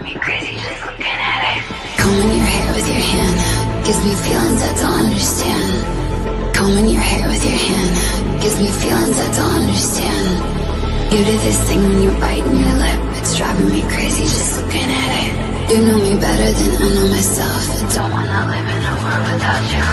me crazy just looking at it. Combing your hair with your hand gives me feelings I don't understand. Combing your hair with your hand gives me feelings I don't understand. You do this thing when you're biting your lip, it's driving me crazy just looking at it. You know me better than I know myself. I don't wanna live in a world without you.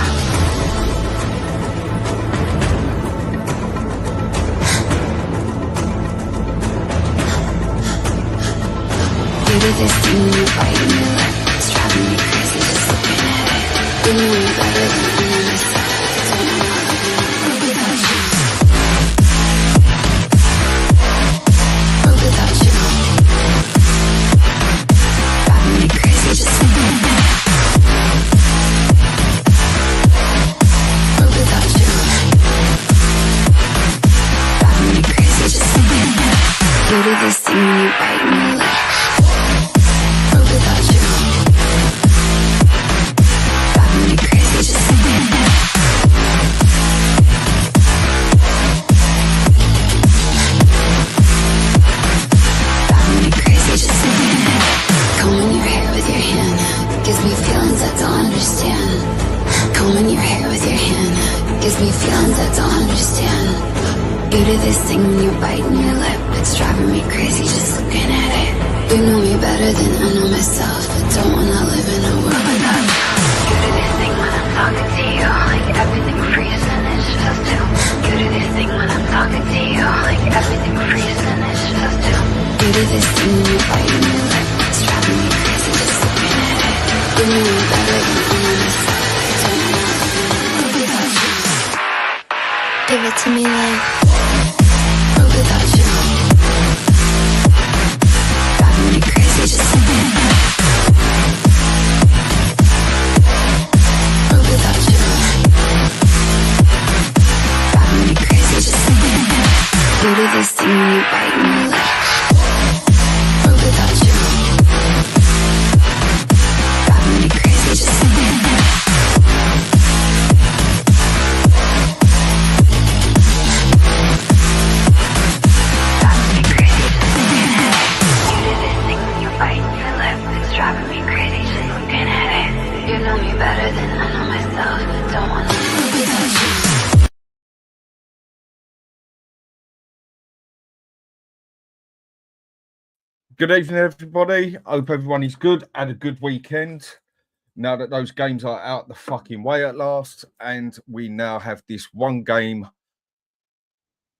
You do this thing when you're biting your lip, it's driving me crazy just looking at it. You know me better than I know myself. I don't wanna live in a world without you. World without you. Driving me crazy just looking at it. World without you. Driving me crazy just looking at it. You do this thing when you're biting your lip. Without you, driving me crazy just looking at it. Driving me crazy just looking at it. Combing your hair with your hand gives me feelings I don't understand. Combing your hair with your hand gives me feelings I don't understand. You do this thing when you're biting your lip, it's driving me crazy just looking at it. You know me better than I know myself. I don't wanna live in a world without you. You do this thing when I'm talking to you, like everything freezes and it's just you. You do this thing when I'm talking to you, like everything freezes and it's just you. You do this thing when you're biting your lip, it's driving me crazy just looking at it. You know me better than I know myself. I don't wanna live in a world without you. Give it to me like world without you. Me crazy just looking at it. World without you. Driving me crazy just looking at it. You do this thing when you're biting your lip. World without you. Driving me crazy just looking at it. Driving me crazy just looking at it. You know me better than I know myself. I don't wanna live without you. Good evening, everybody. Hope everyone is good. Had a good weekend. Now that those games are out the fucking way at last, and we now have this one game,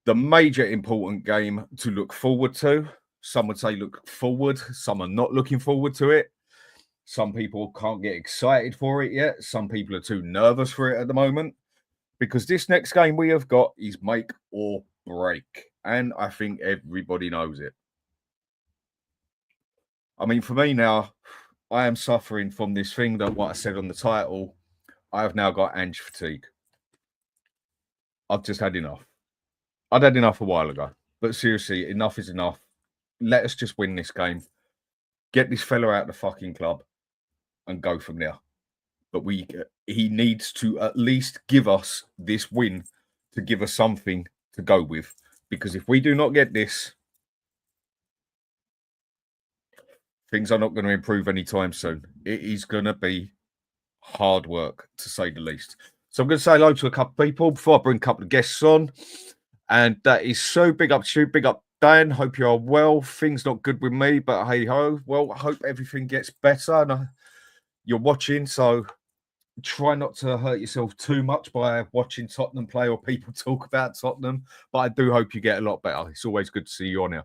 the major important game to look forward to. Some would say look forward. Some are not looking forward to it. Some people can't get excited for it yet. Some people are too nervous for it at the moment, because this next game we have got is make or break. And I think everybody knows it. I mean, for me now, I am suffering from this thing that what I said on the title. I have now got Ange fatigue. I've just had enough. I'd had enough a while ago. But seriously, enough is enough. Let us just win this game. Get this fella out of the fucking club and go from there. But he needs to at least give us this win to give us something to go with. Because if we do not get this, things are not going to improve anytime soon. It is going to be hard work, to say the least. So I'm going to say hello to a couple of people before I bring a couple of guests on. And that is so big up to you, big up Dan. Hope you are well. Things not good with me, but hey ho. Well, I hope everything gets better. And you're watching, so try not to hurt yourself too much by watching Tottenham play or people talk about Tottenham. But I do hope you get a lot better. It's always good to see you on here.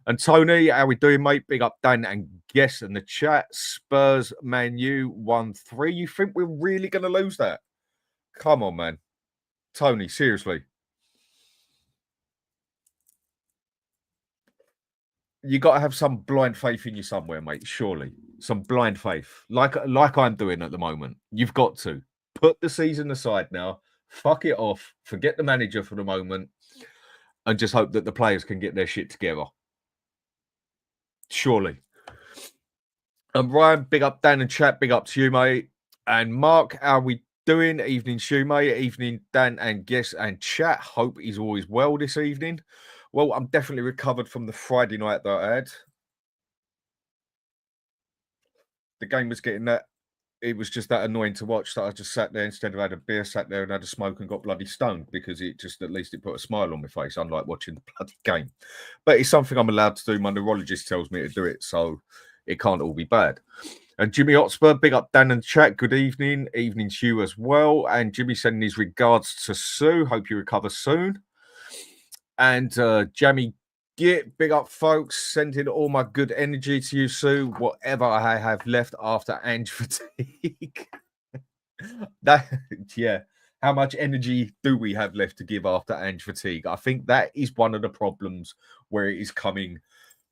And Tony, how we doing, mate? Big up Dan and Guess in the chat. Spurs, Man U, 1-3. You think we're really going to lose that? Come on, man. Tony, seriously. You got to have some blind faith in you somewhere, mate. Surely. Some blind faith. Like I'm doing at the moment. You've got to. Put the season aside now. Fuck it off. Forget the manager for the moment. And just hope that the players can get their shit together. Surely. And Ryan, big up Dan and chat. Big up to you, mate. And Mark, how are we doing? Evening, Shu, mate. Evening, Dan and Guess and chat. Hope he's always well this evening. Well, I'm definitely recovered from the Friday night that I had. the game was getting that. It was just that annoying to watch that I just sat there instead of had a beer, sat there and had a smoke and got bloody stoned because it just, at least it put a smile on my face, unlike watching the bloody game. But it's something I'm allowed to do. My neurologist tells me to do it, so it can't all be bad. And Jimmy Hotspur, big up Dan and chat. Good evening. Evening to you as well. And Jimmy sending his regards to Sue. Hope you recover soon. And Jamie Git, big up, folks. Sending all my good energy to you, Sue. Whatever I have left after Ange fatigue. Yeah. How much energy do we have left to give after Ange fatigue? I think that is one of the problems where it is coming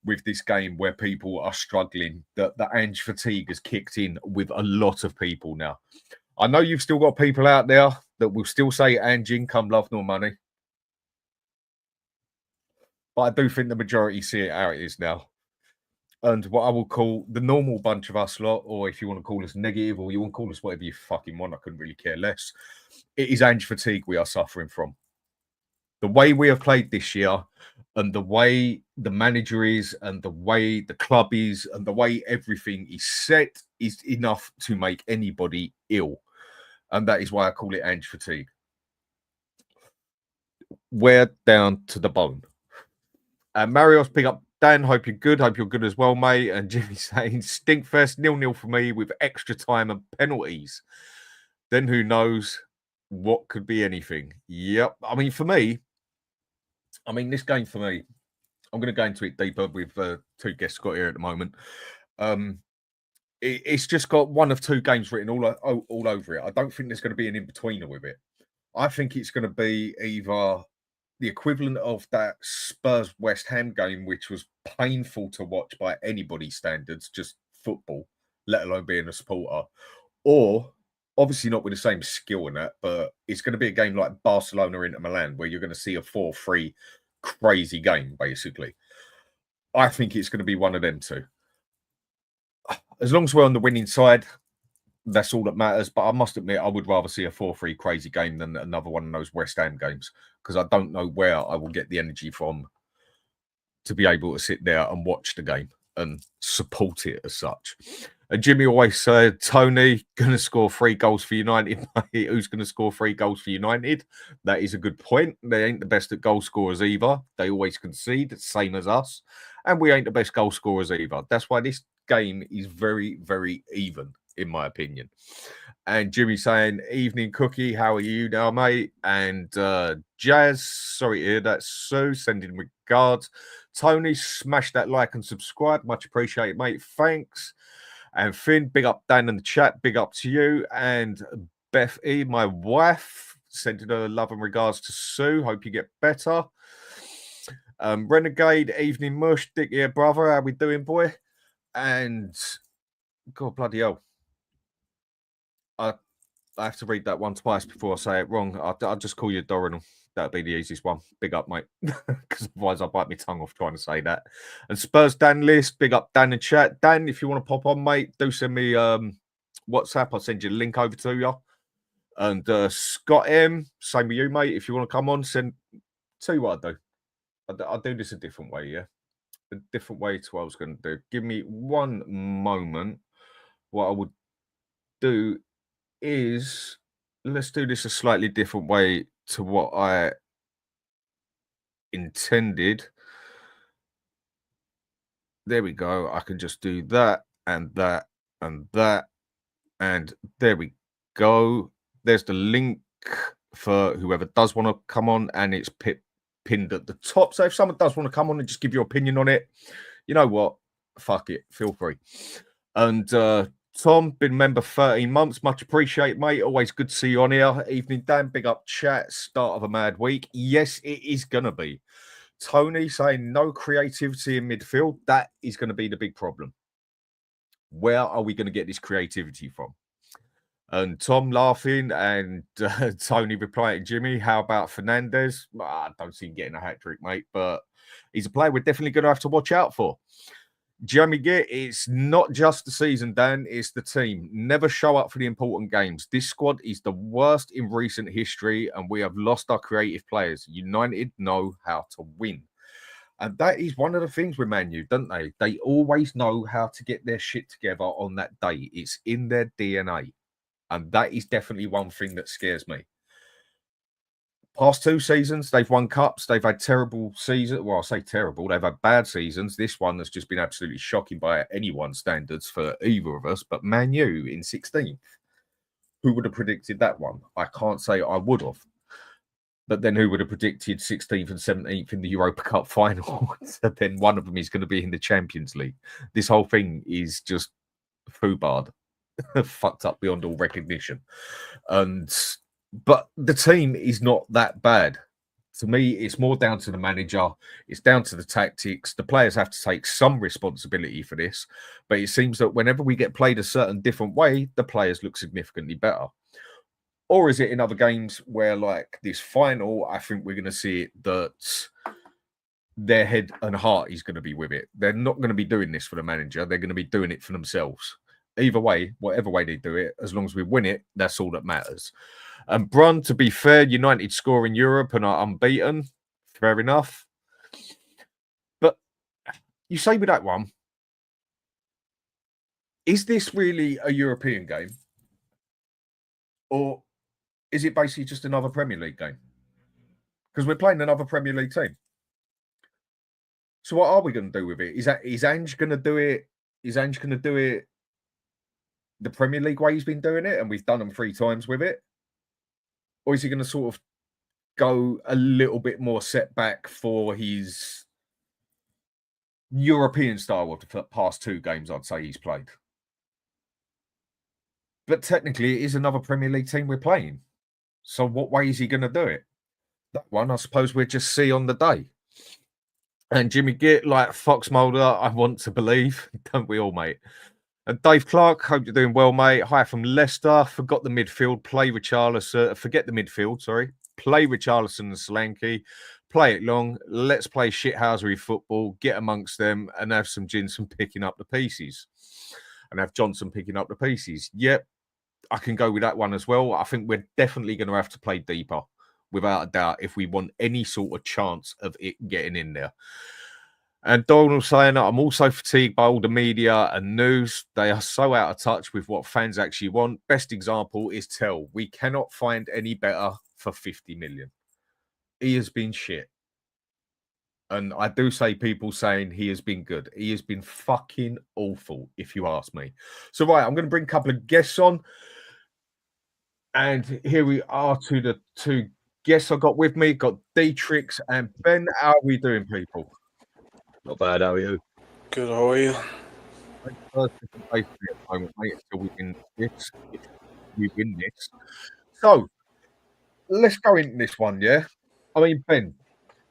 with this game, where people are struggling. The Ange fatigue has kicked in with a lot of people now. I know you've still got people out there that will still say Ange income, love, nor money. But I do think the majority see it how it is now. And what I will call the normal bunch of us lot, or if you want to call us negative, or you want to call us whatever you fucking want, I couldn't really care less. It is Ange fatigue we are suffering from. The way we have played this year, and the way the manager is, and the way the club is, and the way everything is set is enough to make anybody ill. And that is why I call it Ange fatigue. We're down to the bone. Mario's pick up Dan, hope you're good. Hope you're good as well, mate. And Jimmy saying, Stinkfest, 0-0 for me with extra time and penalties. Then who knows what could be anything. Yep. I mean, for me, this game for me, I'm going to go into it deeper with two guests got here at the moment. It's just got one of two games written all over it. I don't think there's going to be an in-betweener with it. I think it's going to be either the equivalent of that Spurs West Ham game, which was painful to watch by anybody's standards, just football, let alone being a supporter, or obviously not with the same skill in that, but it's going to be a game like Barcelona into Milan, where you're going to see a 4-3 crazy game, basically. I think it's going to be one of them two. As long as we're on the winning side, that's all that matters. But I must admit, I would rather see a 4-3 crazy game than another one of those West Ham games, because I don't know where I will get the energy from to be able to sit there and watch the game and support it as such. And Jimmy always said, Tony, going to score 3 goals for United. Who's going to score 3 goals for United? That is a good point. They ain't the best at goal scorers either. They always concede, same as us. And we ain't the best goal scorers either. That's why this game is very, very even, in my opinion. And Jimmy saying, evening, Cookie, how are you now, mate? And Jazz, sorry to hear that. Sue, sending regards. Tony, smash that like and subscribe. Much appreciated, mate. Thanks. And Finn, big up Dan in the chat. Big up to you. And Beth E, my wife, sending her love and regards to Sue. Hope you get better. Renegade, evening mush. Dick here, brother. How we doing, boy? And God bloody hell. I have to read that one twice before I say it wrong. I'll just call you Dorinal. That'd be the easiest one. Big up, mate. Because otherwise I'll bite my tongue off trying to say that. And Spurs Dan List, big up Dan in chat. Dan, if you want to pop on, mate, do send me WhatsApp. I'll send you a link over to you. And Scott M, same with you, mate. If you want to come on, tell you what I do. I'll do this a different way, yeah? A different way to what I was going to do. Give me one moment. What I would do is, let's do this a slightly different way to what I intended. There we go. I can just do that and that and that. And there we go. There's the link for whoever does want to come on, and it's pinned at the top. So if someone does want to come on and just give your opinion on it, you know what? Fuck it. Feel free. And Tom, been member 13 months. Much appreciated, mate. Always good to see you on here. Evening, Dan. Big up chat. Start of a mad week. Yes, it is going to be. Tony saying no creativity in midfield. That is going to be the big problem. Where are we going to get this creativity from? And Tom laughing, and Tony replying to Jimmy, how about Fernandez? I don't see him getting a hat-trick, mate, but he's a player we're definitely going to have to watch out for. Jeremy Gitt, it's not just the season, Dan, it's the team. Never show up for the important games. This squad is the worst in recent history, and we have lost our creative players. United know how to win. And that is one of the things with Man U, don't they? They always know how to get their shit together on that day. It's in their DNA. And that is definitely one thing that scares me. Past 2 seasons, they've won cups. They've had terrible seasons. Well, I say terrible. They've had bad seasons. This one has just been absolutely shocking by anyone's standards for either of us. But Man U in 16th, who would have predicted that one? I can't say I would have. But then who would have predicted 16th and 17th in the Europa Cup final? So then one of them is going to be in the Champions League. This whole thing is just foobarred, fucked up beyond all recognition. But the team is not that bad. To me, it's more down to the manager. It's down to the tactics. The players have to take some responsibility for this. But it seems that whenever we get played a certain different way, the players look significantly better. Or is it in other games where, like this final, I think we're going to see it that their head and heart is going to be with it. They're not going to be doing this for the manager. They're going to be doing it for themselves. Either way, whatever way they do it, as long as we win it, that's all that matters. And Brun, to be fair, United score in Europe and are unbeaten. Fair enough. But you say with that one, is this really a European game? Or is it basically just another Premier League game? Because we're playing another Premier League team. So what are we going to do with it? Is Ange going to do it? Is Ange going to do it the Premier League way he's been doing it, and we've done them 3 times with it? Or is he going to sort of go a little bit more setback for his European style of the past 2 games I'd say he's played? But technically, it is another Premier League team we're playing. So what way is he going to do it? That one, I suppose we'll just see on the day. And Jimmy Gitt, like Fox Mulder, I want to believe. Don't we all, mate? And Dave Clark, hope you're doing well, mate. Hi from Leicester. Forget the midfield. Play midfield, sorry. Play Richarlison and Solanke. Play it long. Let's play shithousery football. Get amongst them and have some Jinson picking up the pieces. And have Johnson picking up the pieces. Yep, I can go with that one as well. I think we're definitely going to have to play deeper, without a doubt, if we want any sort of chance of it getting in there. And Donald saying, I'm also fatigued by all the media and news. They are so out of touch with what fans actually want. Best example is Tell. We cannot find any better for 50 million. He has been shit. And I do say people saying he has been good. He has been fucking awful, if you ask me. So, right, I'm going to bring a couple of guests on. And here we are to the 2 guests I got with me. Got Dietrich and Ben. How are we doing, people? Not bad, how are you? Good, how are you? Until we win this. If we win this. So, let's go into this one, yeah? I mean, Ben,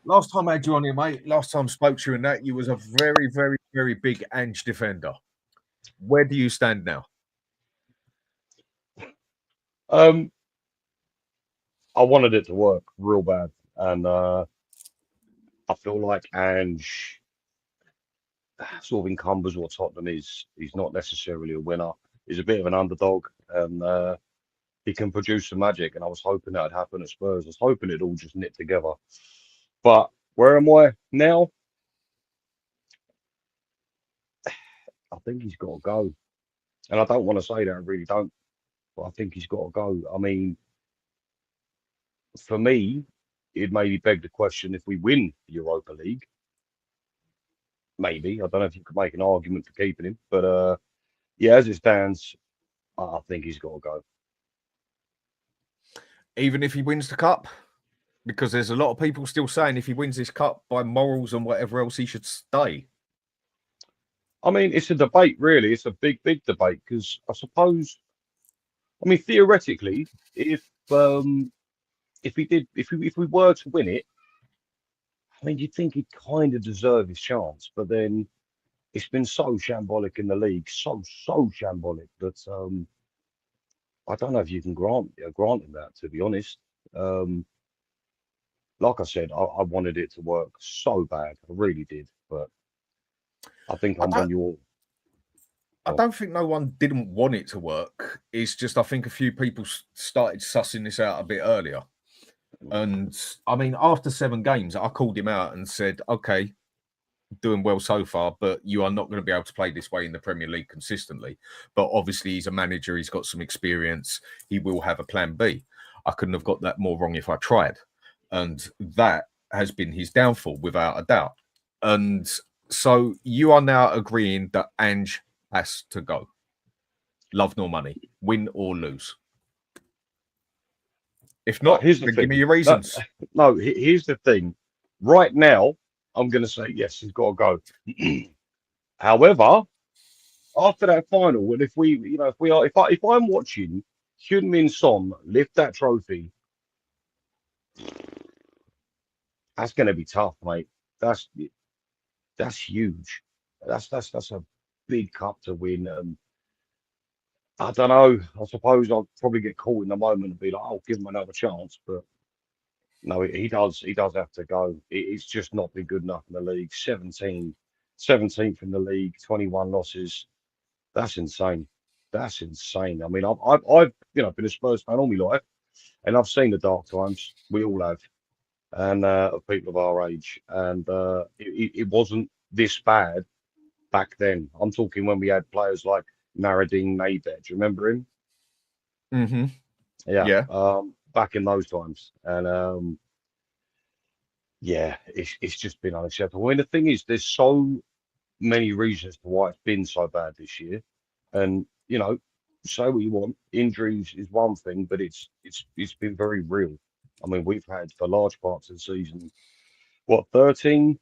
last time I had you on here, mate, last time I spoke to you and that, you was a very, very, very big Ange defender. Where do you stand now? I wanted it to work real bad, and I feel like Ange sort of encumbers what Tottenham is. He's not necessarily a winner. He's a bit of an underdog, and he can produce some magic. And I was hoping that would happen at Spurs. I was hoping it'd all just knit together. But where am I now? I think he's got to go. And I don't want to say that, I really don't. But I think he's got to go. I mean, for me, it maybe beg the question, if we win the Europa League, maybe. I don't know if you could make an argument for keeping him. But yeah, as it stands, I think he's got to go. Even if he wins the cup? Because there's a lot of people still saying if he wins this cup by morals and whatever else, he should stay. I mean, it's a debate, really. It's a big, big debate, because I suppose, I mean, theoretically, if we were to win it, I mean, you'd think he'd kind of deserve his chance, but then it's been so shambolic in the league, so shambolic that I don't know if you can grant him that, to be honest. Like I said, I wanted it to work so bad, I really did, but I think I'm on your. I don't think no one didn't want it to work. It's just I think a few people started sussing this out a bit earlier. And I mean, after 7 games, I called him out and said, okay, doing well so far, but you are not going to be able to play this way in the Premier League consistently. But obviously, he's a manager. He's got some experience. He will have a plan B. I couldn't have got that more wrong if I tried. And that has been his downfall, without a doubt. And so you are now agreeing that Ange has to go. Love nor money, win or lose. If not, here's the then thing. give me your reasons. Here's the thing. Right now, I'm going to say yes, he's got to go. However, after that final, and if I'm watching Heung-Min Son lift that trophy, that's going to be tough, mate. That's huge. That's a big cup to win. I don't know. I suppose I'll probably get caught in the moment and be like, "I'll give him another chance," but no, he does. He does have to go. It's just not been good enough in the league. 17th in the league, 21 losses. That's insane. That's insane. I mean, I've been a Spurs fan all my life, and I've seen the dark times. We all have, and of people of our age, and it wasn't this bad back then. I'm talking when we had players like Naradine Naybed. Do you remember him? Mm-hmm. Yeah. Back in those times, and yeah, it's just been unacceptable. I mean, the thing is, there's so many reasons to why it's been so bad this year, and say what you want. Injuries is one thing, but it's been very real. I mean, we've had for large parts of the season, 13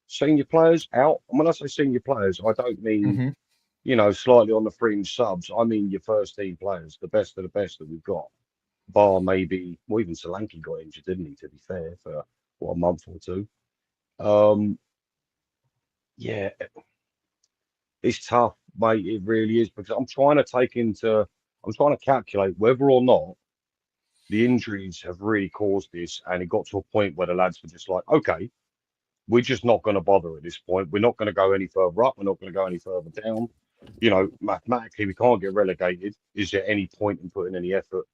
senior players out. And when I say senior players, I don't mean slightly on the fringe subs. I mean your first team players, the best of the best that we've got. Bar maybe, well, even Solanke got injured, didn't he? To be fair, for a month or two. Yeah, it's tough, mate. It really is, because I'm trying to calculate whether or not the injuries have really caused this, and it got to a point where the lads were just like, okay, we're just not going to bother at this point. We're not going to go any further up. We're not going to go any further down. Mathematically, we can't get relegated. Is there any point in putting any effort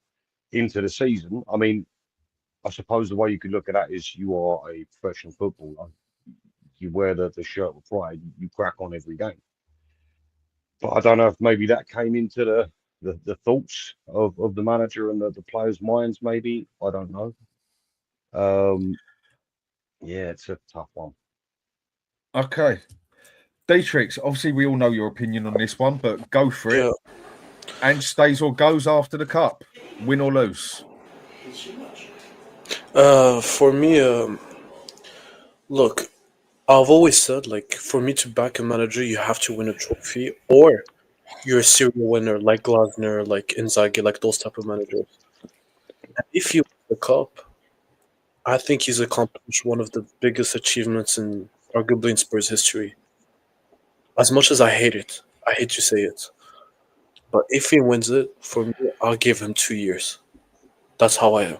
into the season? I mean, I suppose the way you could look at that is you are a professional footballer. You wear the shirt with pride. You crack on every game. But I don't know if maybe that came into the thoughts of the manager and the players' minds. Maybe, I don't know. Yeah, it's a tough one. Okay. Dietrich, obviously we all know your opinion on this one, but go for it. And stays or goes after the cup, win or lose. For me, look, I've always said, like, for me to back a manager, you have to win a trophy, or you're a serial winner, like Glasner, like Inzaghi, like those type of managers. And if you win the cup, I think he's accomplished one of the biggest achievements in arguably in Spurs history. As much as I hate to say it, but if he wins it, for me, I'll give him 2 years. That's how I am.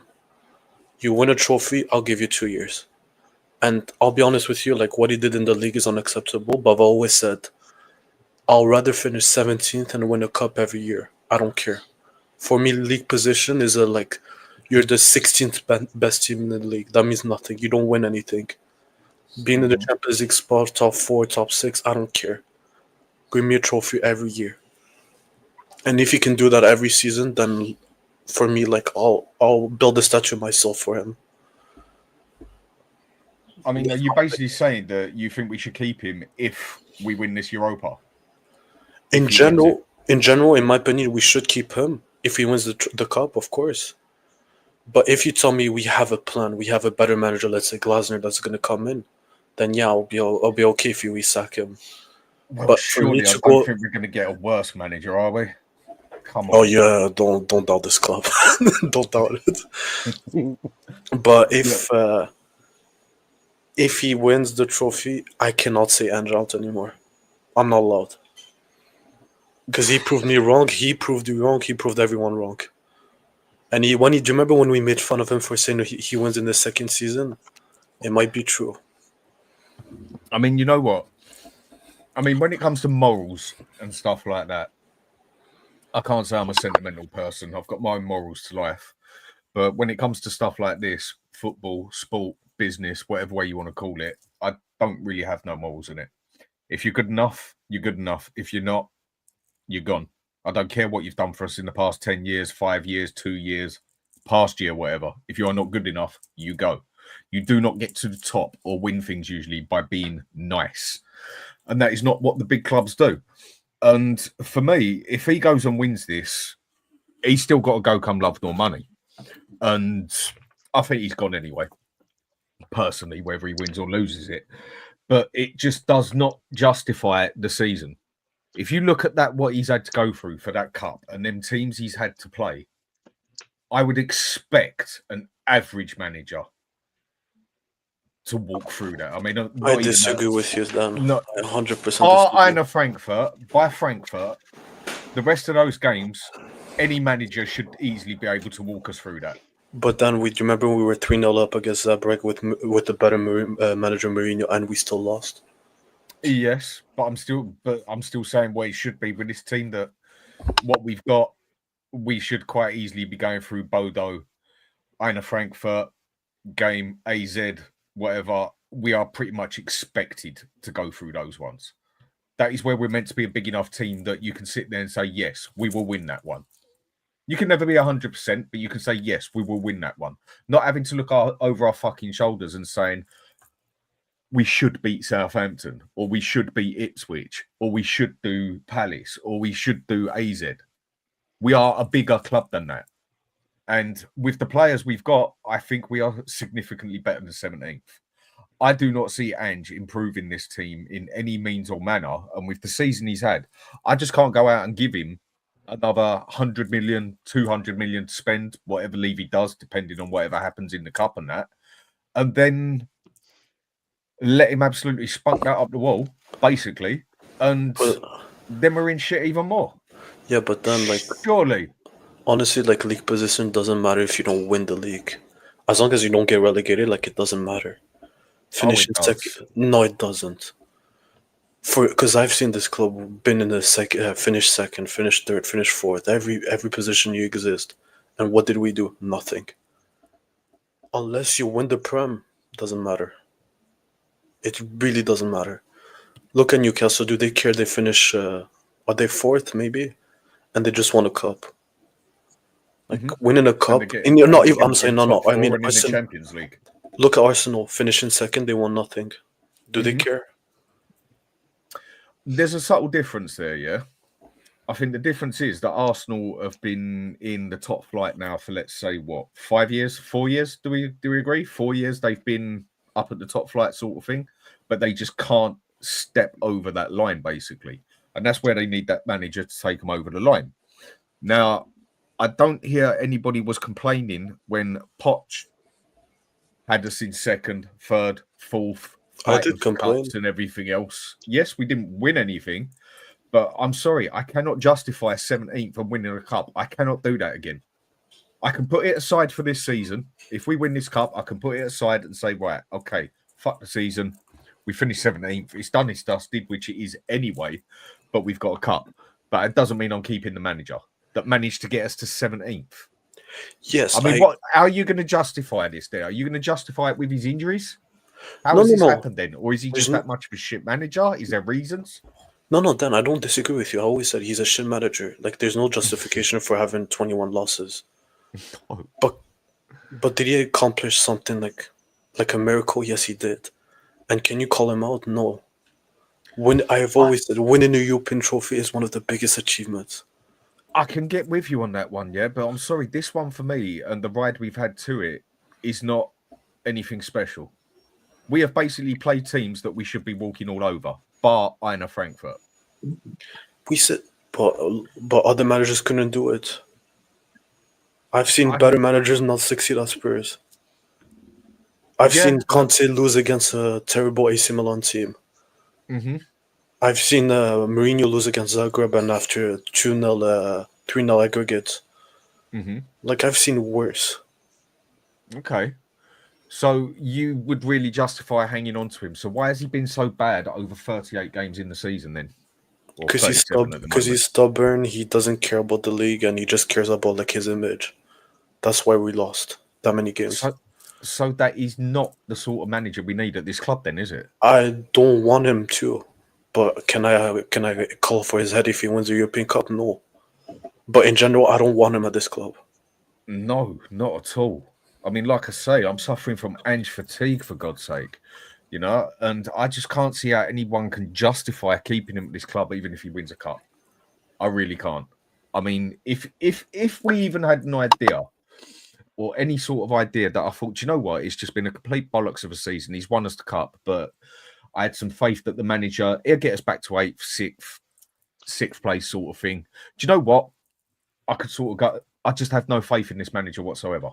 You win a trophy, I'll give you 2 years. And I'll be honest with you, like, what he did in the league is unacceptable, but I've always said, I'll rather finish 17th and win a cup every year. I don't care. For me, league position is you're the 16th best team in the league. That means nothing. You don't win anything. Being in the Champions League spot, top 4, top 6, I don't care. Give me a trophy every year. And if he can do that every season, then for me, like, I'll build a statue myself for him. I mean, are you basically saying that you think we should keep him if we win this Europa? In general, in my opinion, we should keep him if he wins the cup, of course. But if you tell me we have a plan, we have a better manager, let's say Glasner, that's going to come in, then yeah, I'll be okay if we sack him. Well, but surely I don't think we're going to get a worse manager, are we? Come on. Oh yeah, don't doubt this club. Don't doubt it. But if he wins the trophy, I cannot say Ange out anymore. I'm not allowed. Because he proved me wrong, he proved you wrong, he proved everyone wrong. And do you remember when we made fun of him for saying he wins in the second season? It might be true. I mean, you know what? I mean, when it comes to morals and stuff like that, I can't say I'm a sentimental person. I've got my own morals to life. But when it comes to stuff like this, football, sport, business, whatever way you want to call it. I don't really have no morals in it. If you're good enough, you're good enough. If you're not, you're gone. I don't care what you've done for us in the past 10 years, 5 years, 2 years, past year, whatever. If you are not good enough, you go. You do not get to the top or win things usually by being nice. And that is not what the big clubs do. And for me, if he goes and wins this, he's still got to go come love nor money. And I think he's gone anyway, personally, whether he wins or loses it. But it just does not justify the season. If you look at that, what he's had to go through for that cup and them teams he's had to play, I would expect an average manager to walk through that. I mean, I disagree with you, Dan. No, 100%. Eintracht Frankfurt, by Frankfurt, the rest of those games, any manager should easily be able to walk us through that. But then we remember we were 3-0 up against Zabrek with the better manager Mourinho, and we still lost. Yes, but I'm still saying what it should be with this team, that what we've got, we should quite easily be going through Bodo, Eintracht Frankfurt, game, AZ, whatever. We are pretty much expected to go through those ones. That is where we're meant to be a big enough team that you can sit there and say, yes, we will win that one. You can never be 100%, but you can say, yes, we will win that one. Not having to look over our fucking shoulders and saying, we should beat Southampton, or we should beat Ipswich, or we should do Palace, or we should do AZ. We are a bigger club than that. And with the players we've got, I think we are significantly better than 17th. I do not see Ange improving this team in any means or manner. And with the season he's had, I just can't go out and give him another 100 million, 200 million to spend, whatever Levy does, depending on whatever happens in the cup and that. And then let him absolutely spunk that up the wall, basically. And then we're in shit even more. Yeah, but then, like, surely. Honestly, like, league position doesn't matter if you don't win the league. As long as you don't get relegated, like, it doesn't matter. Finishing second. No, it doesn't. Because I've seen this club been in the finish second, finish third, finish fourth, every position you exist. And what did we do? Nothing. Unless you win the Prem, doesn't matter. It really doesn't matter. Look at Newcastle. Do they care? They finish, are they fourth maybe? And they just won a cup. Like, winning a cup. I'm saying no. I mean, in the Champions League. Look at Arsenal. Finishing second, they won nothing. Do they care? There's a subtle difference there, yeah. I think the difference is that Arsenal have been in the top flight now for, let's say, what, 5 years, 4 years? Do we agree? 4 years they've been up at the top flight sort of thing, but they just can't step over that line, basically. And that's where they need that manager to take them over the line. Now, I don't hear anybody was complaining when Poch had us in second, third, fourth, I did complain, and everything else. Yes, we didn't win anything, but I'm sorry, I cannot justify 17th and winning a cup. I cannot do that again. I can put it aside for this season. If we win this cup, I can put it aside and say, right, okay, fuck the season. We finished 17th. It's done, it's dusted, which it is anyway, but we've got a cup. But it doesn't mean I'm keeping the manager that managed to get us to 17th. Yes. I mean, how are you going to justify this there? Are you going to justify it with his injuries? How has this happened then? Or is he just that much of a shit manager? Is there reasons? No, Dan, I don't disagree with you. I always said he's a shit manager. Like, there's no justification for having 21 losses. But did he accomplish something like a miracle? Yes, he did. And can you call him out? No. I've always said winning a European trophy is one of the biggest achievements. I can get with you on that one, yeah, but I'm sorry, this one for me and the ride we've had to it is not anything special. We have basically played teams that we should be walking all over, bar Eintracht Frankfurt. We said, but other managers couldn't do it. I've seen better managers not succeed at Spurs. I've seen Conte lose against a terrible AC Milan team. Mm-hmm. I've seen Mourinho lose against Zagreb and after 2-0, 3-0 aggregate. Mm-hmm. Like, I've seen worse. Okay. So you would really justify hanging on to him. So why has he been so bad over 38 games in the season then? Because he's stubborn, he doesn't care about the league, and he just cares about, like, his image. That's why we lost that many games. So that is not the sort of manager we need at this club, then, is it? I don't want him to, but can I call for his head if he wins the European Cup? No. But in general, I don't want him at this club. No, not at all. I mean, like I say, I'm suffering from Ange fatigue, for God's sake, you know, and I just can't see how anyone can justify keeping him at this club, even if he wins a cup. I really can't. I mean, if we even had an idea or any sort of idea that I thought, do you know what, it's just been a complete bollocks of a season. He's won us the cup, but I had some faith that the manager, he'll get us back to 8th, 6th place sort of thing. Do you know what? I could sort of go, I just have no faith in this manager whatsoever.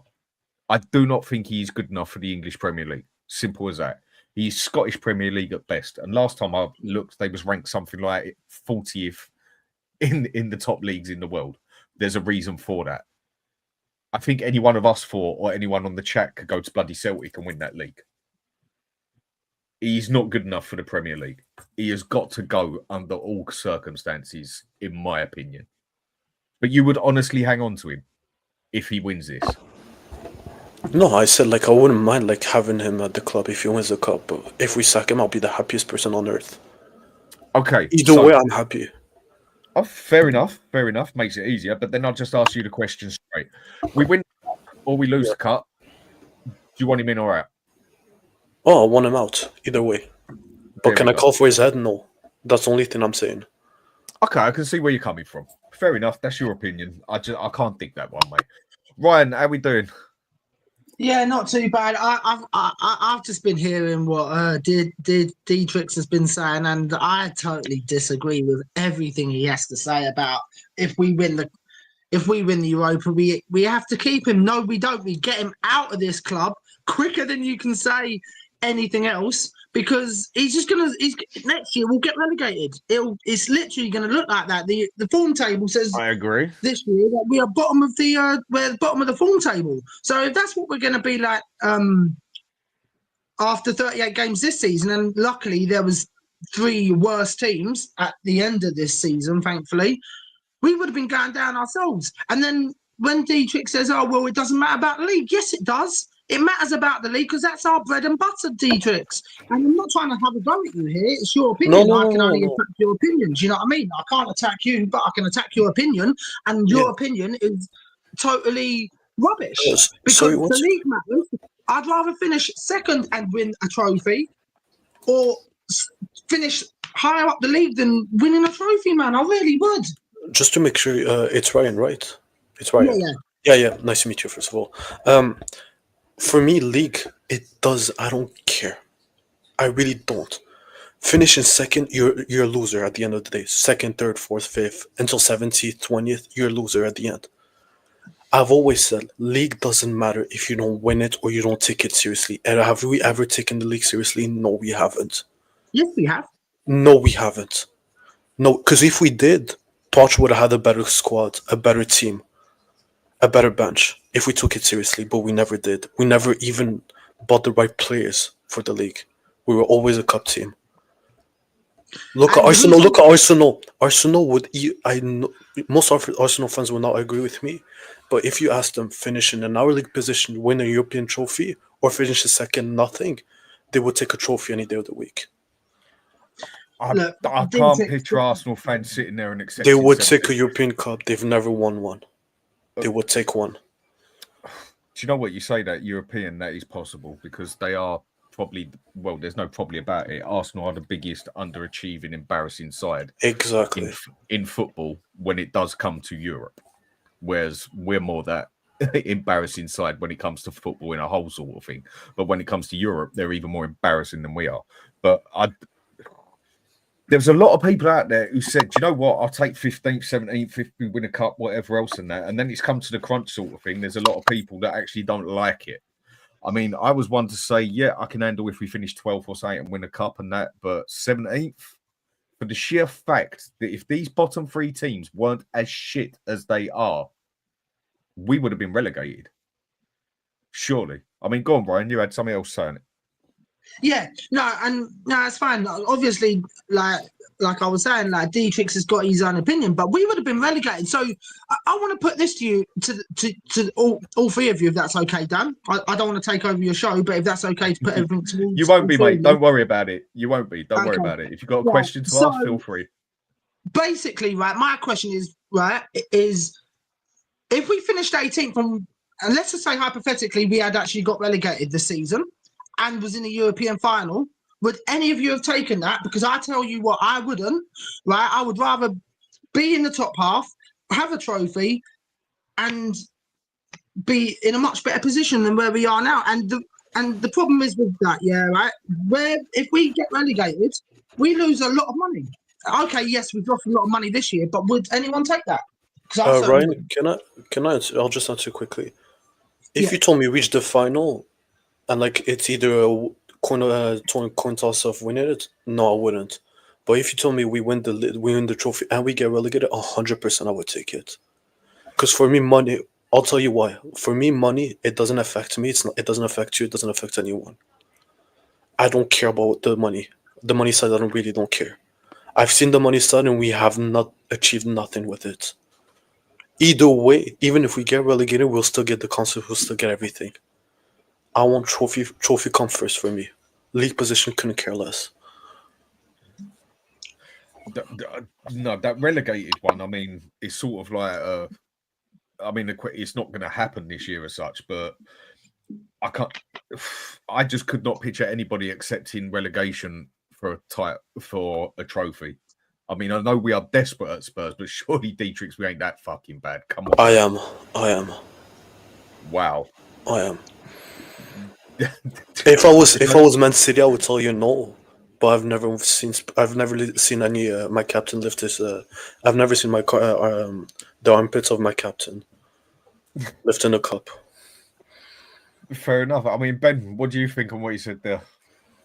I do not think he's good enough for the English Premier League. Simple as that. He's Scottish Premier League at best. And last time I looked, they was ranked something like 40th in the top leagues in the world. There's a reason for that. I think any one of us four or anyone on the chat could go to bloody Celtic and win that league. He's not good enough for the Premier League. He has got to go under all circumstances, in my opinion. But you would honestly hang on to him if he wins this. No, I said I wouldn't mind having him at the club if he wins the cup. But if we sack him, I'll be the happiest person on earth. Okay. Either way, I'm happy. Oh, fair enough. Fair enough. Makes it easier. But then I'll just ask you the question straight. We win or we lose the cup. Do you want him in or out? Oh, I want him out. Either way. But can I call for his head? No. That's the only thing I'm saying. Okay, I can see where you're coming from. Fair enough. That's your opinion. I can't think that one, mate. Ryan, how we doing? Yeah, not too bad. I've just been hearing what Dietrich has been saying, and I totally disagree with everything he has to say about if we win the Europa, we have to keep him. No, we don't. We get him out of this club quicker than you can say anything else, because he's next year we'll get relegated. It's literally gonna look like that. The form table says, I agree, this year that we are bottom of the form table. So if that's what we're gonna be like after 38 games this season, and luckily there was 3 worse teams at the end of this season, thankfully, we would have been going down ourselves. And then when Dietrich says, oh, well, it doesn't matter about the league. Yes, it does. It matters about the league because that's our bread and butter, Dietrich. And I'm not trying to have a go at you here. It's your opinion. I can only attack your opinion. Do you know what I mean? I can't attack you, but I can attack your opinion. And your opinion is totally rubbish. Because the league matters. I'd rather finish second and win a trophy or finish higher up the league than winning a trophy, man. I really would. Just to make sure, it's Ryan, right? It's Ryan. Yeah. Nice to meet you, first of all. For me, league, it does. I don't care. I really don't. Finishing second, you're a loser at the end of the day. Second, third, fourth, fifth, until 70th, 20th, you're a loser at the end. I've always said, league doesn't matter if you don't win it or you don't take it seriously. And have we ever taken the league seriously? No, we haven't. Yes, we have. No, we haven't. No, because if we did, Poch would have had a better squad, a better team, a better bench if we took it seriously, but we never did. We never even bought the right players for the league. We were always a cup team. Look at Arsenal. Look at Arsenal. Arsenal would. I know most Arsenal fans will not agree with me, but if you ask them finishing in our league position, win a European trophy, or finish a second, nothing, they would take a trophy any day of the week. I can't picture Arsenal fans sitting there and accepting. They would take a European Cup. They've never won one. They would take one. Do you know what you say that European, that is possible because they are probably, well, there's no probably about it. Arsenal are the biggest underachieving, embarrassing side exactly in football when it does come to Europe, whereas we're more that embarrassing side when it comes to football in a whole sort of thing. But when it comes to Europe, they're even more embarrassing than we are. But there's a lot of people out there who said, do you know what, I'll take 15th, 17th, 15th, win a cup, whatever else and that. And then it's come to the crunch sort of thing. There's a lot of people that actually don't like it. I mean, I was one to say, yeah, I can handle if we finish 12th or something and win a cup and that. But 17th, for the sheer fact that if these bottom 3 teams weren't as shit as they are, we would have been relegated. Surely. I mean, go on, Brian. You had something else saying it. Yeah, no, it's fine. Obviously, like I was saying, like Dietrich has got his own opinion, but we would have been relegated. So I want to put this to you, to all three of you, if that's okay, Dan. I don't want to take over your show, but if that's okay to put everything towards You won't all be, three mate. of Don't you. worry about it. You won't be. Don't worry Okay. about it. If you've got a Right, question to so- ask, feel free. Basically, right, my question is if we finished 18th from, and let's just say hypothetically we had actually got relegated this season and was in the European final, would any of you have taken that? Because I tell you what, I wouldn't, right? I would rather be in the top half, have a trophy, and be in a much better position than where we are now. And the problem is with that, yeah, right? Where if we get relegated, we lose a lot of money. Okay, yes, we've lost a lot of money this year, but would anyone take that? Ryan, can I answer? I'll just answer quickly. If Yeah. you told me reach the final, and like it's either a coin toss of winning it, no, I wouldn't. But if you told me we win the trophy and we get relegated, 100% I would take it. Because for me, money. I'll tell you why. For me, money, it doesn't affect me. It doesn't affect you. It doesn't affect anyone. I don't care about the money. The money side, I don't care. I've seen the money side, and we have not achieved nothing with it. Either way, even if we get relegated, we'll still get the concept. We'll still get everything. I want trophy come first for me. League position couldn't care less. No, that relegated one. I mean, it's sort of like I mean, it's not going to happen this year as such, but I can't. I just could not picture anybody accepting relegation for a trophy. I mean, I know we are desperate at Spurs, but surely Dietrich's, we ain't that fucking bad. Come on. I am. Wow. I am. If I was Man City, I would tell you no. But I've never seen any my captain lift his. I've never seen the armpits of my captain lifting a cup. Fair enough. I mean, Ben, what do you think on what you said there?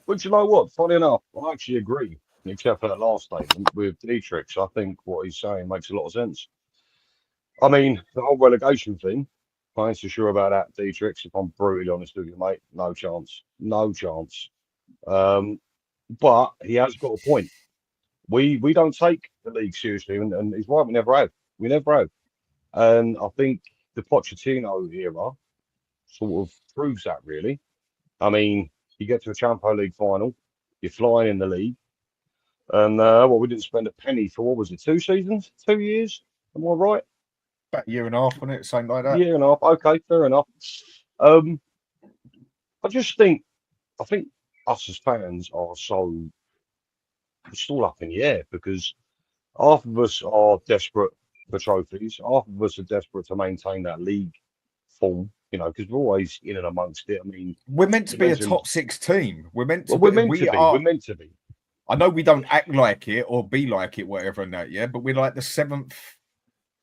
But you know what? Funny enough, I actually agree, except for that last statement with Dietrich. I think what he's saying makes a lot of sense. I mean, the whole relegation thing, I ain't so sure about that, Dietrich. If I'm brutally honest with you, mate, no chance. No chance. But he has got a point. We don't take the league seriously, and he's right, we never have. We never have. And I think the Pochettino era sort of proves that, really. I mean, you get to a Champions League final, you're flying in the league, and we didn't spend a penny for, what was it, 2 seasons, 2 years? Am I right? About a year and a half, wasn't it? Something like that. Year and a half. Okay, fair enough. I just think, us as fans are still up in the air because half of us are desperate for trophies, half of us are desperate to maintain that league form, because we're always in and amongst it. I mean, we're meant to be a top 6 team. We're meant to. We're meant to be. I know we don't act like it or be like it, whatever, and that, yeah, but we're like the 7th.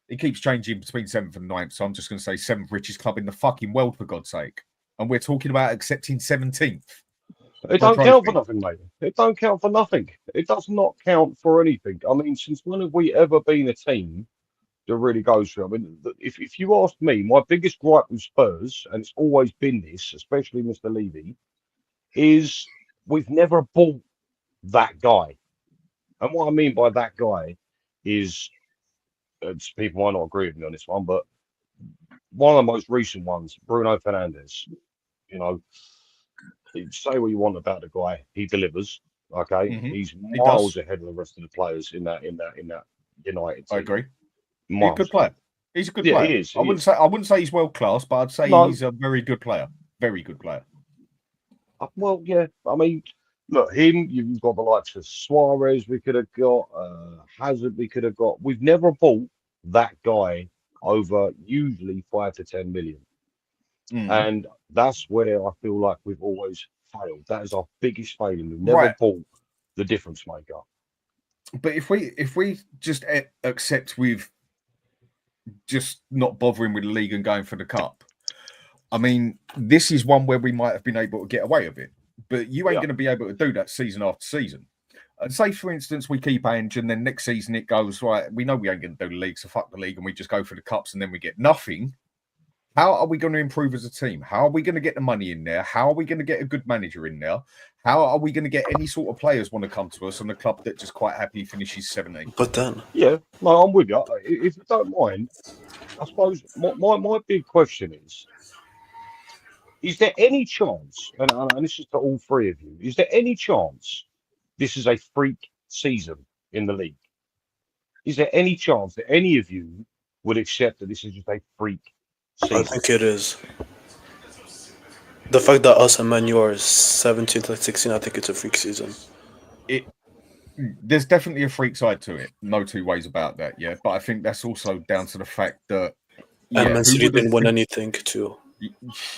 It keeps changing between 7th and 9th, so I'm just going to say 7th richest club in the fucking world, for God's sake. And we're talking about accepting 17th. It don't count for nothing, mate. It don't count for nothing. It does not count for anything. I mean, since when have we ever been a team that really goes through? I mean, if you ask me, my biggest gripe with Spurs, and it's always been this, especially Mr. Levy, is we've never bought that guy. And what I mean by that guy is, people might not agree with me on this one, but one of the most recent ones, Bruno Fernandes. Say what you want about the guy, he delivers. Okay, he's miles ahead of the rest of the players in that United team. I agree. He's a good player. He's a good player. He is. I wouldn't say he's world class, but I'd say he's a very good player. Very good player. Well, yeah. I mean, look, him. You've got the likes of Suarez. We could have got Hazard. We could have got. We've never bought that guy over usually 5 to 10 million. And that's where I feel like we've always failed. That is our biggest failing. We've never bought the difference maker. But if we just accept we've just not bothering with the league and going for the cup, I mean, this is one where we might have been able to get away with it. But you ain't going to be able to do that season after season. And say, for instance, we keep Ange, and then next season it goes, right, we know we ain't going to do the league, so fuck the league, and we just go for the cups, and then we get nothing. How are we going to improve as a team? How are we going to get the money in there? How are we going to get a good manager in there? How are we going to get any sort of players want to come to us on a club that just quite happily finishes 17th? But then, Yeah, no, I'm with you. If you don't mind, I suppose my big question is there any chance, and this is to all three of you, is there any chance this is a freak season in the league? Is there any chance that any of you would accept that this is just a freak I season? think it is. The fact that us and Manu are 17th and 16th, I think it's a freak season. There's definitely a freak side to it. No two ways about that, yeah. But I think that's also down to the fact that... And Man City didn't win anything, too.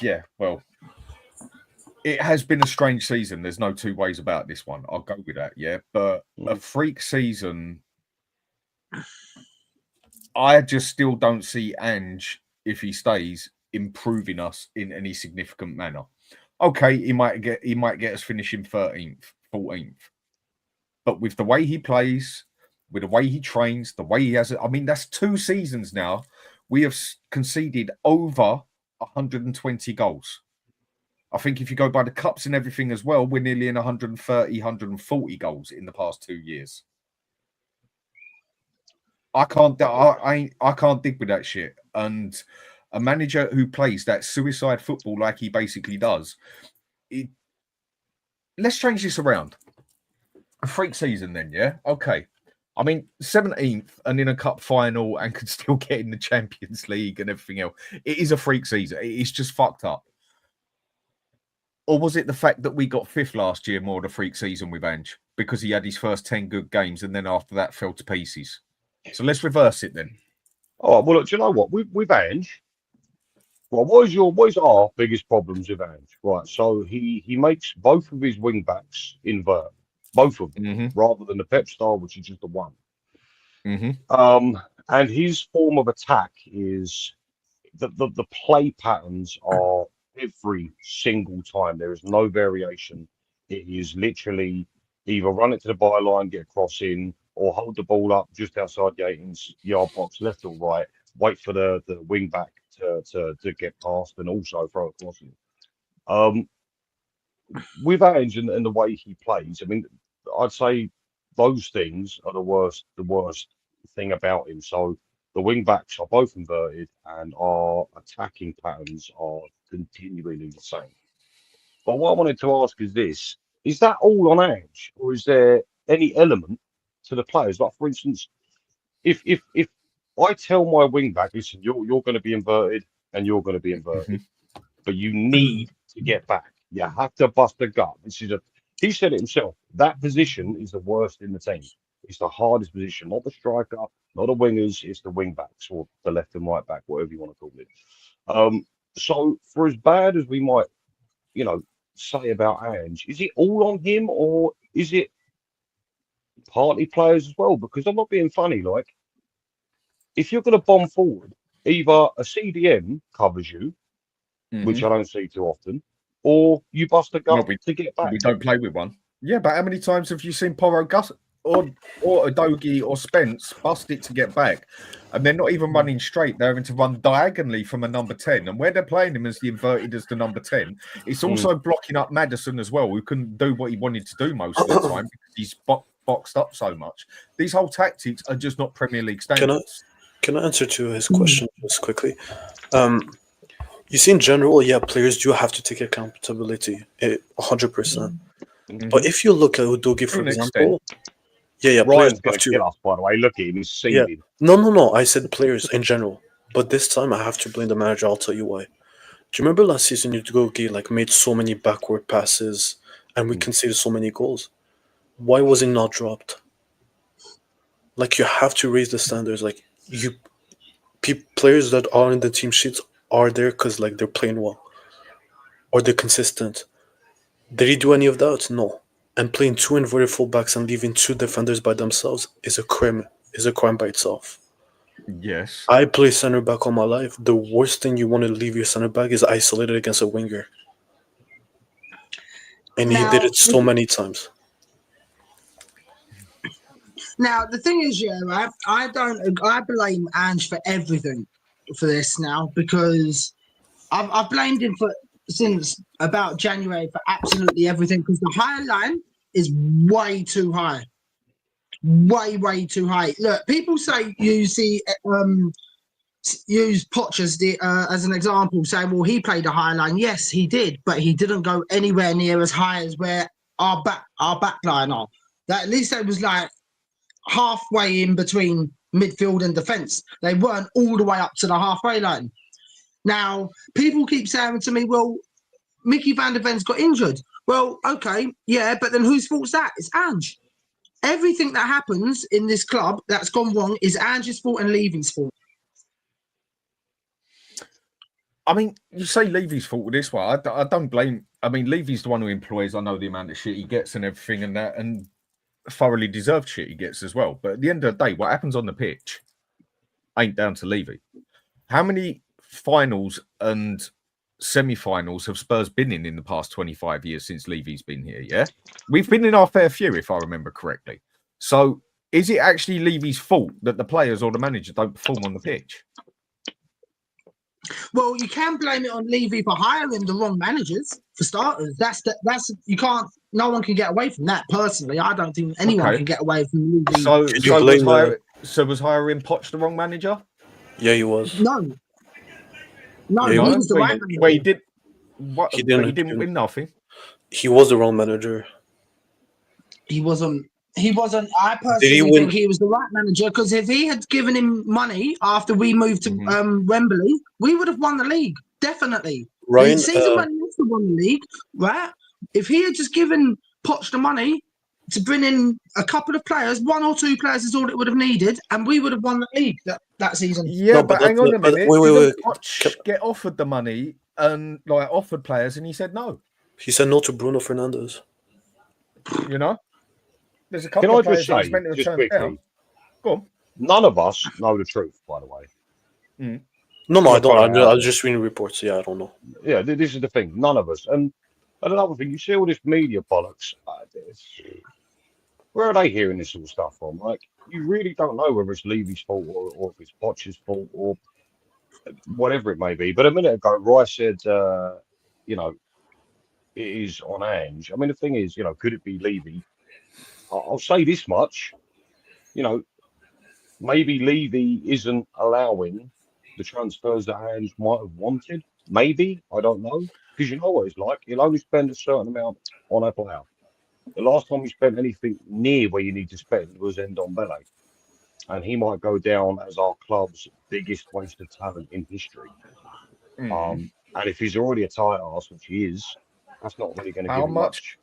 Yeah, well... It has been a strange season. There's no two ways about this one. I'll go with that, yeah. But a freak season... I just still don't see Ange, if he stays, improving us in any significant manner. Okay, he might get us finishing 13th, 14th. But with the way he plays, with the way he trains, the way he has it, I mean, that's 2 seasons now. We have conceded over 120 goals. I think if you go by the cups and everything as well, we're nearly in 130, 140 goals in the past 2 years. I can't dig with that shit. And a manager who plays that suicide football like he basically does, let's change this around. A freak season then, yeah? Okay. I mean, 17th and in a cup final and could still get in the Champions League and everything else. It is a freak season. It's just fucked up. Or was it the fact that we got 5th last year more the freak season with Ange? Because he had his first 10 good games and then after that fell to pieces. So let's reverse it then. Oh, well, look, do you know what? With Ange, well, what is our biggest problems with Ange? Right, so he makes both of his wing backs invert, both of them, rather than the Pep style, which is just the one. And his form of attack is the play patterns are every single time. There is no variation. It is literally either run it to the byline, get a cross in, or hold the ball up just outside the 18-yard box, left or right, wait for the wing back to get past and also throw a cross in. With Ange and the way he plays, I mean, I'd say those things are the worst thing about him. So the wing backs are both inverted and our attacking patterns are continually the same. But what I wanted to ask is this: is that all on Ange, or is there any element to the players? Like, for instance, if I tell my wing back, listen, you're going to be inverted and you're going to be inverted, but you need to get back. You have to bust a gut. He said it himself. That position is the worst in the team. It's the hardest position, not the striker, not the wingers. It's the wing backs or the left and right back, whatever you want to call it. So for as bad as we might, say about Ange, is it all on him or is it partly players as well? Because I'm not being funny. Like, if you're going to bomb forward, either a CDM covers you, which I don't see too often, or you bust a gut to get back. We don't play with one. Yeah, but how many times have you seen Porro Gus or Udogie or Spence bust it to get back? And they're not even running straight. They're having to run diagonally from a number 10. And where they're playing him as the inverted as the number 10, it's also blocking up Maddison as well, who couldn't do what he wanted to do most of the time because he's boxed up so much. These whole tactics are just not Premier League standards. Can I answer to his question just quickly? You see, in general, players do have to take accountability, 100%. But if you look at Udogie, for example, Ryan's going to kill us, by the way. Look at him, he's seething. No, I said players in general. But this time, I have to blame the manager. I'll tell you why. Do you remember last season, Udogie made so many backward passes, and we conceded so many goals? Why was it not dropped? You have to raise the standards. Players that are in the team sheets are there because they're playing well or they're consistent. Did he do any of that? No. And playing 2 inverted fullbacks and leaving 2 defenders by themselves is a crime by itself. Yes. I play center back all my life. The worst thing you want to leave your center back is isolated against a winger. And he did it so many times. Now the thing is, I blame Ange for everything for this now, because I've blamed him for since about January for absolutely everything because the higher line is way too high. Way too high. Look, people say use Poch as an example, saying, well, he played a higher line. Yes, he did, but he didn't go anywhere near as high as where our back line are. That at least it was like halfway in between midfield and defence. They weren't all the way up to the halfway line. Now, people keep saying to me, well, Mickey van der Ven's got injured. Well, okay, yeah, but then whose fault's that? It's Ange. Everything that happens in this club that's gone wrong is Ange's fault and Levy's fault. I mean, you say Levy's fault with this one. I don't blame. I mean, Levy's the one who employs. I know the amount of shit he gets and everything, and thoroughly deserved shit he gets as well. But at the end of the day, what happens on the pitch ain't down to Levy. How many finals and semi-finals have Spurs been in the past 25 years since Levy's been here? Yeah, we've been in our fair few, if I remember correctly. So, is it actually Levy's fault that the players or the manager don't perform on the pitch? Well, you can blame it on Levy for hiring the wrong managers, for starters. That's you can't. No one can get away from that. Personally, I don't think anyone can get away from Levy. So was hiring Poch the wrong manager? Yeah, he was. No, Yeah, he was the right manager. Well, he did. What, he didn't win nothing. He was the wrong manager. He wasn't. I personally think he was the right manager because if he had given him money after we moved to Wembley, we would have won the league. Definitely. Ryan, season when he also won the league, right? If he had just given Poch the money to bring in a couple of players, 1 or 2 players is all it would have needed, and we would have won the league that season. Yeah, No, but hang on a minute. Wait. Poch get offered the money and offered players, and he said no. He said no to Bruno Fernandes. You know? There's a couple of players that he's meant to turn down. Go on. None of us know the truth, by the way. Mm. No, I don't. I'm just reading reports. Yeah, I don't know. Yeah, this is the thing. None of us. And another thing, you see all this media bollocks. Where are they hearing this sort of stuff from? Like, you really don't know whether it's Levy's fault or if it's Poch's fault or whatever it may be. But a minute ago, Roy said, it is on Ange. I mean, the thing is, could it be Levy? I'll say this much, maybe Levy isn't allowing the transfers that Ange might have wanted. Maybe, I don't know. Because you know what it's like. He'll only spend a certain amount on a player. The last time he spent anything near where you need to spend was Ndombele. And he might go down as our club's biggest waste of talent in history. And if he's already a tight ass, which he is, that's not really going to give him much.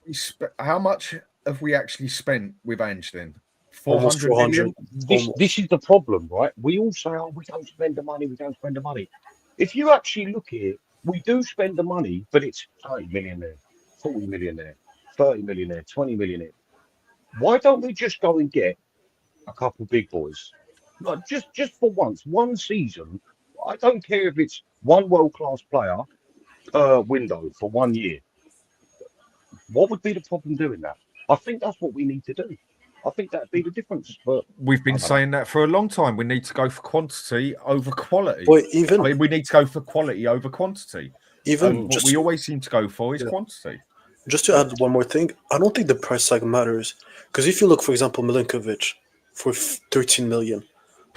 How much have we actually spent with Ange then? 400 million? This is the problem, right? We all say, we don't spend the money, we don't spend the money. If you actually look at it, we do spend the money, but it's 30 million there, 40 million there, 30 million there, 20 million there. Why don't we just go and get a couple big boys? Like just for once, one season. I don't care if it's one world-class player per window for 1 year. What would be the problem doing that? I think that's what we need to do. I think that'd be the difference. But we've been saying that for a long time. We need to go for quantity over quality. Well, we need to go for quality over quantity. What we always seem to go for is quantity. Just to add one more thing, I don't think the price tag matters. Because if you look, for example, Milinkovic for 13 million,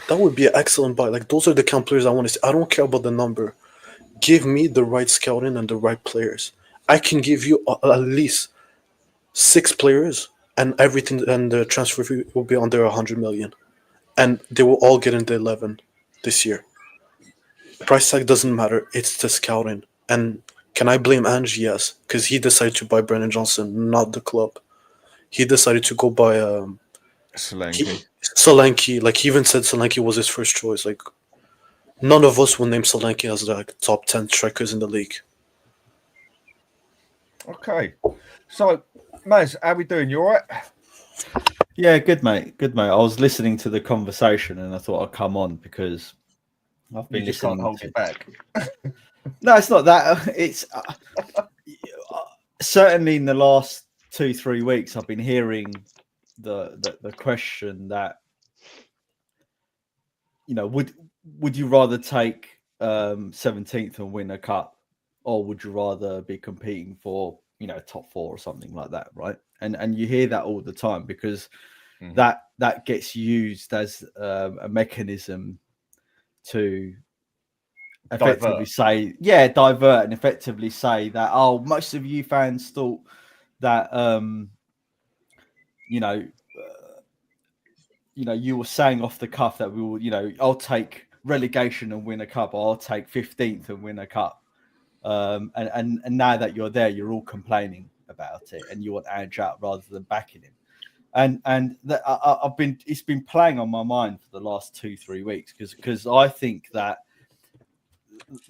that would be an excellent buy. Like, those are the kind of players I want to see. I don't care about the number. Give me the right scouting and the right players. I can give you at least 6 players, and everything, and the transfer fee will be under 100 million, and they will all get in the 11 this year. Price tag doesn't matter; it's the scouting. And can I blame Ange? Yes, because he decided to buy Brennan Johnson, not the club. He decided to go buy Solanke. Like, he even said Solanke was his first choice. Like, none of us will name Solanke as the top 10 strikers in the league. Okay, so Maz, how we doing? You all right? Yeah, good mate. I was listening to the conversation and I thought I'd come on because I've been listening. Can't hold it back. No, it's not that. It's certainly in the last 2-3 weeks I've been hearing the question that, would you rather take 17th and win a cup or would you rather be competing for, top 4 or something like that, right? And you hear that all the time because that gets used as a mechanism to effectively divert and effectively say that, most of you fans thought that you were saying off the cuff that we will, I'll take relegation and win a cup, or I'll take 15th and win a cup. And now that you're there, you're all complaining about it, and you want Ange out rather than backing him. And that it's been playing on my mind for the last 2-3 weeks because I think that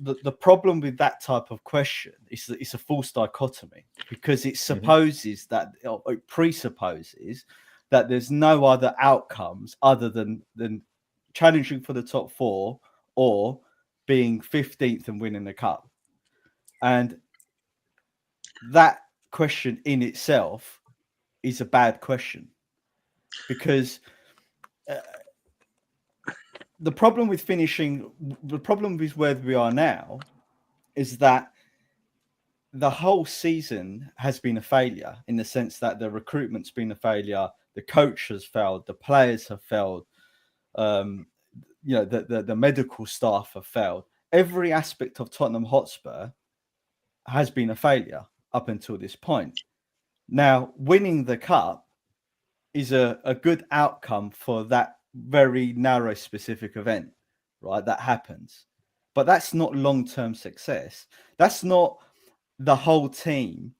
the problem with that type of question is that it's a false dichotomy, because it supposes that, it presupposes that there's no other outcomes other than challenging for the top 4 or being 15th and winning the cup. And that question in itself is a bad question, because the problem with where we are now is that the whole season has been a failure, in the sense that the recruitment's been a failure, the coach has failed, the players have failed, the medical staff have failed. Every aspect of Tottenham Hotspur has been a failure up until this point. Now, winning the cup is a good outcome for that very narrow specific event, right? That happens. But that's not long-term success. That's not the whole team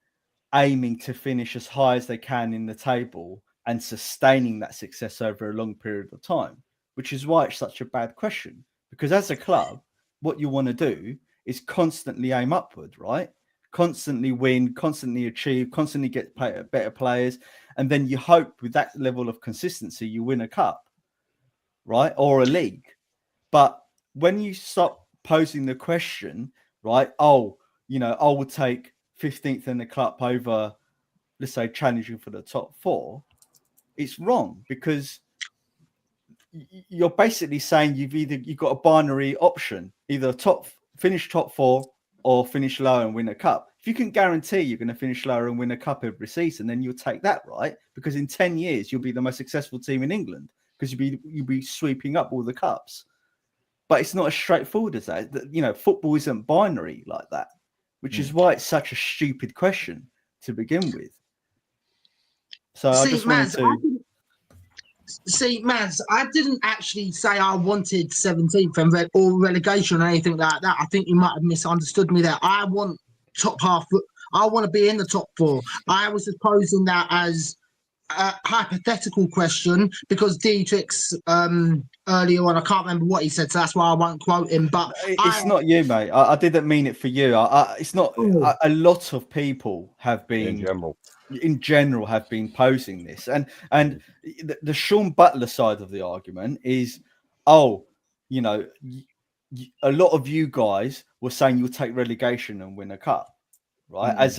aiming to finish as high as they can in the table and sustaining that success over a long period of time, which is why it's such a bad question. Because as a club, what you want to do is constantly aim upward, right? Constantly win, constantly achieve, constantly get better players. And then you hope with that level of consistency, you win a cup, right? Or a league. But when you stop posing the question, right? I will take 15th in the club over, let's say, challenging for the top 4. It's wrong, because you're basically saying you've got a binary option, either finish top 4 or finish lower and win a cup. If you can guarantee you're going to finish lower and win a cup every season, then you'll take that, right? Because in 10 years, you'll be the most successful team in England, because you'll be sweeping up all the cups. But it's not as straightforward as that. Football isn't binary like that, which is why it's such a stupid question to begin with. So I just wanted to... Maz, I didn't actually say I wanted 17th or relegation or anything like that. I think you might have misunderstood me there. I want top half. I want to be in the top 4. I was just posing that as a hypothetical question because Dietrich's earlier on, I can't remember what he said, so that's why I won't quote him. But it's not you, mate. I didn't mean it for you. It's not. A lot of people have been... in general have been posing this, and the Sean Butler side of the argument is, a lot of you guys were saying you'll take relegation and win a cup, right? As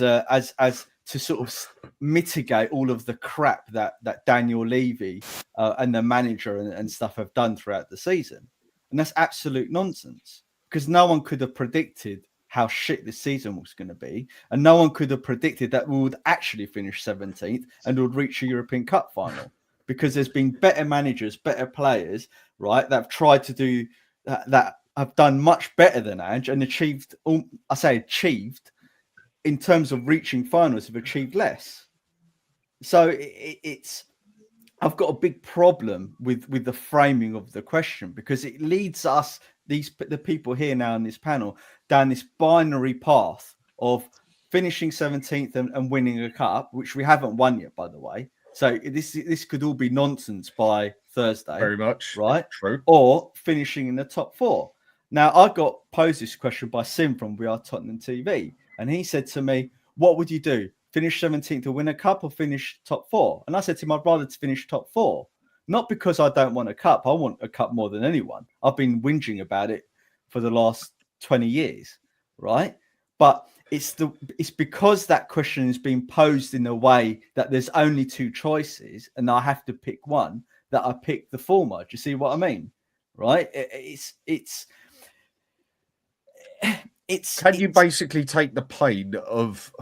to sort of mitigate all of the crap that Daniel Levy and the manager and stuff have done throughout the season, and that's absolute nonsense, because no one could have predicted how shit this season was going to be, and no one could have predicted that we would actually finish 17th and would reach a European Cup final, because there's been better managers, better players, right, that have tried to do that have done much better than Ange and achieved, in terms of reaching finals, have achieved less. So it's I've got a big problem with the framing of the question, because it leads us, the people here now in this panel, down this binary path of finishing 17th and winning a cup, which we haven't won yet, by the way. So this could all be nonsense by Thursday. Very much. Right? True. Or finishing in the top 4. Now, I got posed this question by Sim from We Are Tottenham TV, and he said to me, what would you do? Finish 17th to win a cup or finish top 4? And I said to him, I'd rather to finish top 4. Not because I don't want a cup. I want a cup more than anyone. I've been whinging about it for the last 20 years, right? But it's because that question is being posed in a way that there's only 2 choices and I have to pick one, that I pick the former. Do you see what I mean? Right? Can you basically take the pain of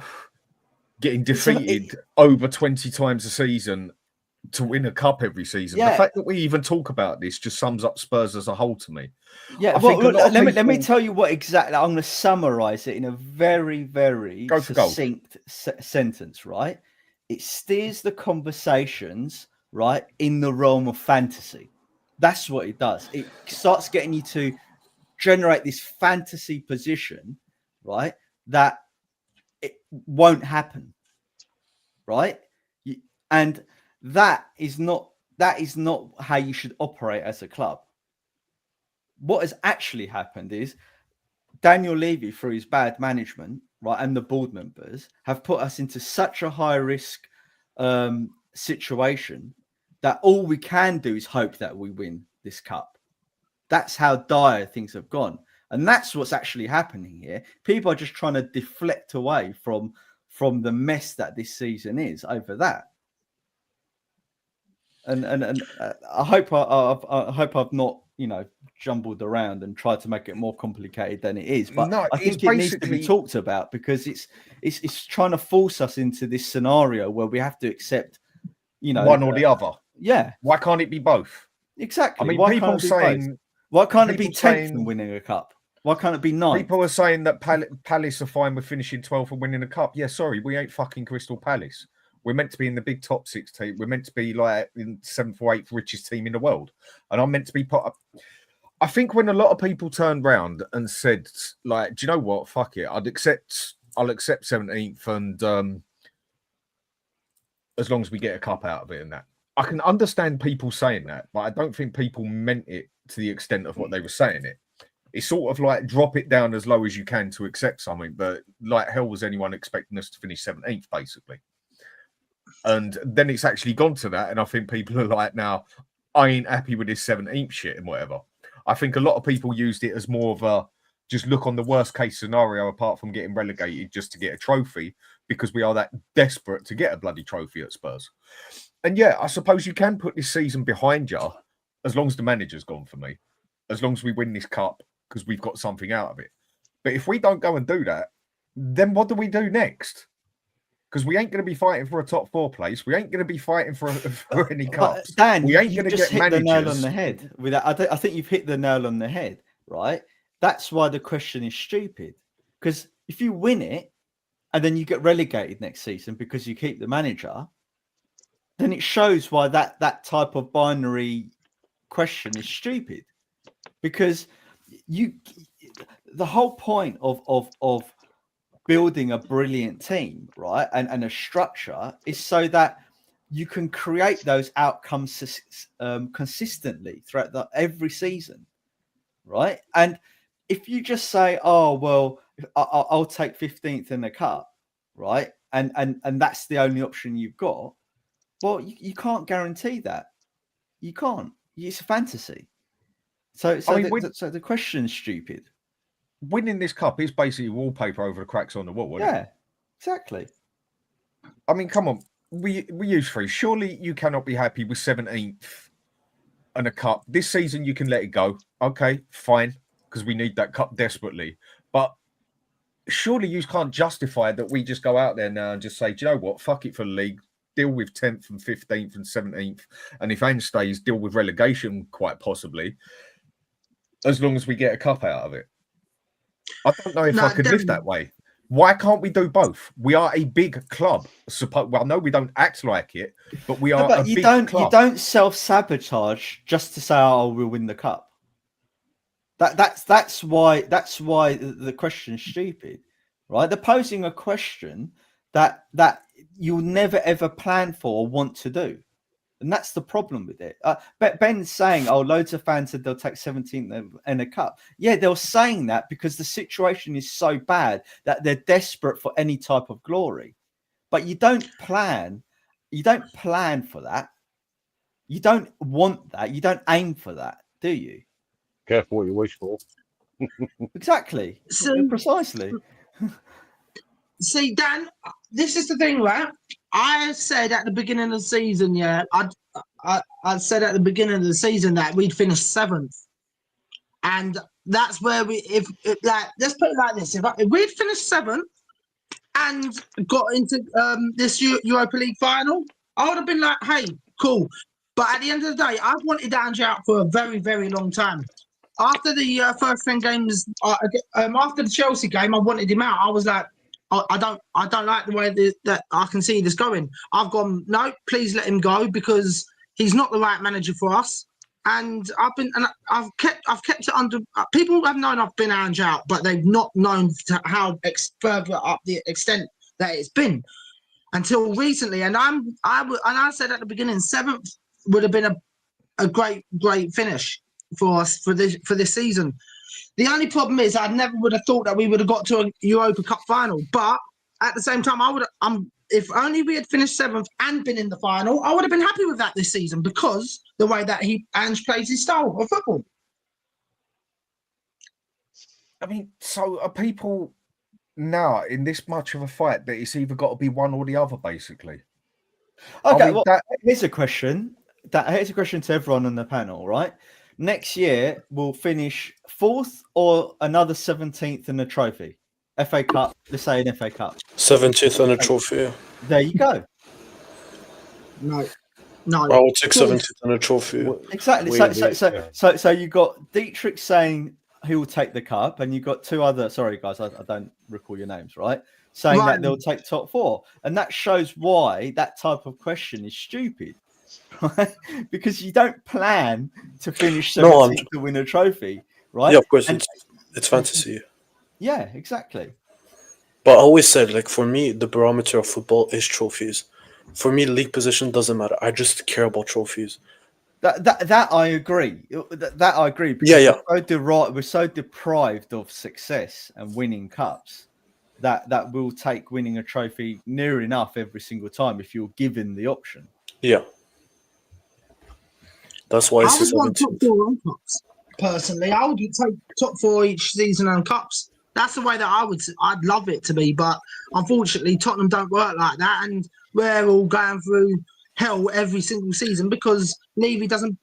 getting It's a- defeated over 20 times a season to win a cup every season? Yeah. The fact that we even talk about this just sums up Spurs as a whole to me. Yeah, I well, think a look, lot of let me people- tell you what exactly. I'm going to summarize it in a very, very Go for gold. succinct sentence, right? It steers the conversations, right, in the realm of fantasy. That's what it does. It starts getting you to generate this fantasy position, right, that it won't happen, right? And that is not how you should operate as a club. What has actually happened is Daniel Levy, through his bad management, right, and the board members, have put us into such a high risk situation that all we can do is hope that we win this cup. That's how dire things have gone, and that's what's actually happening here. People are just trying to deflect away from the mess that this season is over that. And I hope I've not, jumbled around and tried to make it more complicated than it is. But No, I think it's it needs to be basically- talked about because it's trying to force us into this scenario where we have to accept, one or the other. Yeah, Why can't it be both? exactly. I mean, Why people can't it be both? saying Why can't it be people 10th saying- and winning a cup? Why can't it be 9th? people are saying that Palace are fine with finishing 12th and winning a cup. Yeah, sorry, we ain't fucking Crystal Palace. We're meant to be in the big top 6 team. We're meant to be like in 7th or 8th richest team in the world, and I'm meant to be part of. I think when a lot of people turned round and said, like, do you know what? Fuck it. I'll accept 17th, and as long as we get a cup out of it and that. I can understand people saying that, but I don't think people meant it to the extent of what they were saying it. It's sort of like drop it down as low as you can to accept something, but like hell was anyone expecting us to finish 17th, basically. And then it's actually gone to that, and I think people are like, now, I ain't happy with this 17th shit and whatever. I think a lot of people used it as more of a just look on the worst case scenario apart from getting relegated just to get a trophy because we are that desperate to get a bloody trophy at Spurs. And yeah, I suppose you can put this season behind you as long as the manager's gone for me, as long as we win this cup because we've got something out of it. But if we don't go and do that, then what do we do next? Because we ain't going to be fighting for a top 4 place. We ain't going to be fighting for any cups. Dan, we ain't you going to just get hit managers. the nail on the head. With that, I think you've hit the nail on the head, right? That's why the question is stupid. Because if you win it and then you get relegated next season because you keep the manager, then it shows why that type of binary question is stupid. Because the whole point of building a brilliant team, right, and a structure is so that you can create those outcomes consistently throughout every season, right? And if you just say, "Oh well, I'll take 15th in the cup," right, and that's the only option you've got, well, you can't guarantee that. You can't. It's a fantasy. So the question's stupid. Winning this cup is basically wallpaper over the cracks on the wall, isn't it? Yeah, exactly. I mean, come on. We use 3. Surely you cannot be happy with 17th and a cup. This season you can let it go. Okay, fine, because we need that cup desperately. But surely you can't justify that we just go out there now and just say, do you know what? Fuck it for the league. Deal with 10th and 15th and 17th. And if Ange stays, deal with relegation quite possibly, as long as we get a cup out of it. I don't know if I could live that way. Why can't we do both? We are a big club. Well, no, we don't act like it, but we are a big club. You don't self-sabotage just to say, "Oh, we'll win the cup." That's why the question's stupid, right? They're posing a question that you'll never ever plan for or want to do. And that's the problem with it. Ben's saying, "Oh, loads of fans said they'll take 17th in a cup." Yeah, they're saying that because the situation is so bad that they're desperate for any type of glory. But you don't plan. You don't plan for that. You don't want that. You don't aim for that, do you? Careful what you wish for. Exactly. So- Precisely. See, Dan, this is the thing, right? I said at the beginning of the season, yeah, I said at the beginning of the season that we'd finish 7th. And that's where if like let's put it like this: if we'd finished 7th and got into this Europa League final, I would have been like, hey, cool. But at the end of the day, I've wanted Ange out for a very, very long time. After the first 10 games, after the Chelsea game, I wanted him out. I was like, I don't like the way that I can see this going. I've gone, no, please let him go because he's not the right manager for us. And I've kept it under. People have known I've been Ange out, but they've not known how further up the extent that it's been until recently. And I said at the beginning, 7th would have been a great finish for us for this season. The only problem is I never would have thought that we would have got to a Europa Cup final. But at the same time, if only we had finished 7th and been in the final, I would have been happy with that this season because the way that Ange plays his style of football. I mean, so are people now in this much of a fight that it's either got to be one or the other, basically? Okay, here's a question. Here's a question to everyone on the panel, right? Next year, we'll finish 4th or another 17th in the trophy. FA Cup, let's say an FA Cup. 17th in a trophy. There you go. No. I would take 17th in a trophy. Exactly. So you got Dietrich saying he will take the cup, and you got 2 other. Sorry, guys, I don't recall your names, right? Saying that they'll take top 4, and that shows why that type of question is stupid, right? Because you don't plan to finish 17th to win a trophy, right? Yeah, of course, it's fantasy. Yeah, exactly. But I always said, like, for me, the barometer of football is trophies. For me, league position doesn't matter. I just care about trophies. That I agree. That I agree. Because we're so deprived of success and winning cups that we'll take winning a trophy near enough every single time if you're given the option. Yeah. That's why I would want top 4 on cups. Personally, I would take top 4 each season on cups. That's the way that I'd love it to be, but unfortunately, Tottenham don't work like that, and we're all going through hell every single season because Levy doesn't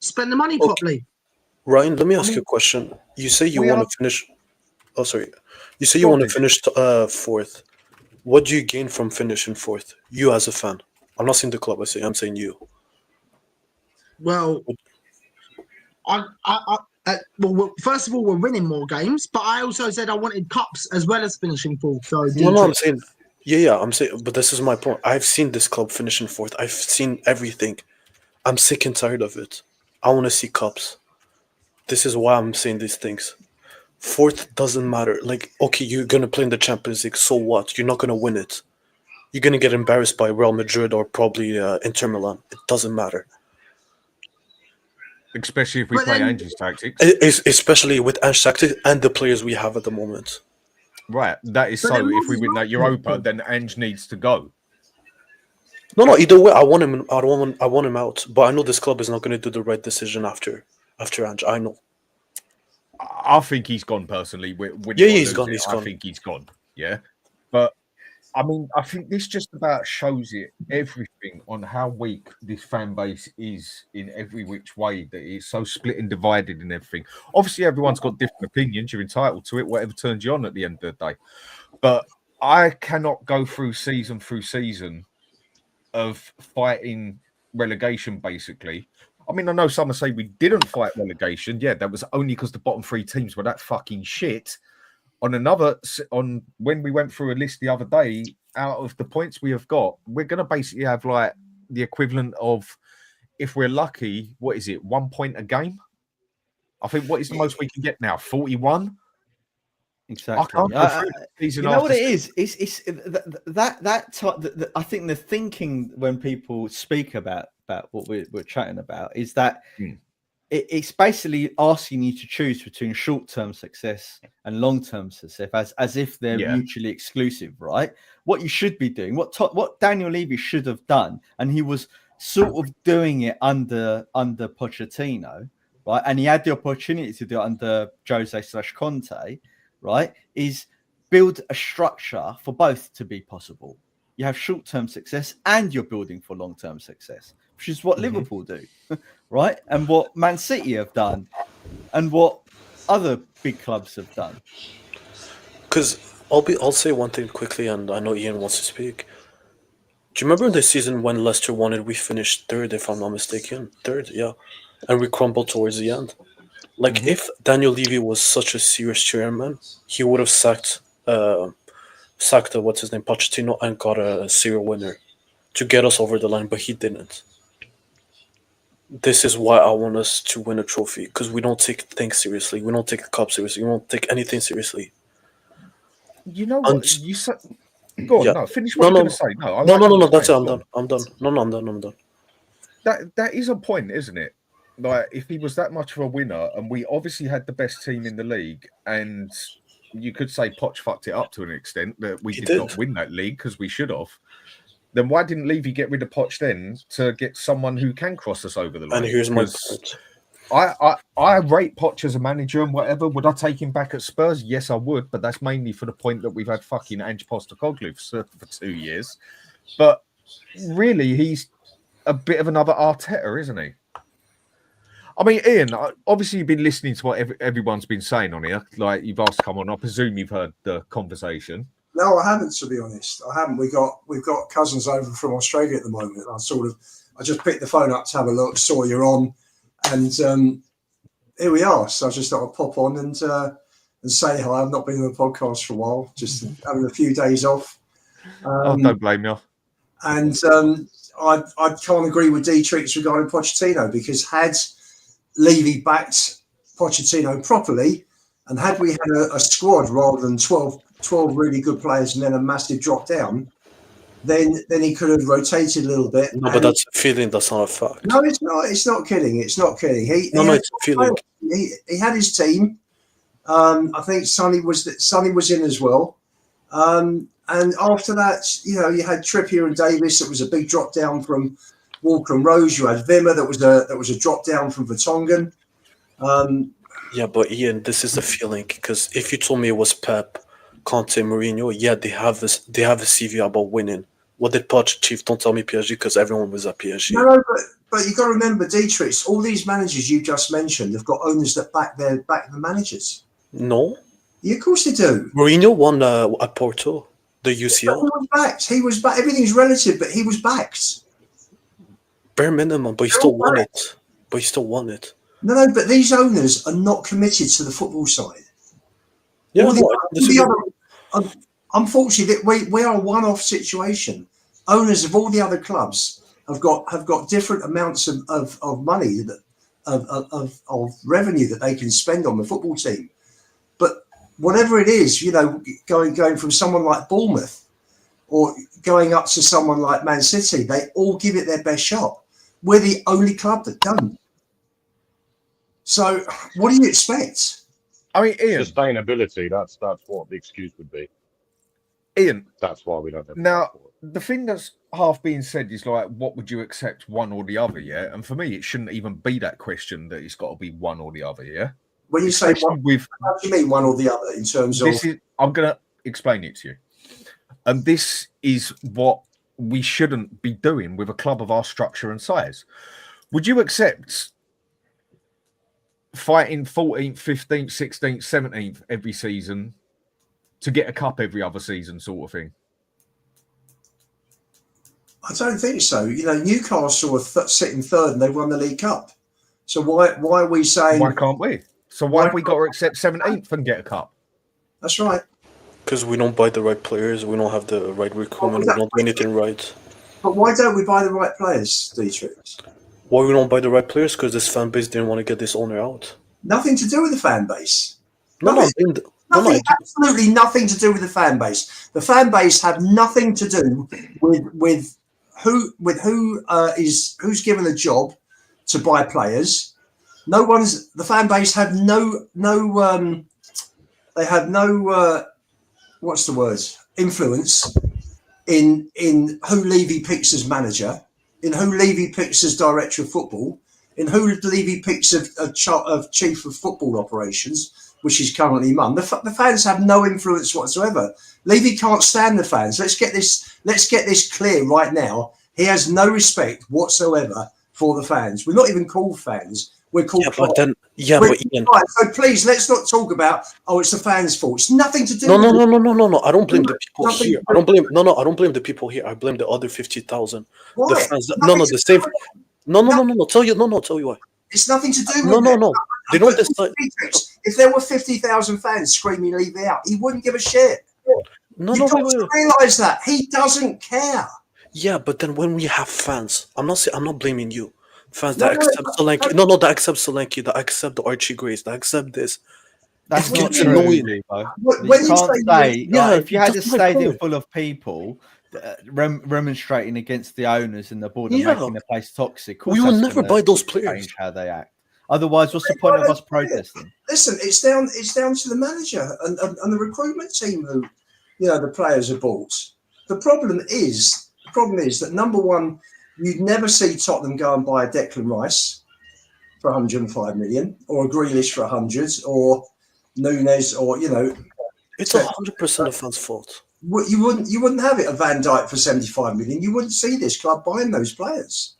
spend the money properly. Ryan, let me ask you a question. You say you want to finish. Oh, sorry. You say you want to finish 4th. What do you gain from finishing 4th? You as a fan. I'm not saying the club. I'm saying you. Well, well, first of all, we're winning more games, but I also said I wanted cups as well as finishing 4th. So no, I'm saying, I'm saying, but this is my point. I've seen this club finishing 4th. I've seen everything. I'm sick and tired of it. I want to see cups. This is why I'm saying these things. 4th doesn't matter. Like, okay, you're gonna play in the Champions League. So what? You're not gonna win it. You're gonna get embarrassed by Real Madrid or probably Inter Milan. It doesn't matter. Especially if we play Ange's tactics. Especially with Ange's tactics and the players we have at the moment. Right. That is so. If we win that Europa, then Ange needs to go. No. Either way, I want him. I want him out. But I know this club is not going to do the right decision after Ange. I know. I think he's gone personally. He's gone. I think he's gone. Yeah, but I mean, I think this just about shows it everything on how weak this fan base is in every which way, that it's so split and divided and everything. Obviously, everyone's got different opinions. You're entitled to it, whatever turns you on at the end of the day. But I cannot go through season of fighting relegation, basically. I mean, I know some say we didn't fight relegation. Yeah, that was only because the bottom 3 teams were that fucking shit. On when we went through a list the other day, out of the points we have got, we're going to basically have like the equivalent of, if we're lucky, what is it, 1 point a game? I think what is the most we can get now? 41? Exactly. You know what it is? It's that I think the thinking when people speak about what we're chatting about is that it's basically asking you to choose between short-term success and long-term success as if they're mutually exclusive, right? What you should be doing, what Daniel Levy should have done, and he was sort of doing it under Pochettino, right? And he had the opportunity to do it under Jose/Conte, right? Is build a structure for both to be possible. You have short-term success and you're building for long-term success, which is what Liverpool do, right? And what Man City have done, and what other big clubs have done. Because I'll say one thing quickly, and I know Ian wants to speak. Do you remember the season when Leicester won it? We finished third, if I'm not mistaken. Third, yeah, and we crumbled towards the end. Like if Daniel Levy was such a serious chairman, he would have sacked what's his name, Pochettino, and got a serial winner to get us over the line, but he didn't. This is why I want us to win a trophy, because we don't take things seriously. We don't take the cup seriously. We don't take anything seriously. You know what? And- You said. Go on, Yeah. no, finish what No, you're no. going to say. No, No, that's it. I'm Go done. on. I'm done. No, I'm done. That is a point, isn't it? Like, if he was that much of a winner, and we obviously had the best team in the league, and you could say Poch fucked it up to an extent that we He did not did. win that league because we should have. Then why didn't Levy get rid of Poch then to get someone who can cross us over the line? And here's my Because point. I rate Poch as a manager and whatever. Would I take him back at Spurs? Yes, I would. But that's mainly for the point that we've had fucking Ange Postecoglou for 2 years. But really, he's a bit of another Arteta, isn't he? I mean, Ian, obviously you've been listening to what everyone's been saying on here. Like, you've asked to come on. I presume you've heard the conversation. No, I haven't, to be honest. I haven't. We've got cousins over from Australia at the moment. I just picked the phone up to have a look, saw you're on, and here we are. So I just thought I'd pop on and say hi. I've not been on the podcast for a while, just having a few days off. Don't blame you. And I can't agree with Dietrich regarding Pochettino, because had Levy backed Pochettino properly, and had we had a squad rather than 12 really good players and then a massive drop down, then he could have rotated a little bit. No, but that's a feeling. That's not a fact. No, it's not. It's not kidding. It's not kidding. It's a feeling. He had his team. I think Sonny was in as well. And after that, you had Trippier and Davis. It was a big drop down from Walker and Rose. You had Vimmer. That was a drop down from Vertonghen. Yeah, but Ian, this is the feeling, because if you told me it was Pep, Conte, Mourinho, yeah, they have a CV about winning. What did Poch achieve? Don't tell me PSG, because everyone was at PSG. No, but you've got to remember, Dietrich, all these managers you just mentioned have got owners that back the managers. No, Yeah, of course they do. Mourinho won at Porto, the UCL. He was backed. Everything's relative, but he was backed. Bare minimum, but he still won it. No, but these owners are not committed to the football side. Yeah, Unfortunately, we are a one-off situation. Owners of all the other clubs have got different amounts of money of revenue that they can spend on the football team. But whatever it is, going from someone like Bournemouth or going up to someone like Man City, they all give it their best shot. We're the only club that don't. So what do you expect? I mean, Ian. Sustainability, that's what the excuse would be. Ian. That's why we don't have Now, the thing that's half being said is like, what would you accept, one or the other, yeah? And for me, it shouldn't even be that question that it's got to be one or the other, yeah? When you say Especially how do you mean one or the other in terms of... I'm going to explain it to you. And this is what we shouldn't be doing with a club of our structure and size. Would you accept fighting 14th, 15th, 16th, 17th every season to get a cup every other season sort of thing? I don't think so. Newcastle are sitting third and they won the League Cup. So why are we saying... Why can't we? So why have we got to accept 17th and get a cup? That's right. Because we don't buy the right players, we don't have the right recruitment, we don't do anything right. But why don't we buy the right players, Dietrich? Why we don't buy the right players? Because this fan base didn't want to get this owner out. Nothing to do with the fan base. Absolutely nothing to do with the fan base. The fan base have nothing to do with who's given a job to buy players. The fan base have influence in who Levy picks as manager, in who Levy picks as director of football, in who Levy picks of chief of football operations, which is currently Munn. The fans have no influence whatsoever. Levy can't stand the fans. Let's get this clear right now. He has no respect whatsoever for the fans. We're not even called fans. We're called but Ian. So please, let's not talk about, it's the fans' fault. It's nothing to do with No. I don't blame the people here. I don't blame the people here. I blame the other 50,000. Why? The fans. The same. No. Tell you why. It's nothing to do with No. They don't decide. If there were 50,000 fans screaming "Leave me out," he wouldn't give a shit. No. Realise that he doesn't care. Yeah, but then when we have fans, I'm not blaming you. Fans that accept Solanke, that accept Solanke, that accept the Archie Grace, that accept this. That's It not gets true. annoying. When you say, if you had a that's my stadium point. full of people remonstrating against the owners and the board and Yeah. making the place toxic, We will never buy those players. change how they act. Otherwise, what's the point of us protesting? listen, it's down to the manager and the recruitment team who, the players are bought. The problem is that, number one, you'd never see Tottenham go and buy a Declan Rice for 105 million, or a Grealish for 100, or Nunes, or It's 100% the fans' fault. you wouldn't have it a Van Dijk for 75 million. You wouldn't see this club buying those players.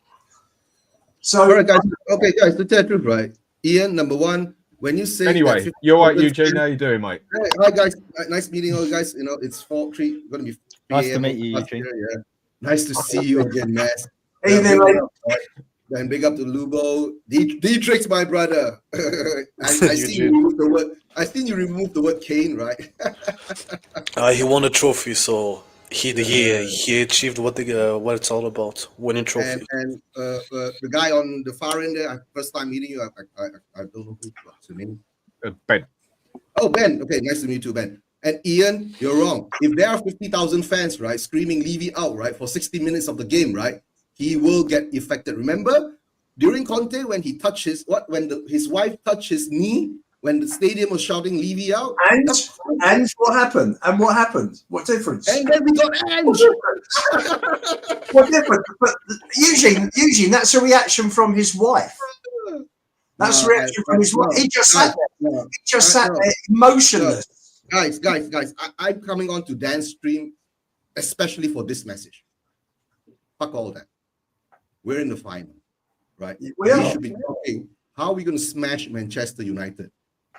So, all right, guys. Okay, guys, to tell the truth, right? Ian, number one, when you say Anyway, you're right, Eugene. How you doing, mate? Hi, guys. Nice meeting all you guys. It's 4-3. Going to be Nice to meet you, Eugene. Yeah. Nice to see you again, Mass. Evening, mate. And big up to Lubo. D-Trix, my brother. I see you removed the word. I think you removed the word Kane, right? He won a trophy, so he achieved what it's all about, winning trophy. And the guy on the far end there, first time meeting you, I don't know what's your name. Ben. Oh, Ben. Okay, nice to meet you, Ben. And Ian, you're wrong. If there are 50,000 fans, right, screaming Levy out, right, for 60 minutes of the game, right, he will get affected. Remember, during Conte, when he touched his wife touched his knee when the stadium was shouting Levy out. And what happened? And what happened? What difference? And then we got Ange. What difference? But Eugene, that's a reaction from his wife. That's a reaction from his wife. He just sat there. He just sat there emotionless. Guys, I'm coming on to Dan's stream, especially for this message. Fuck all that. We're in the final, right? We should be talking. How are we going to smash Manchester United?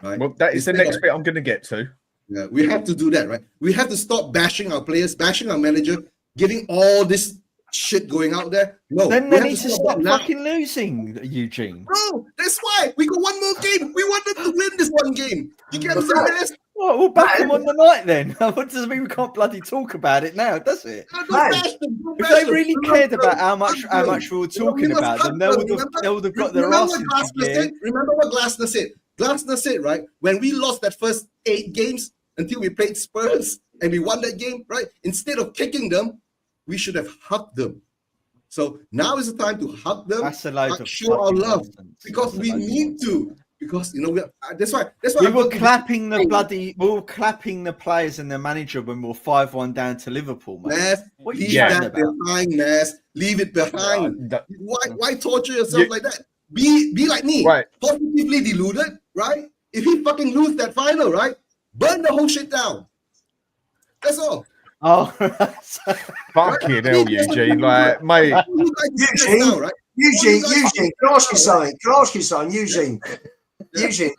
Right? Well, that is the next bit I'm going to get to. Yeah, we have to do that, right? We have to stop bashing our players, bashing our manager, giving all this shit going out there. No, then they need to stop fucking losing, Eugene. Bro, that's why we got one more game. We wanted to win this one game. You get what I'm saying? Well, we'll back them on the night then. What does it mean we can't bloody talk about it now, does it? If they really cared about how much we were talking about them, they would have got their ass into gear. Remember what Glasner said? Glasner said, right, when we lost that first 8 games until we played Spurs and we won that game, right, instead of kicking them, we should have hugged them. So now is the time to hug them, show our love, because we need to. Because that's why we were clapping the players and the manager when we were 5-1 down to Liverpool, man. Leave that behind, Nas. Leave it behind. Why torture yourself like that? Be like me, right? Positively deluded, right? If he fucking lose that final, right? Burn the whole shit down. That's all. Oh, fucking hell, Eugene, like, mate. Eugene, can I ask you something? Eugene,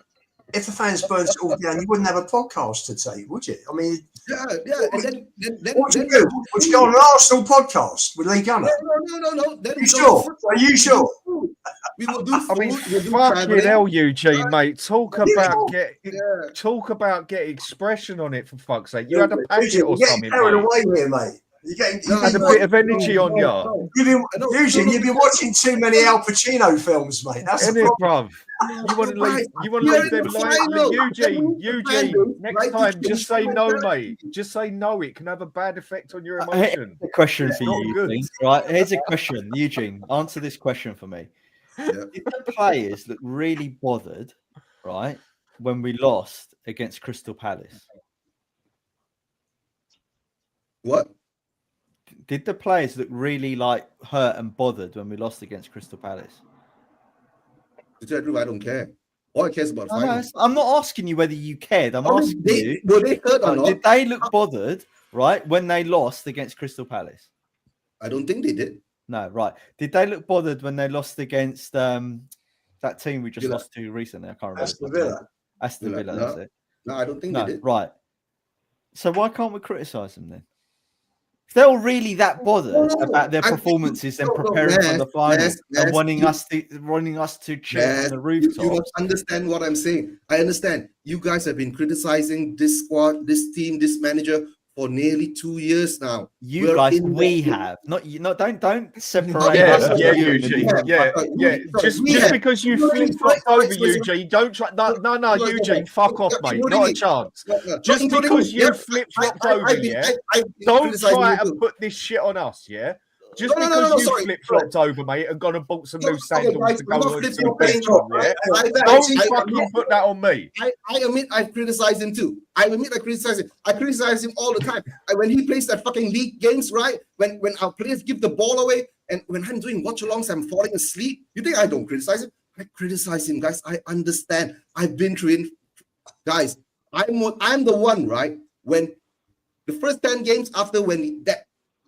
if the fans burnt it all down, you wouldn't have a podcast to take, would you? I mean, yeah. And then what would you do? Would you go on an Arsenal podcast with Lee Gunner? No. Are you sure? We will do. I mean, fucking hell, Eugene, mate. Talk about get expression on it, for fuck's sake. You had a packet or something, carried away here, mate. You had a bit of energy on you. Eugene, you've been watching too many Al Pacino films, mate. That's the problem. You want to leave them like Eugene. Next time, just say no, mate. Just say no. It can have a bad effect on your emotion. Here's a question for you, Eugene. Right? Here's a question, Eugene. Answer this question for me. Did the players look really bothered, right, when we lost against Crystal Palace? What? Did the players look really hurt and bothered when we lost against Crystal Palace? To tell the truth, I don't care. All I care is about finals. I'm not asking you whether you cared. I'm asking you. Were they hurt or not? Did they look bothered, right, when they lost against Crystal Palace? I don't think they did. No, right. Did they look bothered when they lost against that team we just Villa. lost to recently? I can't remember. Aston Villa. Aston Villa, that's it. No, I don't think No, they did. right. So why can't we criticise them then? If they're all really that bothered about their performances and preparing for the final and wanting us to cheer on the You rooftops, must understand what I'm saying. I understand. You guys have been criticizing this squad, this team, this manager for nearly 2 years now. you We're guys, in we that- have not you. Not don't separate. Yeah, us as yeah, you and Eugene. the- Yeah. Just because you flip flopped over, Eugene, don't try. No, Eugene, fuck off, mate. Not a chance. Just because you flip flopped over, yeah. Don't try to put this shit on us, yeah. Just because you flip flopped over, mate, and gone and bought some new sandals to go on to the bench, yeah. Don't fucking put that on me. I admit I've criticized him too. I admit I criticize him. I criticize him all the time. When he plays that fucking league games, right? When our players give the ball away, and when I'm doing watch-alongs, I'm falling asleep. You think I don't criticize him? I criticize him, guys. I understand. I've been through it, guys. I'm the one, right? When the first 10 games after when that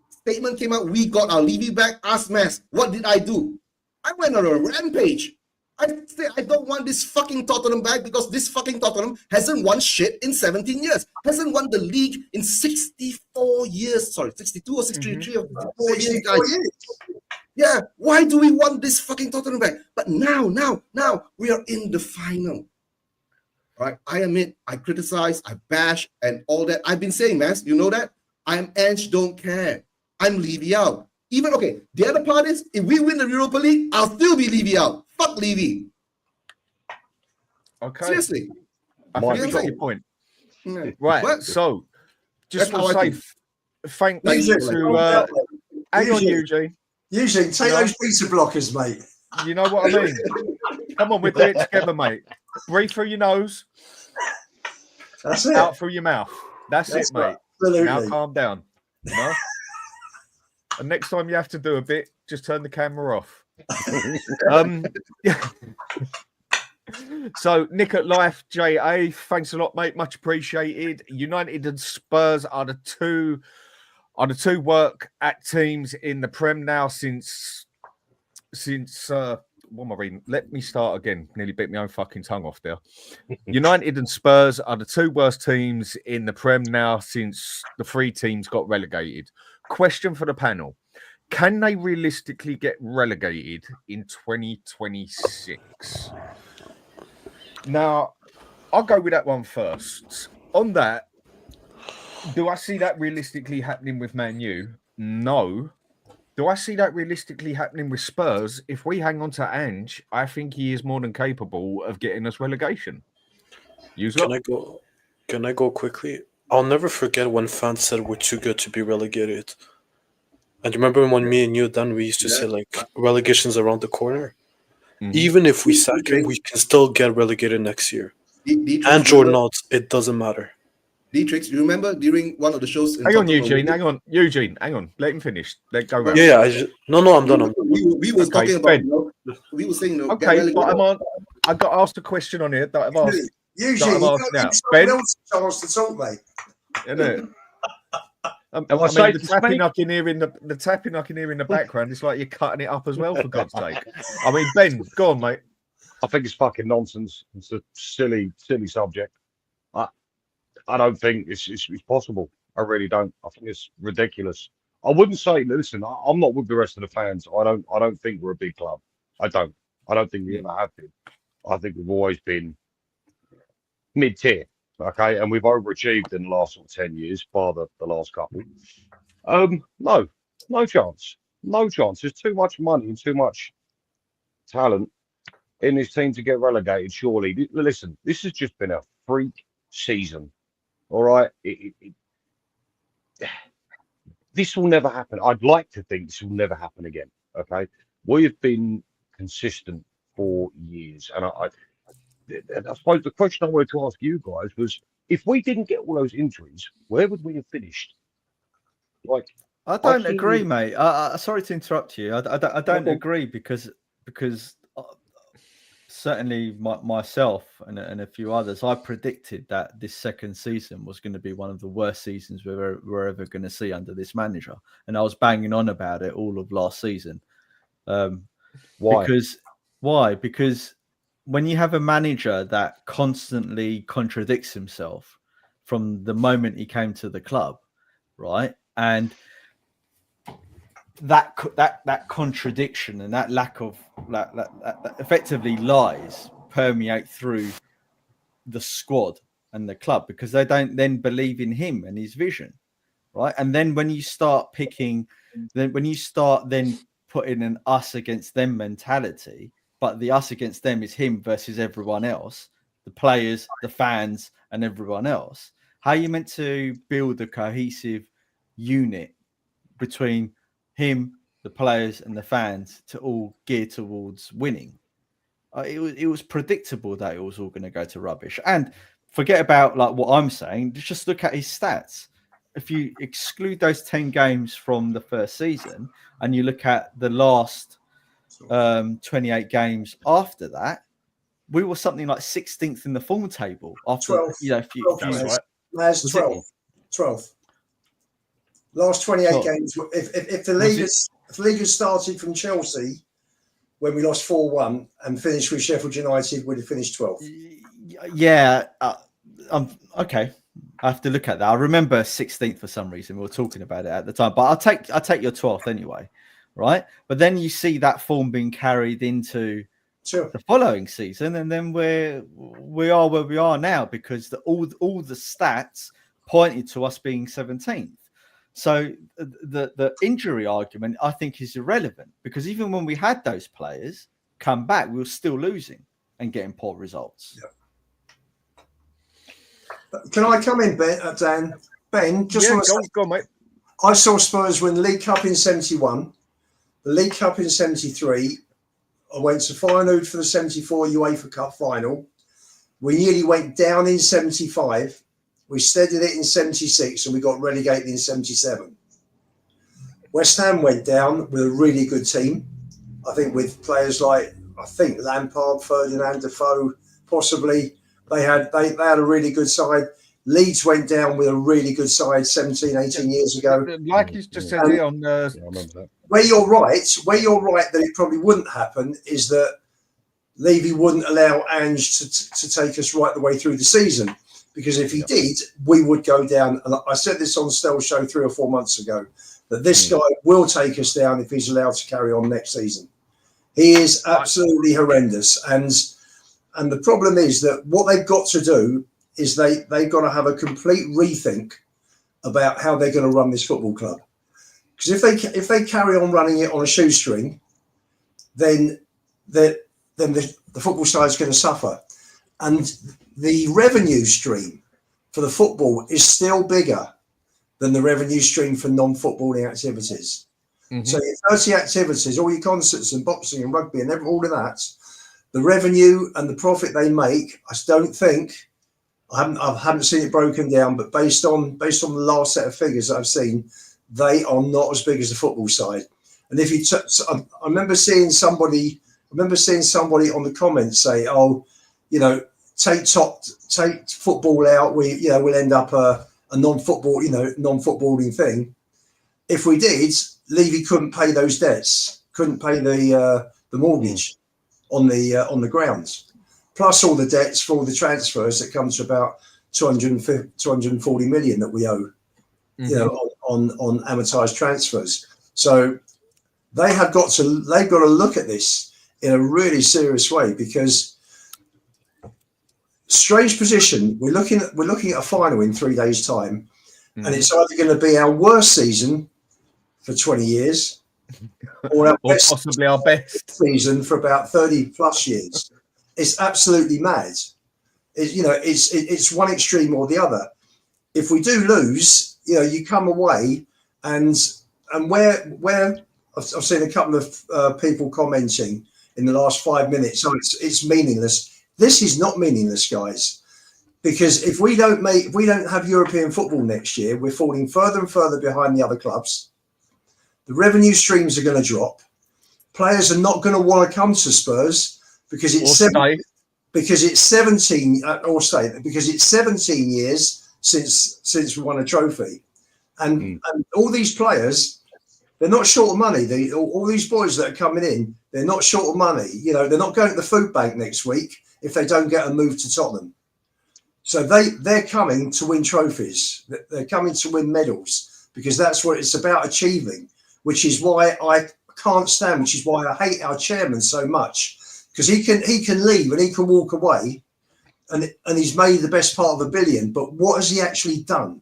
statement came out, we got our Levy back. Ask Mass, what did I do? I went on a rampage. I said I don't want this fucking Tottenham back because this fucking Tottenham hasn't won shit in 17 years. Hasn't won the league in 64 years. Sorry, 62 or 63 or 64 years, guys. Yeah, why do we want this fucking Tottenham back? But now, we are in the final. Right? I admit, I criticize, I bash, and all that. I've been saying, man, you know that? I'm Ange, don't care. I'm Levy out. Even, okay, the other part is, if we win the Europa League, I'll still be Levy out. Fuck Levy. Okay. Seriously. I think we got your point. Yeah. Right. But So, just that's to how I say, thank you Eugene, to. Hang on, Eugene. Eugene. Eugene, take those pizza blockers, mate. You know what I mean? Come on, we're doing it together, mate. Breathe through your nose, That's it. out through your mouth. That's it, right. mate. Absolutely. Now calm down. You know? And next time you have to do a bit, just turn the camera off. So Nick at Life JA, thanks a lot, mate. Much appreciated. United and Spurs are the two work at teams in the Prem now since what am I reading? Let me start again. Nearly bit my own fucking tongue off there. United and Spurs are the two worst teams in the Prem now since the three teams got relegated. Question for the panel. Can they realistically get relegated in 2026? Now, I'll go with that one first. On that, do I see that realistically happening with Man U? No. Do I see that realistically happening with Spurs? If we hang on to Ange, I think he is more than capable of getting us relegation. Can I go quickly? I'll never forget when fans said we're too good to be relegated. And remember when me and you, Dan, we used to say like relegation's around the corner. Mm-hmm. Even if we sack him, we can still get relegated next year. Ange or not, it doesn't matter. Dietrich, you remember during one of the shows? Hang on, Eugene. Hang on. Let him finish. Let go. Round. Yeah. No, I'm done. We were talking about. We were saying. Okay, but I got asked a question on here that I've asked. Eugene, that I've asked now. Ben, chance to talk, mate. Isn't it? The tapping I can hear in the background. It's like you're cutting it up as well. For God's sake. I mean, Ben, go on, mate. I think it's fucking nonsense. It's a silly subject. I don't think it's possible. I really don't. I think it's ridiculous. I wouldn't say. Listen, I'm not with the rest of the fans. I don't think we're a big club. I don't think we ever have been. I think we've always been mid-tier. Okay, and we've overachieved in the last 10 years, bar the last couple. No chance. There's too much money and too much talent in this team to get relegated. Surely, listen, this has just been a freak season. All right, this will never happen. I'd like to think this will never happen again. Okay, we have been consistent for years, and I suppose the question I wanted to ask you guys was, if we didn't get all those injuries, where would we have finished? Like, I don't agree, mate. Sorry to interrupt you. I don't agree because certainly myself and a few others, I predicted that this second season was going to be one of the worst seasons we're ever going to see under this manager. And I was banging on about it all of last season. Why? Because when you have a manager that constantly contradicts himself from the moment he came to the club, right? And that contradiction and that lack of that effectively lies permeate through the squad and the club, because they don't then believe in him and his vision, right? And then when you start putting an us against them mentality, but the us against them is him versus everyone else, the players, the fans, and everyone else, how are you meant to build a cohesive unit between him, the players, and the fans to all gear towards winning? It was predictable that it was all going to go to rubbish. And forget about like what I'm saying. Just look at his stats. If you exclude those 10 games from the first season and you look at the last 28 games after that, we were something like 16th in the form table. After 12th. 12th. Last 28 games. If the league had started from Chelsea when we lost 4-1 and finished with Sheffield United, we'd have finished 12th. Yeah. Okay. I have to look at that. I remember 16th for some reason. We were talking about it at the time, but I'll take your 12th anyway, right? But then you see that form being carried into the following season, and then we are where we are now because all the stats pointed to us being 17th. So the injury argument, I think, is irrelevant because even when we had those players come back, we were still losing and getting poor results. Yeah. Can I come in, Dan? Ben, just want to go on, mate. I saw Spurs win the League Cup in 71, the League Cup in 73. I went to Feyenoord for the 74 UEFA Cup final. We nearly went down in 75. We steadied it in 76 and we got relegated in 77. West Ham went down with a really good team. I think with players like, Lampard, Ferdinand, Defoe, possibly. They had a really good side. Leeds went down with a really good side 17, 18 years ago. Like he's just said here on I remember that. Where you're right that it probably wouldn't happen is that Levy wouldn't allow Ange to take us right the way through the season. Because if he did, we would go down. And I said this on Stell's show 3 or 4 months ago, that this guy will take us down if he's allowed to carry on next season. He is absolutely horrendous. And the problem is that what they've got to do is they've got to have a complete rethink about how they're going to run this football club. Because if they carry on running it on a shoestring, then the football side is going to suffer. And the revenue stream for the football is still bigger than the revenue stream for non-footballing activities. Mm-hmm. So your 30 activities, all your concerts and boxing and rugby and all of that, the revenue and the profit they make, I don't think, I haven't seen it broken down, but based on the last set of figures that I've seen, they are not as big as the football side. And if you, I remember seeing somebody on the comments say, "Oh, take football out. We'll end up a non-footballing thing." If we did, Levy couldn't pay those debts, couldn't pay the mortgage on the grounds, plus all the debts for all the transfers that come to about 240 million that we owe, on amortized transfers. So they've got to look at this in a really serious way, because strange position. We're looking at a final in 3 days' time, and it's either going to be our worst season for 20 years. Or possibly our best season for about 30 plus years. It's absolutely mad. It's one extreme or the other. If we do lose, you come away and where I've seen a couple of people commenting in the last 5 minutes. So it's meaningless. This is not meaningless, guys, because if we don't have European football next year, we're falling further and further behind the other clubs. The revenue streams are going to drop. Players are not going to want to come to Spurs because it's because it's 17 or stay because it's 17 years since we won a trophy, and all these players, they're not short of money. All these boys that are coming in, they're not short of money. You know, they're not going to the food bank next week if they don't get a move to Tottenham. So they're coming to win trophies. They're coming to win medals, because that's what it's about achieving, which is why I can't stand, which is why I hate our chairman so much, because he can leave and he can walk away and he's made the best part of $1 billion. But what has he actually done?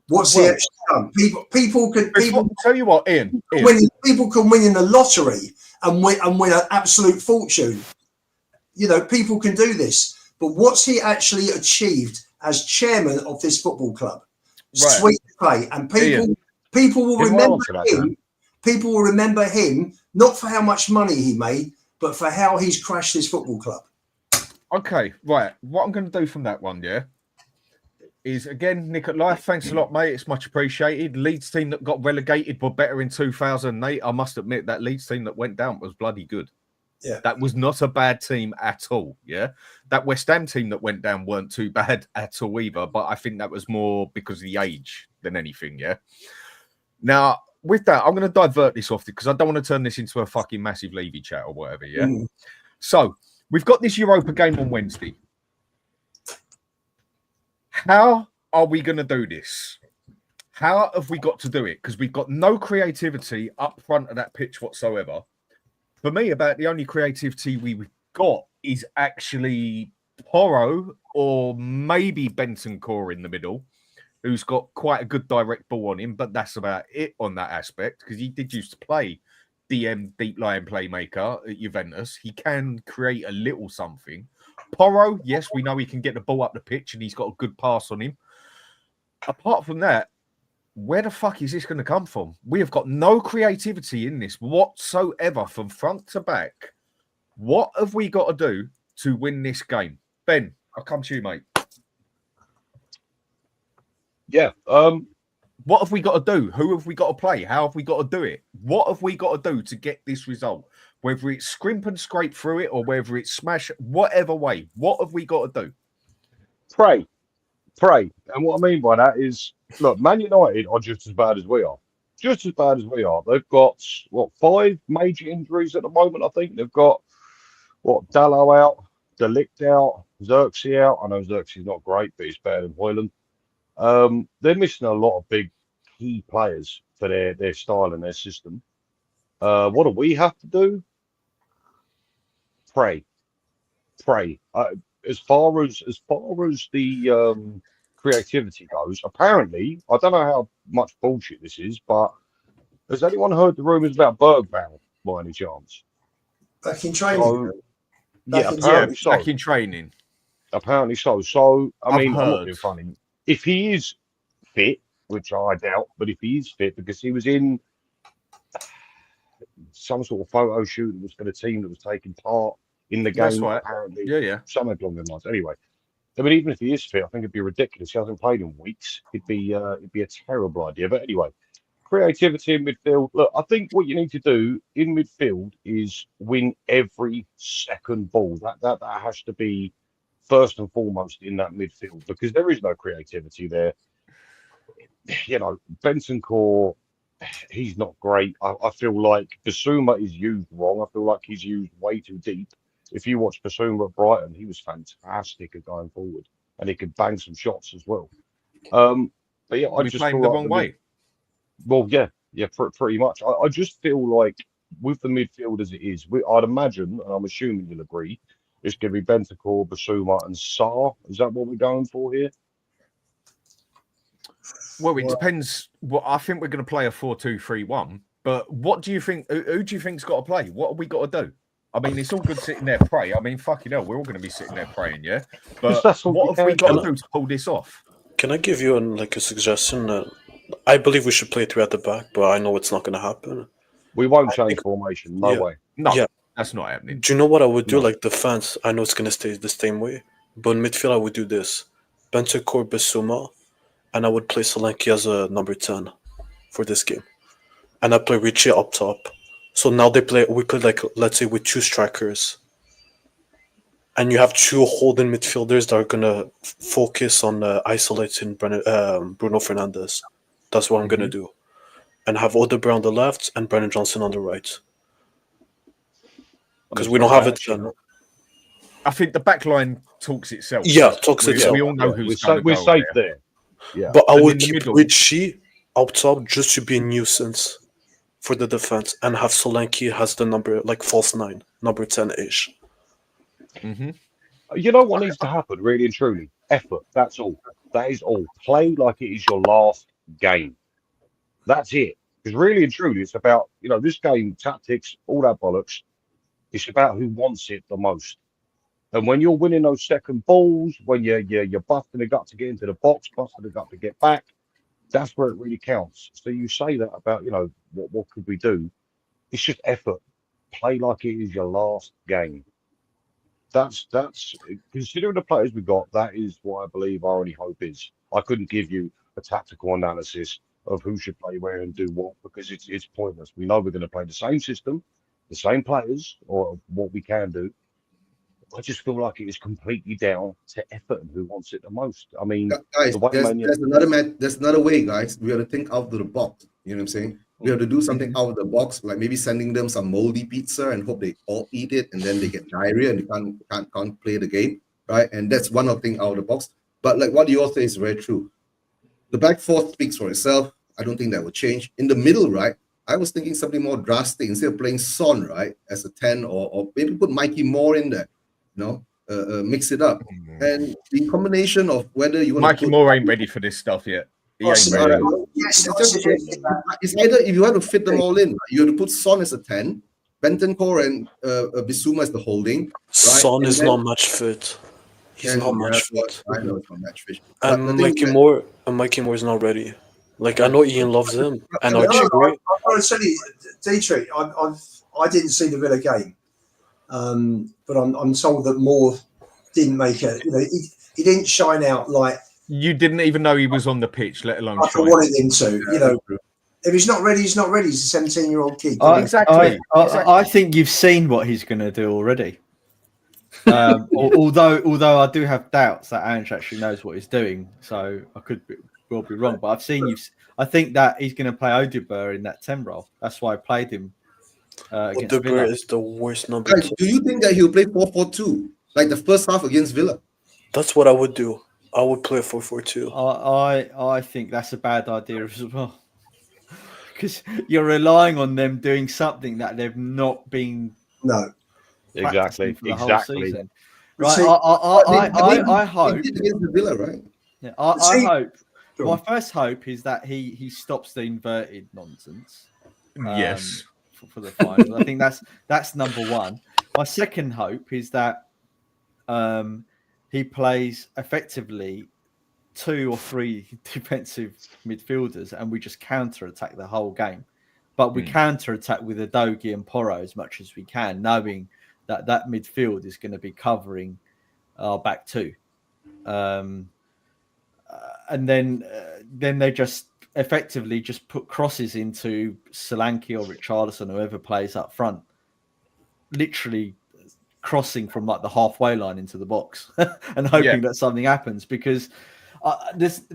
What's he actually done? People tell you what, Ian. People can win in the lottery and win an absolute fortune. You know, people can do this. But what's he actually achieved as chairman of this football club? Right. Sweet play, and people will remember him. People will remember him not for how much money he made, but for how he's crashed this football club. Okay, right. What I'm going to do from that one, is again, Nick at Life. Thanks a lot, mate. It's much appreciated. Leeds team that got relegated were better in 2008. I must admit that Leeds team that went down was bloody good. Yeah, that was not a bad team at all. Yeah, that West Ham team that went down weren't too bad at all either. But I think that was more because of the age than anything. Yeah. Now with that, I'm going to divert this off because I don't want to turn this into a fucking massive Levy chat or whatever. Yeah. So we've got this Europa game on Wednesday. How are we going to do this? How have we got to do it? Because we've got no creativity up front of that pitch whatsoever. For me, about the only creativity we've got is actually Porro or maybe Bentancur in the middle, who's got quite a good direct ball on him, but that's about it on that aspect, because he did used to play DM, deep line playmaker at Juventus. He can create a little something. Porro, yes, we know he can get the ball up the pitch and he's got a good pass on him. Apart from that, where the fuck is this going to come from? We have got no creativity in this whatsoever from front to back. What have we got to do to win this game? Ben, I'll come to you, mate. Yeah. What have we got to do? Who have we got to play? How have we got to do it? What have we got to do to get this result? Whether it's scrimp and scrape through it or whether it's smash, whatever way, what have we got to do? Pray. And what I mean by that is, look, Man United are just as bad as we are. Just as bad as we are. They've got, 5 major injuries at the moment, I think. They've got, Dalot out, De Ligt out, Xerxes out. I know Xerxes is not great, but he's better than Højlund. They're missing a lot of big key players for their style and their system. What do we have to do? Pray. As far as the creativity goes, apparently, I don't know how much bullshit this is, but has anyone heard the rumours about Bergvall by any chance? Back in training. Back in training. Apparently so. So I mean, heard. I'm not being funny. If he is fit, which I doubt, but if he is fit, because he was in some sort of photo shoot that was for the team that was taking part in the game. That's right. Apparently, Yeah. Somewhere along the lines. Anyway, I mean, even if he is fit, I think it'd be ridiculous. He hasn't played in weeks. It'd be a terrible idea. But anyway, creativity in midfield. Look, I think what you need to do in midfield is win every second ball. That has to be first and foremost in that midfield, because there is no creativity there. You know, Bentancur, he's not great. I feel like Bissouma is used wrong. I feel like he's used way too deep. If you watch Bissouma at Brighton, he was fantastic at going forward, and he could bang some shots as well. But yeah, I just playing feel the like wrong way. Well, yeah, pretty much. I just feel like with the midfield as it is, I'd imagine, and I'm assuming you'll agree, it's going to be Bentancur, Bissouma, and Sarr. Is that what we're going for here? Well, it depends. Well, I think we're going to play a 4-2-3-1. But what do you think? Who do you think's got to play? What have we got to do? I mean, it's all good sitting there praying. I mean, fucking hell, we're all going to be sitting there praying, yeah. But what have we got to do to pull this off? Can I give you a suggestion? I believe we should play 3 at the back, but I know it's not going to happen. We won't change formation. No way. No, that's not happening. Do you know what I would do? Like defense, I know it's going to stay the same way, but in midfield, I would do this: Bentancur, Bissouma, and I would play Solanke as a number 10 for this game, and I play Richie up top. So now we play like, let's say, with 2 strikers, and you have two holding midfielders that are gonna focus on isolating Bruno Fernandes. That's what I'm gonna do, and have Odegaard on the left and Brennan Johnson on the right, because we don't have it. I think the back line talks itself. Yeah, talks we, itself. We all know who's we're go safe there. Yeah, But I And would in the keep middle- Richie up top just to be a nuisance for the defense, and have Solanke as the number like false 9, number 10-ish. Mm-hmm. You know what needs to happen, really and truly? Effort. That's all. That is all. Play like it is your last game. That's it. Because really and truly, it's about, this game, tactics, all that bollocks. It's about who wants it the most. And when you're winning those second balls, when you're busting the gut to get into the box, busting the gut to get back, that's where it really counts. So you say that about, what could we do? It's just effort. Play like it is your last game. That's considering the players we got, that is what I believe our only hope is. I couldn't give you a tactical analysis of who should play where and do what, because it's pointless. We know we're going to play the same system, the same players, or what we can do. I just feel like it is completely down to effort and who wants it the most. I mean, guys, the way there's another way, guys. We have to think out of the box. You know what I'm saying? We have to do something out of the box, like maybe sending them some moldy pizza and hope they all eat it, and then they get diarrhea and they can't play the game, right? And that's one of the thing out of the box. But like what you all say is very true. The back four speaks for itself. I don't think that will change. In the middle, right? I was thinking something more drastic instead of playing Son, right, as a 10, or maybe put Mikey Moore in there. Mix it up, and the combination of whether you want Mikey Moore ain't ready for this stuff yet. He ain't ready. It's either if you want to fit them all in, you have to put Son as a 10, Bentancur and Bissouma as the holding. Right? Son and is then, not match fit. He's not match fit. I know it's not match fit. And Mikey Moore is not ready. Like, I know Ian loves him, and I Archie Gray. want to tell you, Dietrich, I didn't see the Villa game. But I'm told that Moore didn't make it. He didn't shine out like You didn't even know he was on the pitch, let alone I shine. wanted him to. If he's not ready, he's not ready. He's a 17-year-old kid. Exactly. I think you've seen what he's going to do already. Although I do have doubts that Ange actually knows what he's doing, so I could well be wrong. But I've seen you. I think that he's going to play Odegaard in that 10 role. That's why I played him. Odegaard is the worst number. Guys, do you think that he'll play 4-4-2 like the first half against Villa? That's what I would do. I would play 4-4-2. I think that's a bad idea as well, because you're relying on them doing something that they've not been. No, exactly. For the whole season. Right. See, I hope. Against the Villa, right? Yeah, I hope. My first hope is that he stops the inverted nonsense. Yes. For the final, I think that's number one. My second hope is that he plays effectively 2 or 3 defensive midfielders, and we just counter-attack the whole game. But we counter-attack with Udogie and Porro as much as we can, knowing that midfield is going to be covering our back two. And then they just effectively just put crosses into Solanke or Richarlison, whoever plays up front, literally crossing from like the halfway line into the box and hoping that something happens, because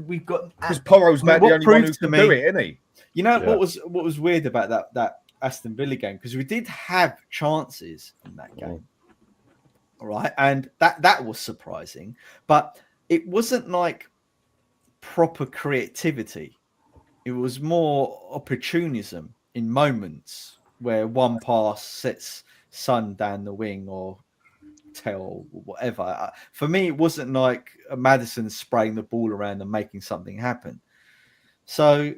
we've got, because Porro's about the only one who can do it, isn't he? You know what was weird about that Aston Villa game, because we did have chances in that game, all right, and that was surprising, but it wasn't like proper creativity. It was more opportunism in moments where one pass sets Son down the wing or Tell or whatever. For me, it wasn't like Maddison spraying the ball around and making something happen. So,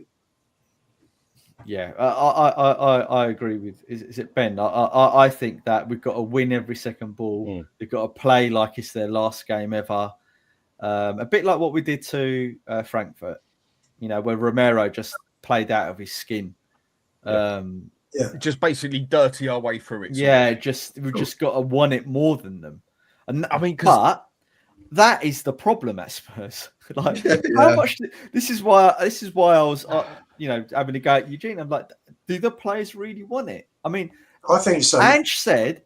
yeah, I agree with. Is it Ben? I think that we've got to win every second ball. They've got to play like it's their last game ever. A bit like what we did to Frankfurt, where Romero just played out of his skin. Just basically dirty our way through it. We've just got to want it more than them. And I mean, but that is the problem at Spurs. How much? This is why I was, having a go at Eugene. I'm like, do the players really want it? I mean, I think so. Ange said,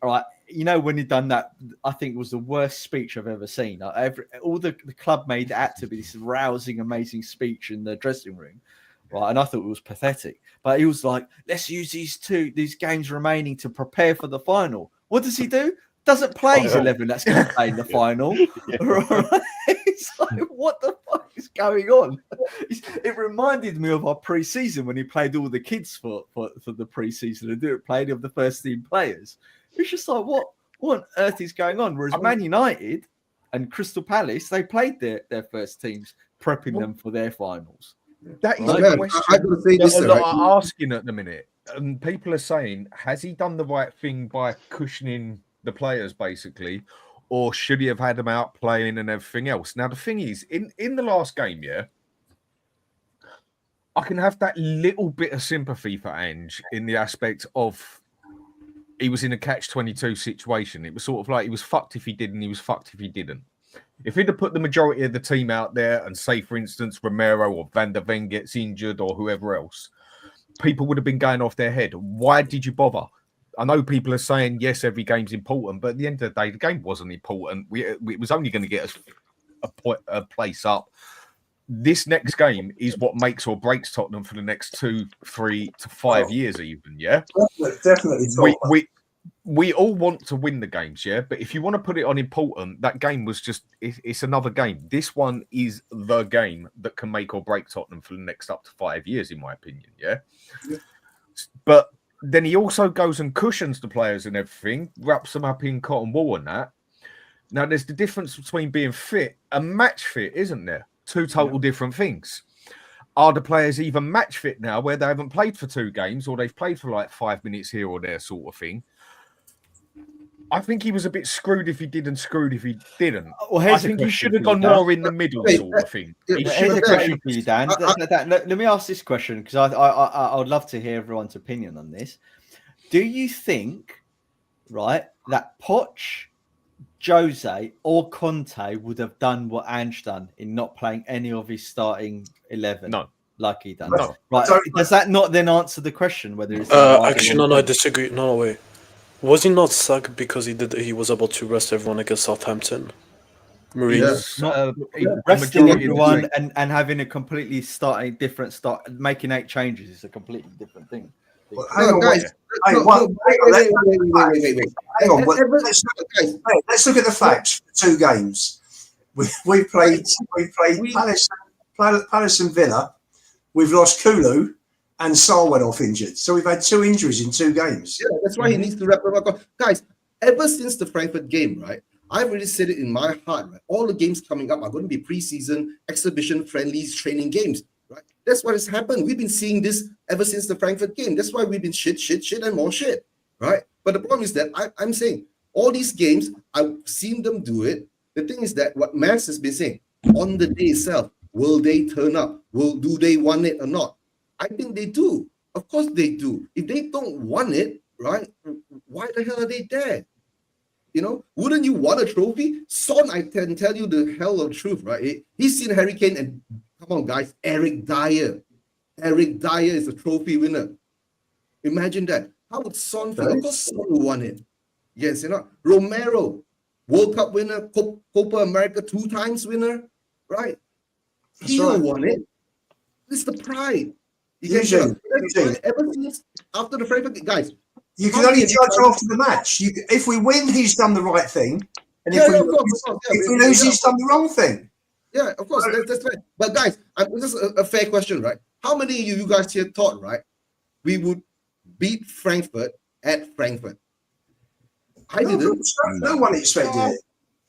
right, you know, when he done that, I think it was the worst speech I've ever seen. All the club made it out to be this rousing, amazing speech in the dressing room, right? And I thought it was pathetic. But he was like, "Let's use these games remaining to prepare for the final." What does he do? Doesn't play his 11 that's going to play in the final. Right? It's like, what the fuck is going on? It reminded me of our pre-season when he played all the kids for the pre-season and didn't play any of the first team players. It's just like, what on earth is going on? Whereas Man United and Crystal Palace, they played their first teams, prepping them for their finals. That is Right. the question I gotta say this, that a lot right? are asking at the minute. And people are saying, has he done the right thing by cushioning the players, basically? Or should he have had them out playing and everything else? Now, the thing is, in the last game, yeah, I can have that little bit of sympathy for Ange in the aspect of he was in a catch-22 situation. It was sort of like he was fucked if he did and he was fucked if he didn't. If he'd have put the majority of the team out there and say, for instance, Romero or Van der Ven gets injured or whoever else, people would have been going off their head. Why did you bother? I know people are saying, yes, every game's important, but at the end of the day, the game wasn't important. It was only going to get us a place up. This next game is what makes or breaks Tottenham for the next 2, 3 to 5 years, even. Yeah, Definitely. We all want to win the games, yeah. But if you want to put it on important, that game was it's another game. This one is the game that can make or break Tottenham for the next up to 5 years, in my opinion. Yeah. But then he also goes and cushions the players and everything, wraps them up in cotton wool and that. Now, there's the difference between being fit and match fit, isn't there? Two total different things. Are the players even match fit now where they haven't played for 2 games or they've played for like 5 minutes here or there sort of thing? I think he was a bit screwed if he did and screwed if he didn't. Well, I think he should have gone more in the middle sort of thing. Here's a question for you, Dan. Let me ask this question because I would love to hear everyone's opinion on this. Do you think, right, that Poch, Jose or Conte would have done what Ange done in not playing any of his starting 11? No. Like he done. No. Right. Does that not then answer the question whether it's actually no, I disagree. No way. Was he not sacked because he was able to rest everyone against Southampton? Mourinho resting everyone and having a completely different start, making 8 changes is a completely different thing. Well, hang on, guys. Hang on. Let's look at the facts. 2 games. We played Palace and Villa. We've lost Kulu. And Saul went off injured. So we've had 2 injuries in 2 games. Yeah, that's why he needs to wrap it up. Guys, ever since the Frankfurt game, right, I've already said it in my heart, right? All the games coming up are going to be pre-season, exhibition, friendlies, training games, right? That's what has happened. We've been seeing this ever since the Frankfurt game. That's why we've been shit, and more shit, right? But the problem is that I'm saying all these games, I've seen them do it. The thing is that what Max has been saying, on the day itself, will they turn up? Do they want it or not? I think they do. Of course they do. If they don't want it, right, why the hell are they there? You know, wouldn't you want a trophy? Son, I can tell you the hell of truth, right? He's seen Harry Kane and, come on, guys, Eric Dyer. Eric Dyer is a trophy winner. Imagine that. How would Son feel? Of course Son would want it. Yes, you know, Romero, World Cup winner, Copa America 2 times winner, right? He will want it. It's the pride. Ever since after the Frankfurt, guys, you can only judge after the match. If we win, he's done the right thing, and if we lose, he's done the wrong thing. Yeah, of course, that's right. But guys, this is a fair question, right? How many of you guys here thought, right, we would beat Frankfurt at Frankfurt? I didn't. No one expected it.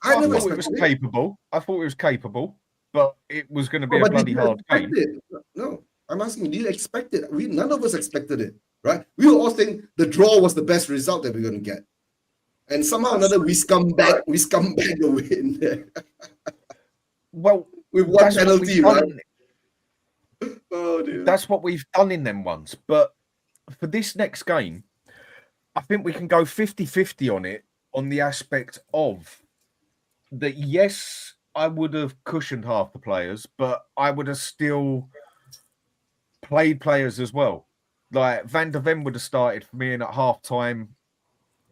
I thought it was capable. I thought it was capable, but it was going to be a bloody hard game. No. I'm asking, do you expect it? None of us expected it, right? We were all saying the draw was the best result that we're going to get. And somehow or another, we scumbag the win there. Well, with one penalty, right? Oh, dear. That's what we've done in them ones. But for this next game, I think we can go 50-50 on it, on the aspect of that, yes, I would have cushioned half the players, but I would have still played players as well. Like Van der Ven would have started for me, and at half time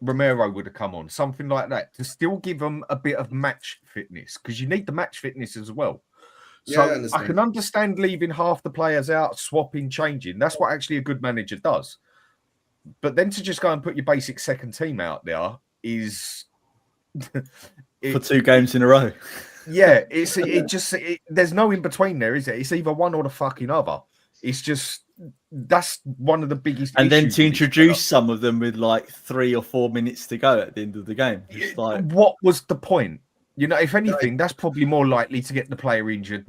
Romero would have come on, something like that, to still give them a bit of match fitness, because you need the match fitness as well. Yeah, I So I understand. can understand leaving half the players out, swapping, changing. That's what actually a good manager does. But then to just go and put your basic second team out there is For 2 games in a row. Yeah, there's no in between there, is it? It's either one or the fucking other. It's just that's one of the biggest. And then issues to with this introduce some of them with like 3 or 4 minutes to go at the end of the game. It's like, what was the point? You know, if anything, that's probably more likely to get the player injured.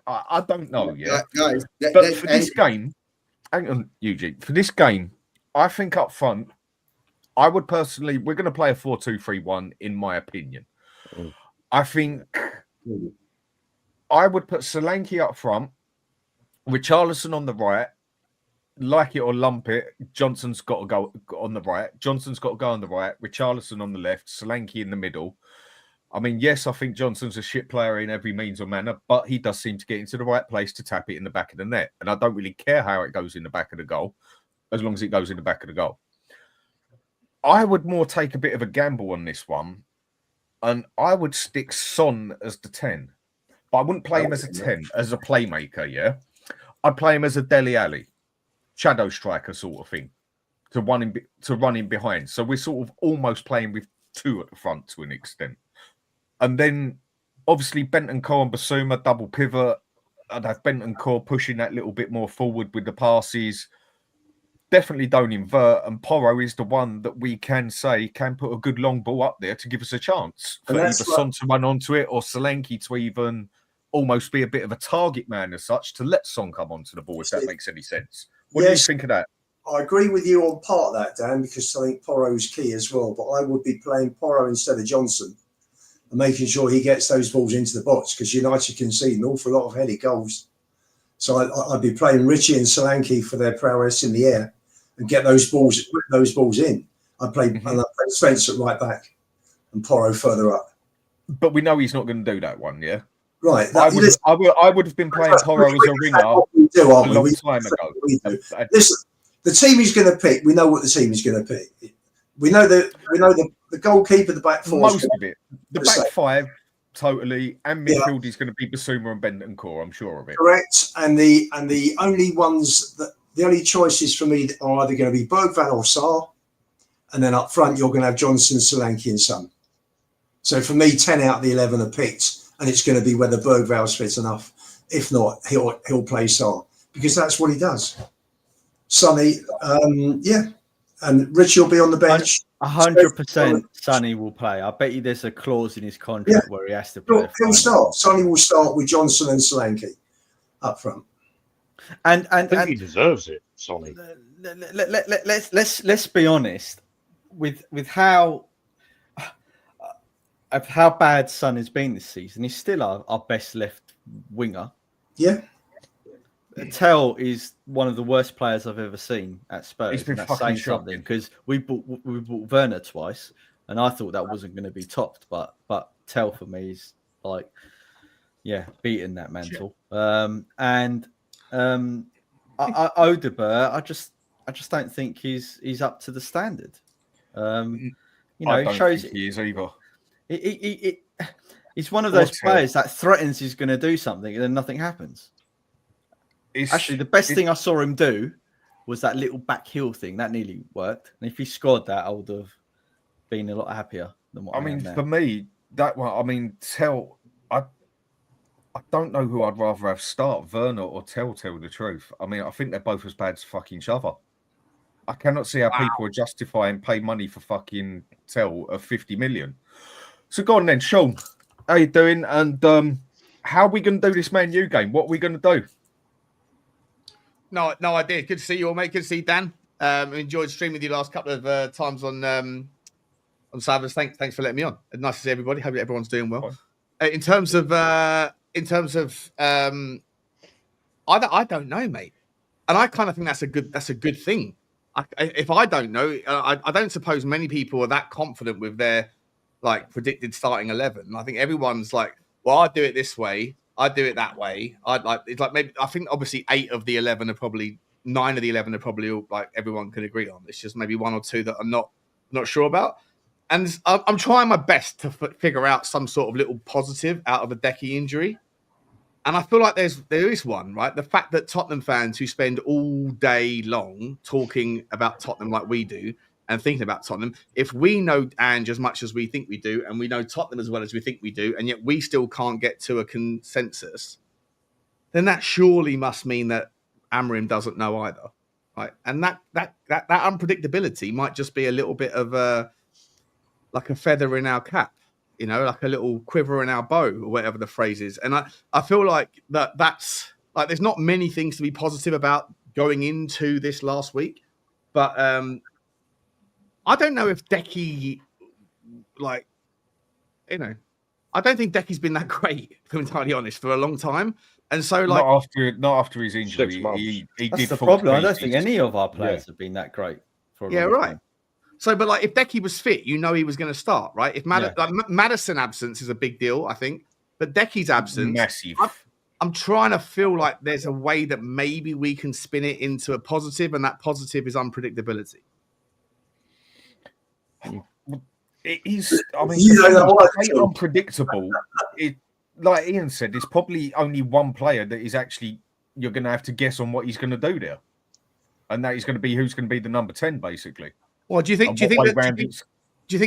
I don't know, yeah. Guys, But for this game, hang on, Eugene. For this game, I think up front, I would personally, we're going to play a 4-2-3-1, in my opinion. I think I would put Solanke up front, Richarlison on the right. Like it or lump it, Johnson's got to go on the right. Johnson's got to go on the right. Richarlison on the left. Solanke in the middle. I mean, yes, I think Johnson's a shit player in every means or manner, but he does seem to get into the right place to tap it in the back of the net. And I don't really care how it goes in the back of the goal, as long as it goes in the back of the goal. I would more take a bit of a gamble on this one, and I would stick Son as the 10. But I wouldn't play him as a 10, as a playmaker, yeah? I'd play him as a Dele Alli, shadow striker sort of thing, to run in behind. So we're sort of almost playing with 2 at the front to an extent. And then, obviously, Bentancur and Basuma, double pivot. I'd have Bentancur pushing that little bit more forward with the passes. Definitely don't invert. And Porro is the one that we can say can put a good long ball up there to give us a chance for either Son to run onto it or Solanke to even almost be a bit of a target man as such to let Son come onto the ball, if that makes any sense. What do you think of that? I agree with you on part of that, Dan, because I think Porro is key as well. But I would be playing Porro instead of Johnson and making sure he gets those balls into the box, because United concede an awful lot of headed goals. So I'd be playing Richie and Solanke for their prowess in the air and get those balls in. I'd play Spencer right back and Porro further up. But we know he's not going to do that one, yeah? Right. I would have been playing Porro as a ringer a long time ago. Listen, the team he's going to pick, we know what the team is going to pick. We know the goalkeeper, the back four. Most of it. The back 5, totally. And midfield is going to be Basuma and Bentancur, I'm sure of it. Correct. And the only ones that the only choices for me are either going to be Bergvall or Sarr. And then up front, you're going to have Johnson, Solanke, and Son. So for me, 10 out of the 11 are picked. And it's going to be whether Bergvall's fit enough. If not, he'll play Sarr, because that's what he does. Sonny, and Richie will be on the bench. 100% Sonny will play. I bet you there's a clause in his contract where he has to play. He'll start. Sonny will start with Johnson and Solanke up front. And I think he deserves it, Sonny. Let's be honest with how bad Son has been this season. He's still our best left winger. Yeah. Tell is one of the worst players I've ever seen at Spurs. He's been that's fucking saying shocking. something, because we bought Werner twice, and I thought that wasn't going to be topped. But Tell for me is like, beating that mantle. Odegaard, I just don't think he's up to the standard. I don't think he is either. He's one of those players that threatens he's going to do something and then nothing happens. Actually, the best thing I saw him do was that little back heel thing. That nearly worked. And if he scored that, I would have been a lot happier than what I am now. For me, that one, Tell, I don't know who I'd rather have start, Werner or Tell the truth. I mean, I think they're both as bad as fucking each other. I cannot see how people are justifying pay money for fucking Tell of 50 million. So go on then, Sean. How you doing? And how are we going to do this Man U game? What are we going to do? No idea. Good to see you all, mate. Good to see you, Dan. Enjoyed streaming with you last couple of times on Sabbath. Thanks for letting me on. Nice to see everybody. Hope everyone's doing well. In terms of, I don't know, mate. And I kind of think that's a good thing. If I don't know, I don't suppose many people are that confident with their predicted starting 11. I think everyone's like, well, I do it this way. I do it that way. Maybe I think obviously 9 of the 11 are probably all everyone can agree on. It's just maybe 1 or 2 that are not not sure about. And I'm trying my best to figure out some sort of little positive out of a Decky injury. And I feel like there is one, right? The fact that Tottenham fans who spend all day long talking about Tottenham like we do and thinking about Tottenham, if we know Ange as much as we think we do, and we know Tottenham as well as we think we do, and yet we still can't get to a consensus, then that surely must mean that Amorim doesn't know either, right? And that unpredictability might just be a little bit of like a feather in our cap, you know, like a little quiver in our bow, or whatever the phrase is. And I feel like that's like there's not many things to be positive about going into this last week, but I don't know if Decky, like, you know, I don't think Decky's been that great, to be entirely honest, for a long time. And so, like, not after his injury, 6 months. he That's did the fall problem. I to don't pieces. think any of our players have been that great for a yeah, long right. time. So, but like, if Decky was fit, you know he was going to start, right? If Maddison absence is a big deal, I think, but Decky's absence, Massive. I'm trying to feel like there's a way that maybe we can spin it into a positive, and that positive is unpredictability. It is. I mean, You know what? it's unpredictable. It, like Ian said, there's probably only one player that is actually you're going to have to guess on what he's going to do there, and that is going to be who's going to be the number 10, basically. Well, do you think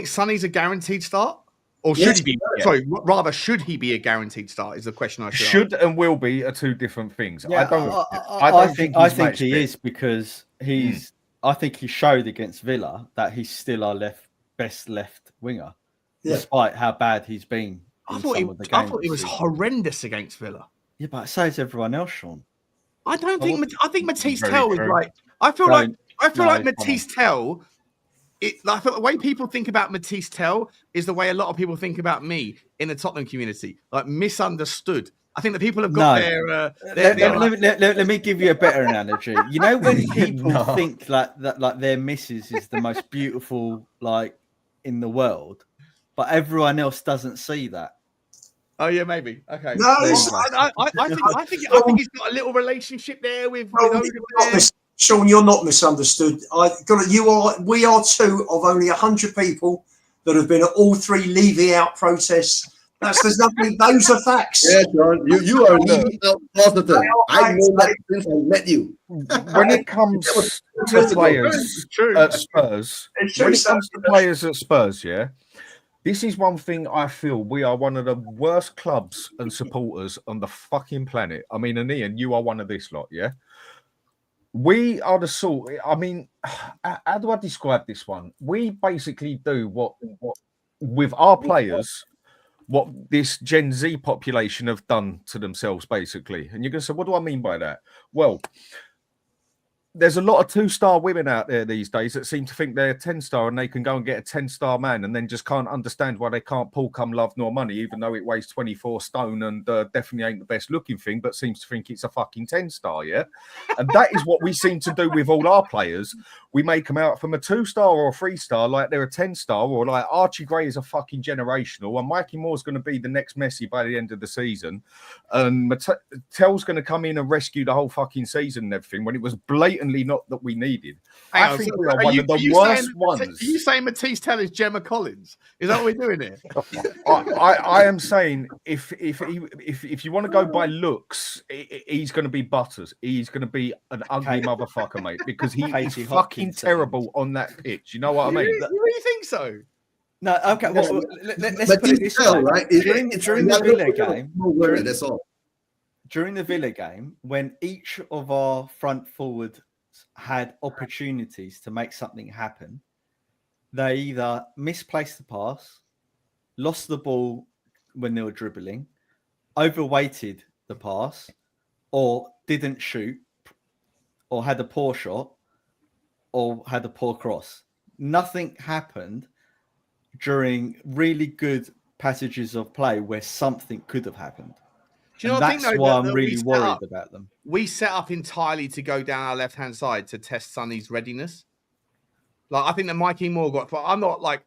Sonny's a guaranteed start, or should Yes, he be? Sorry, rather, should he be a guaranteed start? Is the question I should ask. and will be are two different things. Yeah, I think he is, because he's. I think he showed against Villa that he's still our best left winger, despite how bad he's been. I thought he was horrendous against Villa. Yeah, but so is everyone else, Sean. I don't think. I think Matisse Very Tell is true. like. I feel like come Matisse Tell. I feel the way people think about Matisse Tell is the way a lot of people think about me in the Tottenham community, like misunderstood. I think that people have got Let me give you a better analogy. You know, when people think like their missus is the most beautiful like in the world, but everyone else doesn't see that. Oh yeah, maybe. Okay. No, I think he's got a little relationship there with. Sean, you're not misunderstood. We are two of only 100 people that have been at all 3 leaving out protests. There's nothing. Those are facts. Yeah, John, you are leaving out positive. I know that since I met you. When it comes to players at Spurs, yeah, this is one thing I feel we are one of the worst clubs and supporters on the fucking planet. I mean, and Ian, you are one of this lot, yeah? We are the sort, I mean, how do I describe this one? We basically do what with our players, what this Gen Z population have done to themselves, basically. And you're going to say, what do I mean by that? Well, there's a lot of 2-star women out there these days that seem to think they're a 10-star and they can go and get a 10-star man and then just can't understand why they can't pull come love nor money, even though it weighs 24 stone and definitely ain't the best looking thing, but seems to think it's a fucking 10-star, yeah? And that is what we seem to do with all our players. We make them out from a 2-star or a 3-star like they're a 10-star, or like Archie Gray is a fucking generational, and Mikey Moore's going to be the next Messi by the end of the season. And Tell's going to come in and rescue the whole fucking season and everything, when it was blatantly not that we needed. I think we are one of the worst ones. Are you saying Matisse Tell is Gemma Collins? Is that what we're doing here? I am saying if you want to go by looks, he's going to be Butters. He's going to be an ugly motherfucker, mate, because he is fucking terrible on that pitch. You know what I mean? You really think so? No, okay. Well, let's put it this way. Right? During the Villa game, that's all. During the Villa game, when each of our front forwards had opportunities to make something happen, they either misplaced the pass, lost the ball when they were dribbling, overweighted the pass, or didn't shoot, or had a poor shot, or had a poor cross. Nothing happened during really good passages of play where something could have happened. Do you know that's why I'm really worried about them. We set up entirely to go down our left-hand side to test Sonny's readiness. Like, I think that Mikey Moore got... But I'm not like...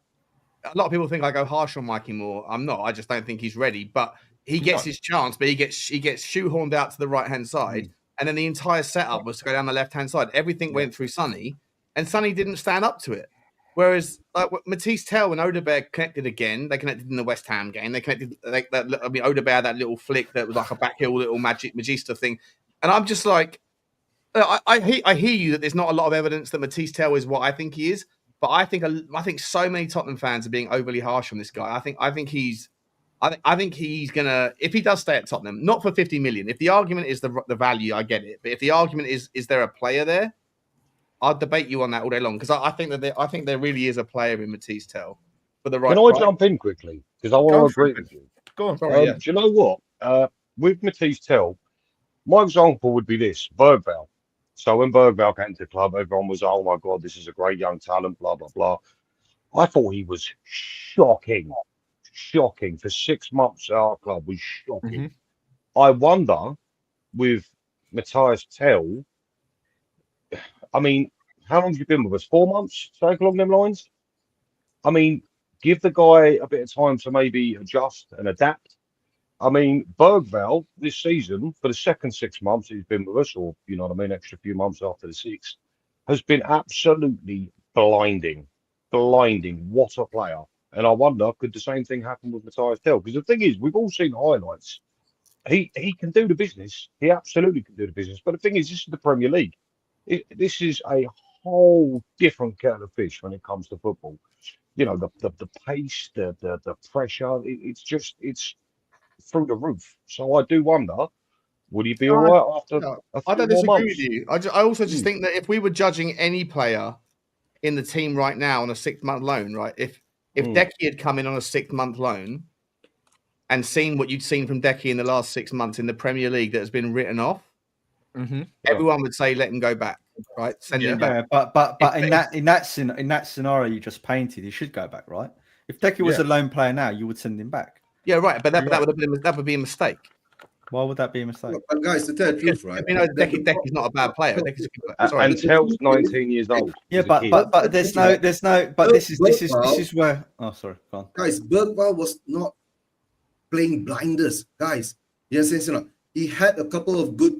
A lot of people think I go harsh on Mikey Moore. I'm not. I just don't think he's ready. But he gets his chance, but he gets shoehorned out to the right-hand side. And then the entire setup was to go down the left-hand side. Everything went through Sonny, and Sonny didn't stand up to it. Whereas Matisse Tell and Odegaard connected again. They connected in the West Ham game. They connected. Odegaard had that little flick that was like a backheel little Magista thing, and I'm just like, I hear you that there's not a lot of evidence that Matisse Tell is what I think he is, but I think so many Tottenham fans are being overly harsh on this guy. I think he's gonna, if he does stay at Tottenham, not for 50 million. If the argument is the value, I get it. But if the argument is there a player there, I'll debate you on that all day long, because I think there really is a player in Matisse Tell for the right. Can I jump in quickly? Because I want to agree with you. Go on. Sorry, Do you know what? With Matisse Tell, my example would be this: Bergvall. So when Bergvall came to the club, everyone was, "Oh my God, this is a great young talent." Blah blah blah. I thought he was shocking for 6 months at our club. Was shocking. I wonder with Matisse Tell. I mean, how long have you been with us? 4 months, something along them lines. I mean, give the guy a bit of time to maybe adjust and adapt. I mean, Bergvall this season, for the second 6 months he's been with us, or you know what I mean, extra few months after the 6, has been absolutely blinding. What a player! And I wonder, could the same thing happen with Matisse Tell? Because the thing is, we've all seen highlights. He can do the business. He absolutely can do the business. But the thing is, this is the Premier League. This is a whole different kettle of fish when it comes to football. You know, the pace, the pressure, it's through the roof. So I do wonder, would he be all right after? I don't disagree with you. I also just think that if we were judging any player in the team right now on a 6-month loan, right? If Decky had come in on a 6-month loan and seen what you'd seen from Decky in the last 6 months in the Premier League that has been written off, everyone would say let him go back, right? Send him back. But in that scenario you just painted, he should go back, right? If Decky was a lone player now, you would send him back. Yeah, right. But that would be a mistake. Why would that be a mistake? But guys, to tell the truth, right? Decky's not a bad player. Decky's a good player. Sorry. And Tell's 19 years old. Yeah, but there's no. But this is where. Oh, sorry. Go on. Guys, Bergvall was not playing blinders, guys. Yes, he had a couple of good,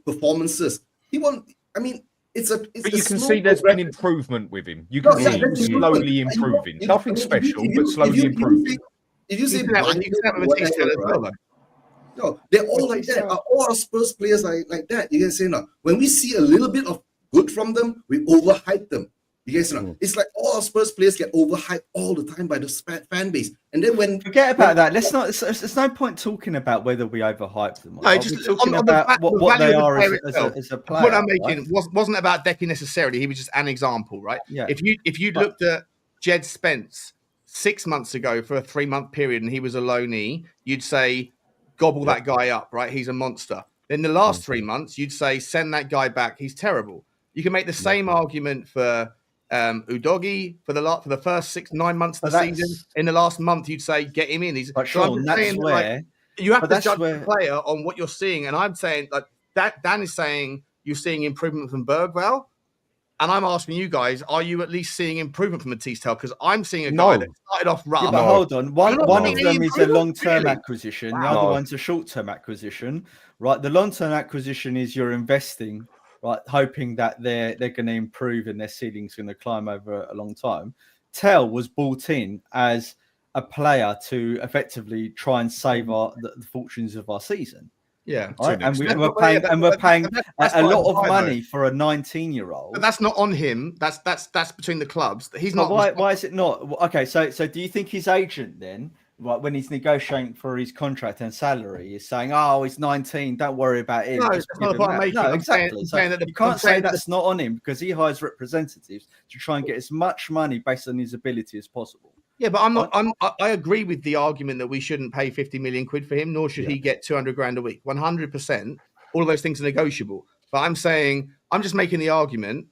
performances. He won. I mean, it's but you can see there's been improvement with him. You can see him slowly improving. Nothing special, but slowly improving. If you say no, they're all like that. All our Spurs players are like that. You guys say no. When we see a little bit of good from them, we overhype them. You guys know, it's like all our Spurs players get overhyped all the time by the fan base. And then forget about that. Let's not. There's no point talking about whether we overhype them. No, just talking about what they are as a player. What I'm making wasn't about Decky necessarily. He was just an example, right? Yeah. If you looked at Jed Spence 6 months ago for a 3-month period and he was a loanee, you'd say gobble that guy up, right? He's a monster. Then the last 3 months, you'd say send that guy back. He's terrible. You can make the same argument for Udogie for the first 6-9 months of the season. In the last month, you'd say get him in. He's Sean, that's where you have to judge the player on what you're seeing. And I'm saying that Dan is saying you're seeing improvement from Bergvall. And I'm asking you guys, are you at least seeing improvement from Matisse Tell? Because I'm seeing a guy that started off rough. Yeah, but hold on. One of them is a long-term acquisition. The other one's a short-term acquisition. Right? The long-term acquisition is you're investing, right, hoping that they're going to improve and their ceiling's going to climb over a long time. Tell was bought in as a player to effectively try and save the fortunes of our season. Yeah, right? and we're paying a lot of money for a 19-year-old. But that's not on him. That's between the clubs. He's not. Why is it not? Okay, so do you think his agent then, right, when he's negotiating for his contract and salary, is saying, "Oh, he's 19. Don't worry about him." No, that's not the point I'm making. No, exactly. You can't say that's not on him because he hires representatives to try and get as much money based on his ability as possible. Yeah, but I agree with the argument that we shouldn't pay 50 million quid for him, nor should he get 200 grand a week. 100%. All of those things are negotiable. But I'm just making the argument,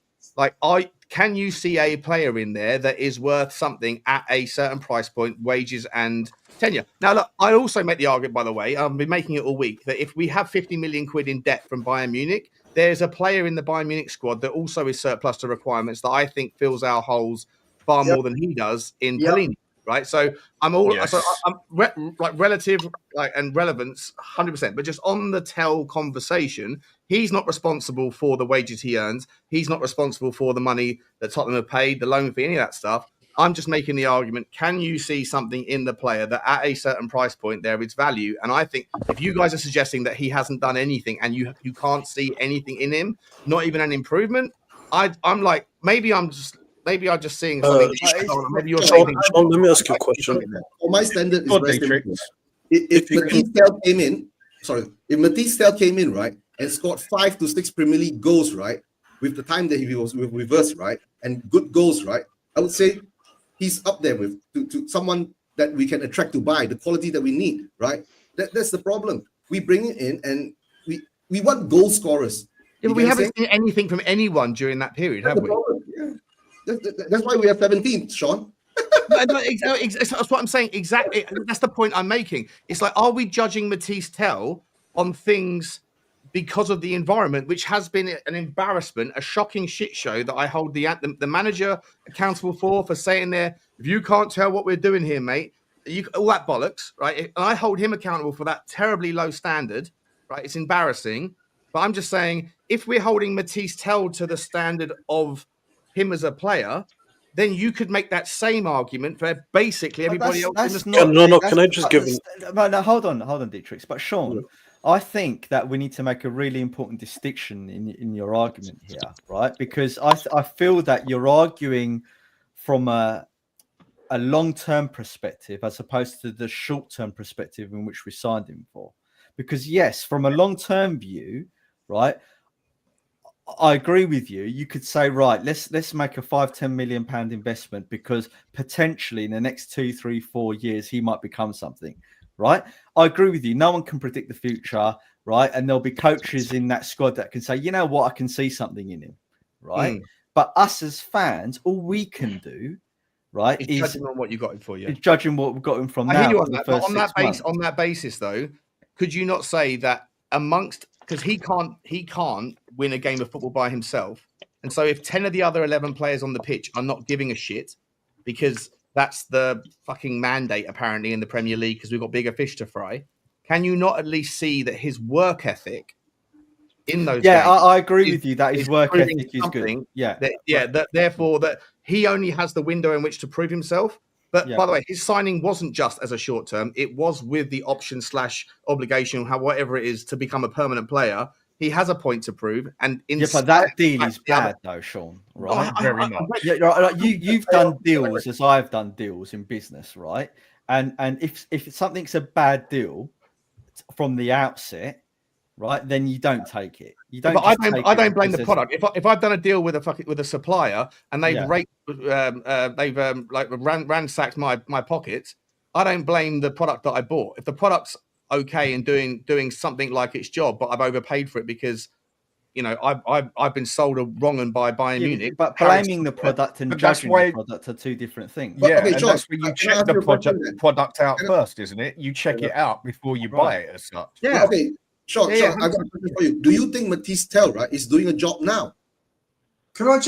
can you see a player in there that is worth something at a certain price point, wages and tenure? Now, look, I also make the argument, by the way, I've been making it all week, that if we have 50 million quid in debt from Bayern Munich, there's a player in the Bayern Munich squad that also is surplus to requirements that I think fills our holes far more than he does in Pelini. right? So I'm all Yes. so I'm like relative and relevance 100%, but just on the Tell conversation, he's not responsible for the wages he earns. He's not responsible for the money that Tottenham have paid, the loan fee, any of that stuff. I'm just making the argument, can you see something in the player that at a certain price point there is value? And I think if you guys are suggesting that he hasn't done anything and you can't see anything in him, not even an improvement, I'm like, maybe I'm just seeing something. Maybe you're saying things. Sean, let me ask you a question. For my standard is Good very day, simple. Tricks. If Matisse Tell came in, if Matisse Tell came in, right, and scored 5 to 6 Premier League goals, right, with the time that he was with us, right, and good goals, right, I would say he's up there with to someone that we can attract to buy the quality that we need, right? That's the problem. We bring it in and we want goal scorers. Yeah, but we haven't seen anything from anyone during that period, have we? Yeah. That's why we have 17, Sean. That's what I'm saying. Exactly. That's the point I'm making. It's like, are we judging Matisse Tell on things because of the environment, which has been an embarrassment, a shocking shit show that I hold the manager accountable for saying there, if you can't tell what we're doing here, mate, all that bollocks, right? And I hold him accountable for that terribly low standard, right? It's embarrassing. But I'm just saying, if we're holding Matisse Tell to the standard of him as a player, then you could make that same argument for basically everybody else. Can I just give him... No, hold on, Dietrich. But Sean, I think that we need to make a really important distinction in your argument here, right? Because I feel that you're arguing from a long-term perspective as opposed to the short-term perspective in which we signed him for. Because yes, from a long-term view, right, I agree with you. You could say, right, let's make a £5-10 million investment because potentially in the next 2, 3, 4 years he might become something, right? I agree with you. No one can predict the future, right? And there'll be coaches in that squad that can say, you know what, I can see something in him, right? But us as fans, all we can do, right, is judging on what you got him for. Yeah, is judging what we got him from. I now hear you on that. But On that basis, though, could you not say that amongst, because he can't win a game of football by himself, and so if 10 of the other 11 players on the pitch are not giving a shit, because that's the fucking mandate apparently in the Premier League, because we've got bigger fish to fry, can you not at least see that his work ethic in those games, I agree with you that his work ethic is good. Therefore that he only has the window in which to prove himself. But by the way, his signing wasn't just as a short term; it was with the option / obligation, whatever it is, to become a permanent player. He has a point to prove, and but that deal is bad, though, Sean. Right? Very much. You've done deals as I've done deals in business, right? And if something's a bad deal from the outset, right, then you don't take it. You don't. But I don't blame the product. If I've done a deal with a supplier and they've ransacked my pockets, I don't blame the product that I bought. If the product's okay and doing something like its job, but I've overpaid for it because I've been sold a wrong and by Bayern Munich. But blaming the product and judging the product are two different things. And that's where you check the product out first, isn't it? You check it out before you buy it as such. Yeah. Okay. Sean, I've got a question for you. Do you think Matisse Tell, right, is doing a job now? I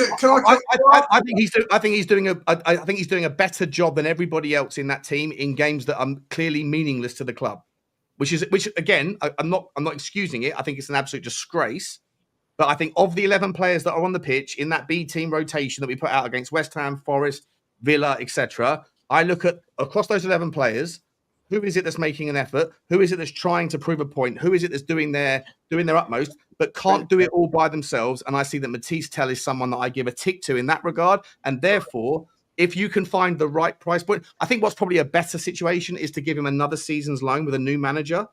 think he's doing a better job than everybody else in that team in games that are clearly meaningless to the club. Which again, I'm not excusing it. I think it's an absolute disgrace. But I think of the 11 players that are on the pitch in that B team rotation that we put out against West Ham, Forest, Villa, etc., I look at across those 11 players. Who is it that's making an effort? Who is it that's trying to prove a point? Who is it that's doing their utmost, but can't do it all by themselves? And I see that Matisse Tell is someone that I give a tick to in that regard. And therefore, if you can find the right price point, I think what's probably a better situation is to give him another season's loan with a new manager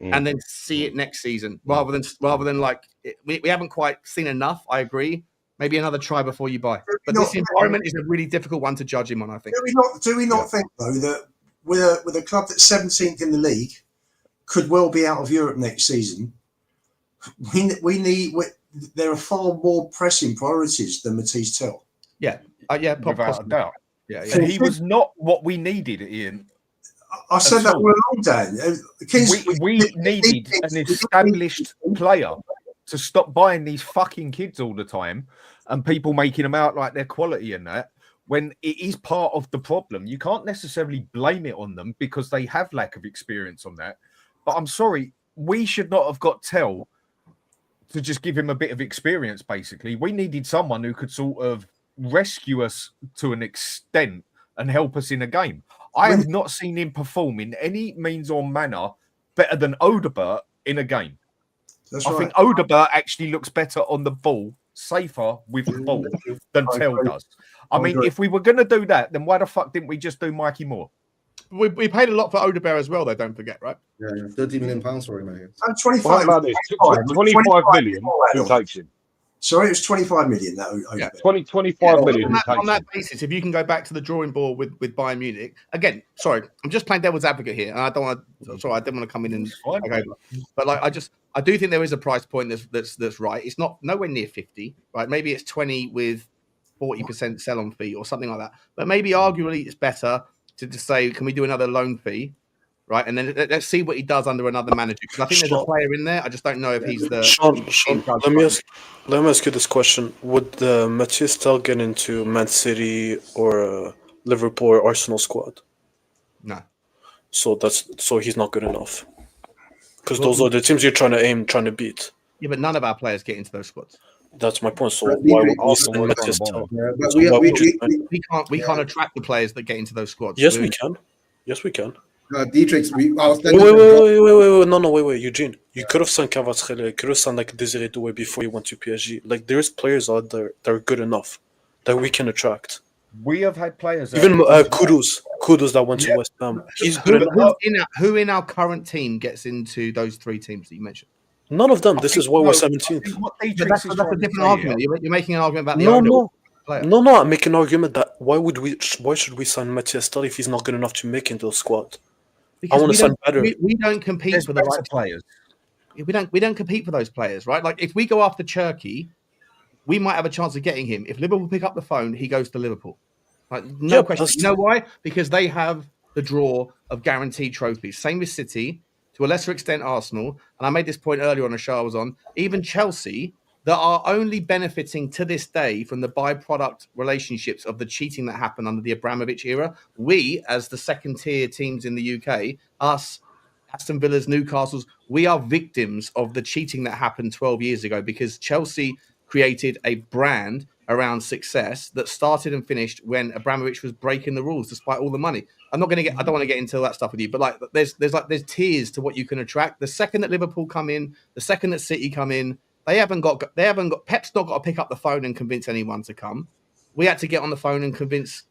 and then see it next season rather than like we haven't quite seen enough. I agree. Maybe another try before you buy. But this environment is a really difficult one to judge him on, I think. Do we not think, though, that with a club that's 17th in the league, could well be out of Europe next season, there are far more pressing priorities than Matisse Tell. Without a doubt. So he was not what we needed, Ian. I said that all along, Dan. We needed an established player to stop buying these fucking kids all the time and people making them out like they're quality and that. when it is part of the problem. You can't necessarily blame it on them because they have lack of experience on that. But I'm sorry, we should not have got Tell to just give him a bit of experience, basically. We needed someone who could sort of rescue us to an extent and help us in a game. I have not seen him perform in any means or manner better than Odegaard in a game. I think Odegaard actually looks better on the ball, safer with the ball than Tell does. I mean, if we were going to do that, then why the fuck didn't we just do Mikey Moore? We paid a lot for Odegaard as well, though, don't forget, right? Yeah, £30 million for him, mate. 25. What about this? 25 million. Who takes him? Sorry, it was 25 million. Yeah, 25 million. On that basis, if you can go back to the drawing board with Bayern Munich again. Sorry, I'm just playing devil's advocate here, and I don't want to. Sorry, I didn't want to come in and take over. But like, I do think there is a price point that's right. It's not nowhere near 50, right? Maybe it's 20 with 40% sell-on fee or something like that. But maybe arguably it's better to just say, can we do another loan fee? Right, and then let's see what he does under another manager. Because I think there's a player in there. I just don't know if he's the. Sean, let me ask you this question: would Matthias Tel get into Man City or Liverpool or Arsenal squad? No. So he's not good enough. Because those are the teams you're trying to beat. Yeah, but none of our players get into those squads. That's my point. So why would Arsenal Matthias Tel? We can't attract the players that get into those squads. Yes, we can. Yes, we can. Dietrich, Wait, Eugene. You could have signed Cavatrel, you could have signed like Desiree Doué before you went to PSG. Like, there's players out there that are good enough that we can attract. We have had players. Even Kudus that went to West Ham. He's good enough. Who in our current team gets into those three teams that you mentioned? None of them. This is why we're 17th. That's a different argument. You're making an argument about the player. No. I'm making an argument that why should we sign Matthias Tel if he's not good enough to make into the squad? Because I want to sign better. We don't compete for the right players. We don't compete for those players, right? Like if we go after Cherky, we might have a chance of getting him. If Liverpool pick up the phone, he goes to Liverpool. Like, no question. You know why? Because they have the draw of guaranteed trophies. Same with City, to a lesser extent Arsenal. And I made this point earlier on a show I was on. Even Chelsea, that are only benefiting to this day from the byproduct relationships of the cheating that happened under the Abramovich era. We, as the second-tier teams in the UK, us, Aston Villa's, Newcastle's, we are victims of the cheating that happened 12 years ago because Chelsea created a brand around success that started and finished when Abramovich was breaking the rules despite all the money. I don't want to get into that stuff with you, but like there's tiers to what you can attract. The second that Liverpool come in, the second that City come in, They haven't got. Pep's not got to pick up the phone and convince anyone to come. We had to get on the phone and convince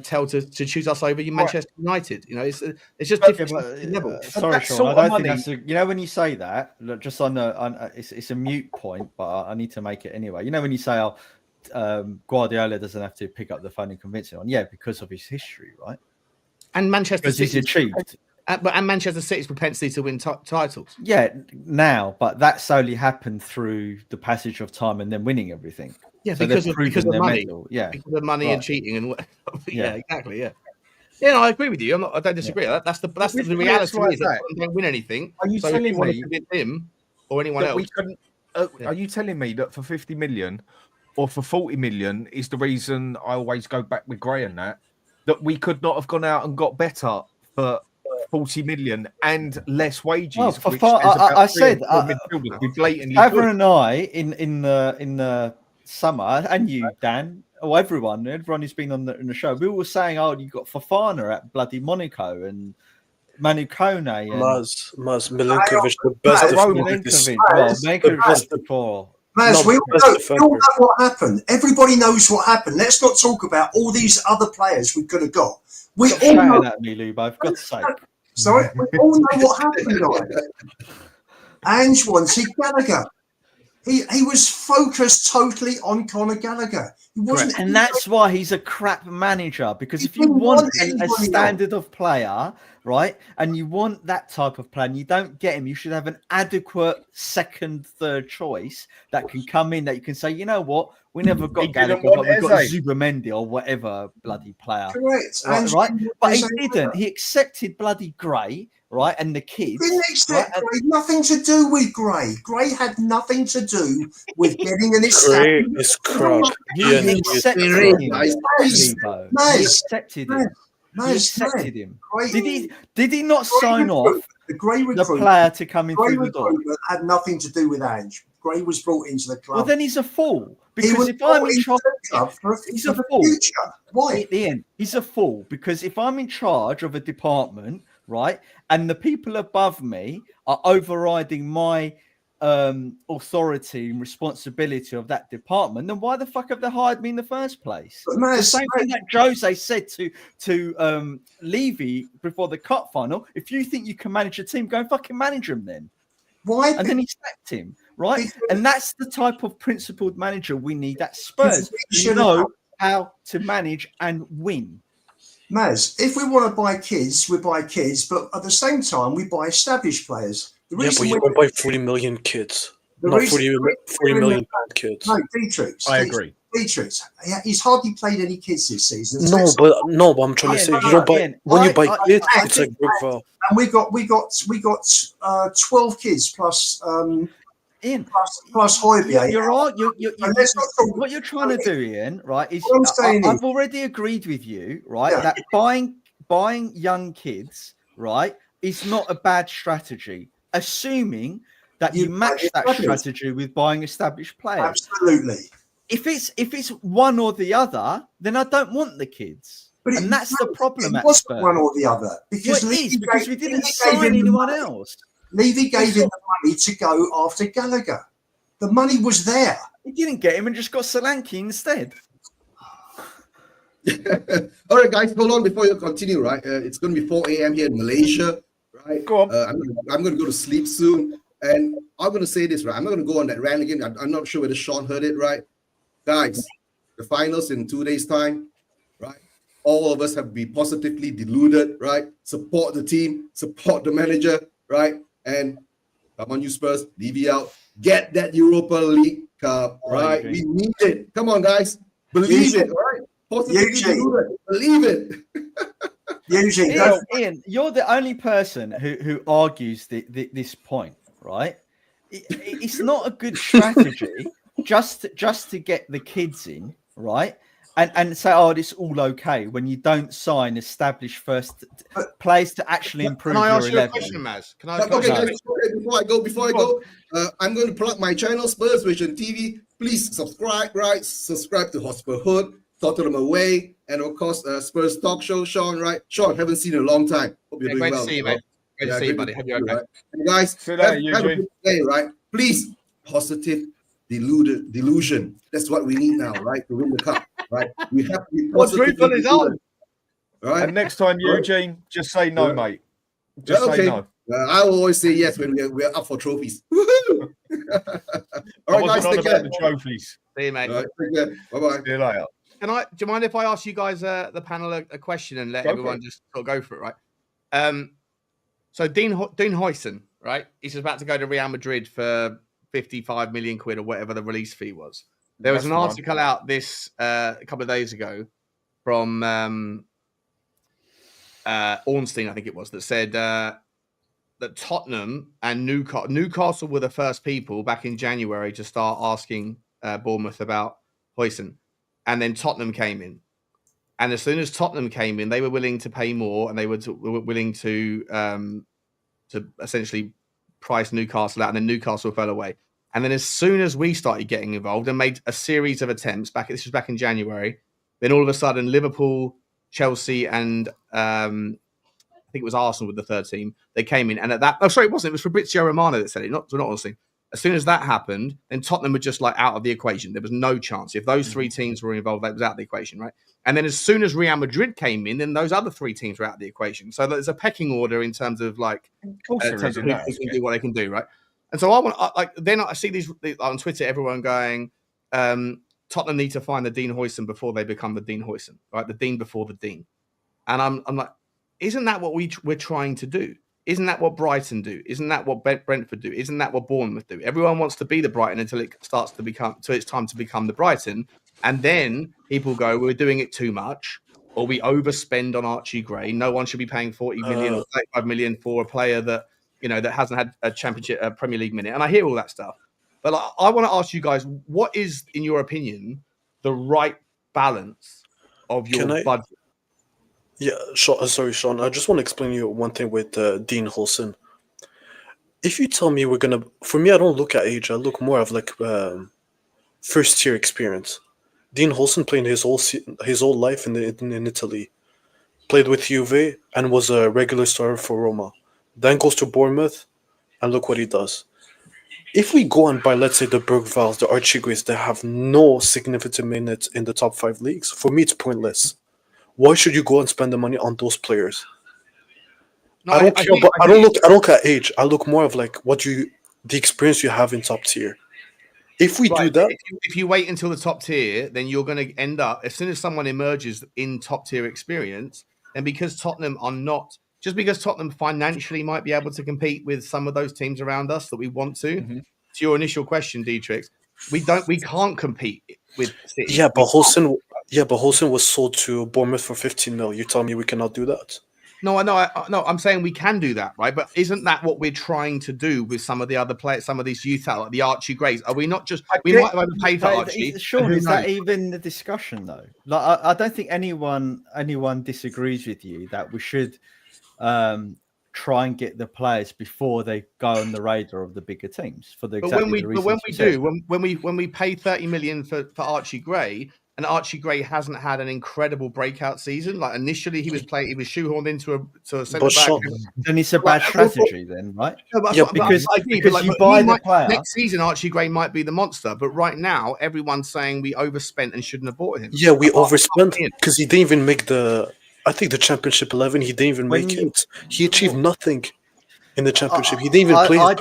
Tel to choose us over Manchester United. You know, it's just different level. Sorry, Sean. I don't think that's you know, when you say that, look, just on the it's a mute point, but I need to make it anyway. You know, when you say, Guardiola doesn't have to pick up the phone and convince anyone, because of his history, right? And Manchester City, he's achieved. And Manchester City's propensity to win titles. Yeah, now, but that solely happened through the passage of time and then winning everything. Yeah, so because of money. Yeah, because of money and cheating and exactly. Yeah, no, I agree with you. I don't disagree. Yeah. That's the reality. Like that. Don't win anything. Are you telling me him or anyone else? Are you telling me that for 50 million or for 40 million is the reason I always go back with Gray and that we could not have gone out and got better for 40 million and less wages? Well, I said Avon and I in the summer, and you, Dan, or everyone who's been on the show, we were saying, you got Fofana at bloody Monaco and Manu Kone and Maz Milinkovic, the best before. Maz, we all know what happened. Everybody knows what happened. Let's not talk about all these other players we could have got. We all know at me, Lubo, for God's sake. Sorry, we all know what happened, guys. Ange wanted Gallagher. He was focused totally on Conor Gallagher. He wasn't, and that's why he's a crap manager. Because if you want a standard of player, right, and you want that type of player, and you don't get him, you should have an adequate second, third choice that can come in. That you can say, you know what, we never got Gallagher, but we got Zubimendi or whatever bloody player. Correct, right? But he didn't. He accepted bloody Gray right, and the kids. Didn't accept Gray. Nothing to do with Gray. Gray had nothing to do with getting an Gray established. is crap. You Ian, he is accepted crap. him, Guys, Lebo. You accepted him. You accepted him. Did he not sign off The Gray the recruitment, player to come in Gray through the door? recruitment had nothing to do with Ange. Gray was brought into the club. Well, then he's a fool. He Because was if I'm brought in into charge, the club for he's the a fool. future. Why? Ian, he's a fool because if I'm in charge of a department, right, and the people above me are overriding my authority and responsibility of that department, then why the fuck have they hired me in the first place? But man, The same thing that Jose said to Levy before the cup final. If you think you can manage a team, go and fucking manage them then. why? And then he sacked him, right? Because- And that's the type of principled manager we need at Spurs. Because we You should know have- how to manage and win. Maz, if we want to buy kids, we buy kids, but at the same time, we buy established players. The Yeah, but reason you we- don't buy 40 million kids. the Not reason- 40 million pound kids. No, Dietrich. I agree. Dietrich. He's hardly played any kids this season. No, but I'm trying to say you don't buy Ian, when you buy I- kids, I it's like And we got 12 kids plus Ian, plus Højbjerg. Let's not talk- what you're trying to do, Ian, right, is What I'm saying is- I've already agreed with you, right, Yeah. that buying young kids, right, is not a bad strategy, assuming that you buy match that established. strategy with buying established players. Absolutely. If it's one or the other, then I don't want the kids. But And that's the problem It at wasn't Spurs. one or the other. Well, Because it is, because we didn't Levy sign gave him the anyone money. else. Levy gave him the money to go after Gallagher. The money was there. He didn't get him and just got Solanke instead. All right, guys, hold on before you continue, right? It's going to be 4 a.m. here in Malaysia, right? Go on. I'm going to go to sleep soon. And I'm going to say this, right? I'm not going to go on that rant again. I'm not sure whether Sean heard it, right? Guys, the finals in 2 days' time, right? All of us have to be positively deluded, right? Support the team, support the manager, right? And come on, you Spurs, Levy out. Get that Europa League Cup, right? We need it. Come on, guys. Believe it, all right? Positively deluded. Believe it. Usually, Ian, you're the only person who argues this point, right? It's not a good strategy just to get the kids in, right? And say, oh, it's all okay when you don't sign established first players to actually improve Can I your ask you a 11. question, Maz? Can I? Okay, can I- guys, before I go, I'm going to plug my channel, Spurs Vision TV. Please subscribe, right? Subscribe to HotspurHood, Tottenham Away, and of course, Spurs Talk Show, Sean, right? Sean, haven't seen you in a long time. Hope you're Yeah, doing great to well. see you, mate. Great to see you, buddy. Hope you're okay. Right? And guys, See you later, have a Eugene. good day, right? Please, positive delusion. That's what we need now, right? To win the cup, right? We have to be What's positive. Ruth on his own? Right? And next time, Eugene, just say no, mate. Just say no. I will always say yes when we're up for trophies. Woohoo! All I right, guys, wasn't on take about care. the trophies. See you, mate. All right, take care. Bye-bye. See you later. Do you mind if I ask you guys, the panel, a question and let Go for everyone it. just sort of go for it, right? So Dean Huijsen, right? He's about to go to Real Madrid for 55 million quid or whatever the release fee was. There was That's an the one. article out this a couple of days ago from Ornstein, I think it was, that said that Tottenham and Newcastle were the first people back in January to start asking Bournemouth about Huijsen. And then Tottenham came in. And as soon as Tottenham came in, they were willing to pay more and they were willing to essentially price Newcastle out. And then Newcastle fell away. And then as soon as we started getting involved and made a series of attempts, this was back in January, then all of a sudden Liverpool, Chelsea, and I think it was Arsenal with the third team, they came in. And at that, it wasn't. It was Fabrizio Romano that said it, not honestly. As soon as that happened, then Tottenham were just like out of the equation. There was no chance. If those three teams were involved, that was out of the equation, right? And then as soon as Real Madrid came in, then those other three teams were out of the equation. So there's a pecking order in terms of like, Of course there is who in that can aspect. do what they can do, right? And so I see these on Twitter, everyone going, Tottenham need to find the Dean Huijsen before they become the Dean Huijsen, right? The Dean before the Dean. And I'm like, isn't that what we're trying to do? Isn't that what Brighton do? Isn't that what Brentford do? Isn't that what Bournemouth do? Everyone wants to be the Brighton until it's time to become the Brighton. And then people go, we're doing it too much. or we overspend on Archie Gray. No one should be paying 40 million or 35 million for a player that, you know, that hasn't had a championship, a Premier League minute. And I hear all that stuff. But like, I want to ask you guys, what is, in your opinion, the right balance of your budget? Yeah, sorry, Sean. I just want to explain you one thing with Dean Hulson. If you tell me we're gonna, for me, I don't look at age. I look more of like first tier experience. Dean Hulson played his whole life in Italy, played with Juve and was a regular starter for Roma. Then goes to Bournemouth, and look what he does. If we go and buy, let's say, the Bergvalls, the Archie Grays that have no significant minutes in the top 5 leagues, for me it's pointless. Why should you go and spend the money on those players? No, I don't care. I don't look at age. I look more of like the experience you have in top tier. If we do that, if you wait until the top tier, then you're going to end up, as soon as someone emerges in top tier experience, and because Tottenham are not, just because Tottenham financially might be able to compete with some of those teams around us that we want to. To your initial question, Dietrich, we can't compete with City. Yeah, but Hulson was sold to Bournemouth for 15 mil. You tell me we cannot do that? No, I'm saying we can do that, right? But isn't that what we're trying to do with some of the other players, some of these youth talent, the Archie Grays? Are we not just? We might have overpaid for Archie. Sean, is that even the discussion though? Like, I don't think anyone disagrees with you that we should try and get the players before they go on the radar of the bigger teams for the. But when we pay 30 million for Archie Gray. And Archie Gray hasn't had an incredible breakout season. Like initially, he was shoehorned into a centre back. Then it's a bad strategy, then, right? No, because you buy the player. Next season, Archie Gray might be the monster, but right now, everyone's saying we overspent and shouldn't have bought him. Yeah, we overspent because he didn't even make the. I think the Championship 11. He didn't even make it. He achieved nothing in the Championship. He didn't even play. I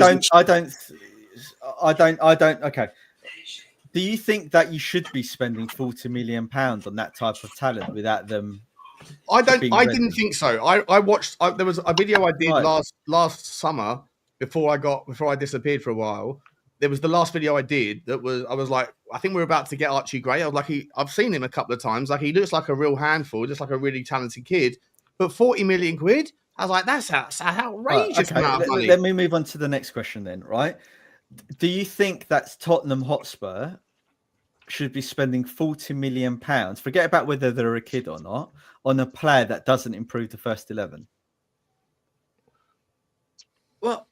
don't. Okay. Do you think that you should be spending £40 million on that type of talent without them? I didn't think so. I watched. There was a video I did last summer before I disappeared for a while. There was the last video I did that was. I was like, I think we're about to get Archie Gray. I was like, I've seen him a couple of times. Like he looks like a real handful, just like a really talented kid. But 40 million quid, I was like, that's outrageous amount of money. Let me move on to the next question then. Right? Do you think that Tottenham Hotspur should be spending £40 million, forget about whether they're a kid or not, on a player that doesn't improve the first 11? Well,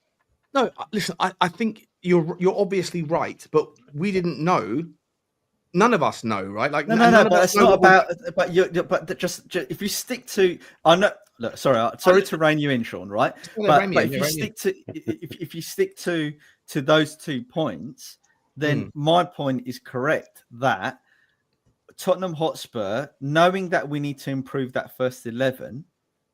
no, listen, I think you're obviously right, but we didn't know. None of us know, right? Like no, but it's not about. But just if you stick to, I know. Look, sorry to rein you in, Sean. Right, but if you stick to those 2 points, then my point is correct that Tottenham Hotspur, knowing that we need to improve that first 11,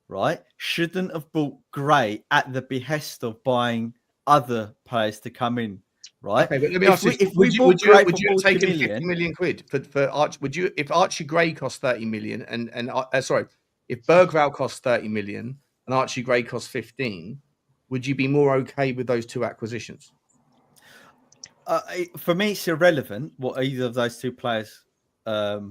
right, shouldn't have bought Gray at the behest of buying other players to come in, right? Okay, but let me ask you: would you have taken 50 million quid for Archie? Would you, if Archie Gray cost 30 million if Bergvall cost 30 million and Archie Gray cost 15, would you be more okay with those 2 acquisitions? For me, it's irrelevant what either of those 2 players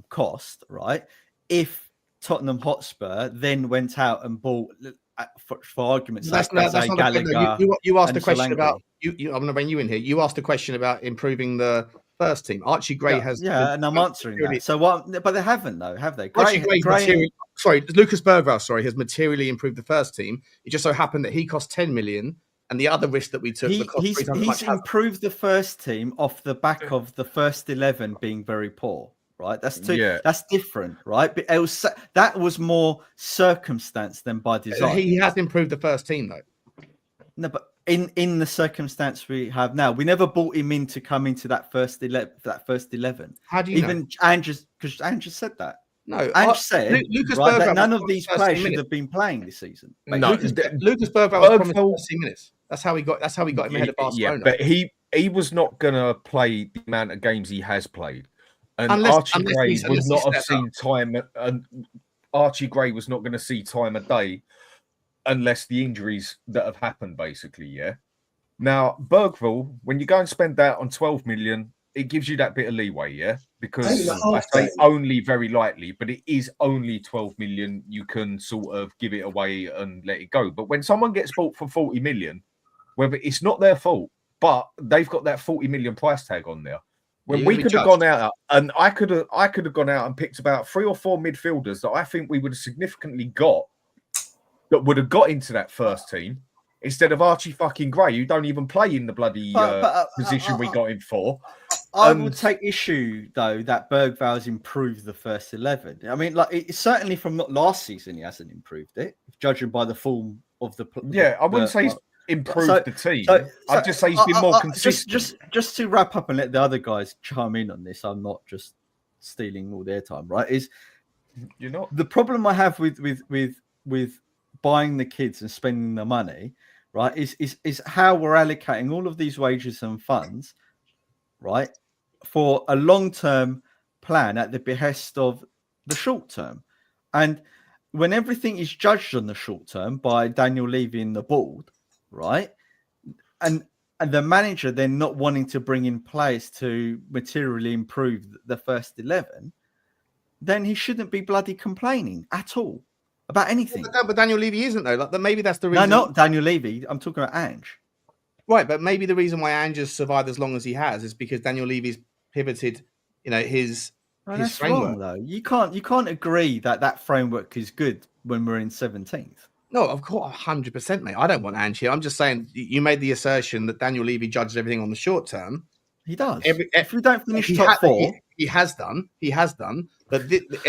cost, right? If Tottenham Hotspur then went out and bought, for argument's sake, you asked a question about. I'm going to bring you in here. You asked a question about improving the first team. Archie Gray has, and I'm answering that. So what? But they haven't, though, have they? Lucas Bergvall, has materially improved the first team. It just so happened that he cost 10 million. And the other risk that we took, he's improved the first team off the back of the first 11 being very poor, right? That's different, right? But that was more circumstance than by design. He has improved the first team, though. No, but in the circumstance we have now, we never brought him in to come into that first 11. How do you know? Even Ange said that. No, Ange said that none of these players should have been playing this season. No, Lucas Bergvall was promised 30 minutes. That's how he got him ahead of Barcelona. Yeah, but he was not going to play the amount of games he has played, and Archie Gray would not have seen time. And Archie Gray was not going to see time a day unless the injuries that have happened, basically. Yeah. Now Bergvall, when you go and spend that on 12 million, it gives you that bit of leeway, yeah? Because Ain't I it say half only very lightly, but it is only 12 million. You can sort of give it away and let it go. But when someone gets bought for 40 million, whether it's not their fault, but they've got that 40 million price tag on there. When we could have gone out and I could have gone out and picked about 3 or 4 midfielders that I think we would have significantly got that would have got into that first team instead of Archie fucking Gray, who don't even play in the bloody position we got him for. I would take issue though that Bergval's improved the first 11. I mean, like it's certainly from last season he hasn't improved it, judging by the form of the. I wouldn't say he's improved the team. I'd just say he's been more consistent. Just to wrap up and let the other guys chime in on this. I'm not just stealing all their time, right? You're not. The problem I have with buying the kids and spending the money, right, is how we're allocating all of these wages and funds, right, for a long-term plan at the behest of the short term. And when everything is judged on the short term by Daniel Levy in the board, right, and the manager then not wanting to bring in players to materially improve the first 11, then he shouldn't be bloody complaining at all about anything. But Daniel Levy isn't, though. Like, maybe that's the reason. No, not Daniel Levy. I'm talking about Ange. Right, but maybe the reason why Ange has survived as long as he has is because Daniel Levy's pivoted, his that's framework. Wrong, though. You can't agree that framework is good when we're in 17th. No, of course, 100%, mate. I don't want Ange here. I'm just saying you made the assertion that Daniel Levy judges everything on the short term. He does. If we don't finish top 4, he has done. But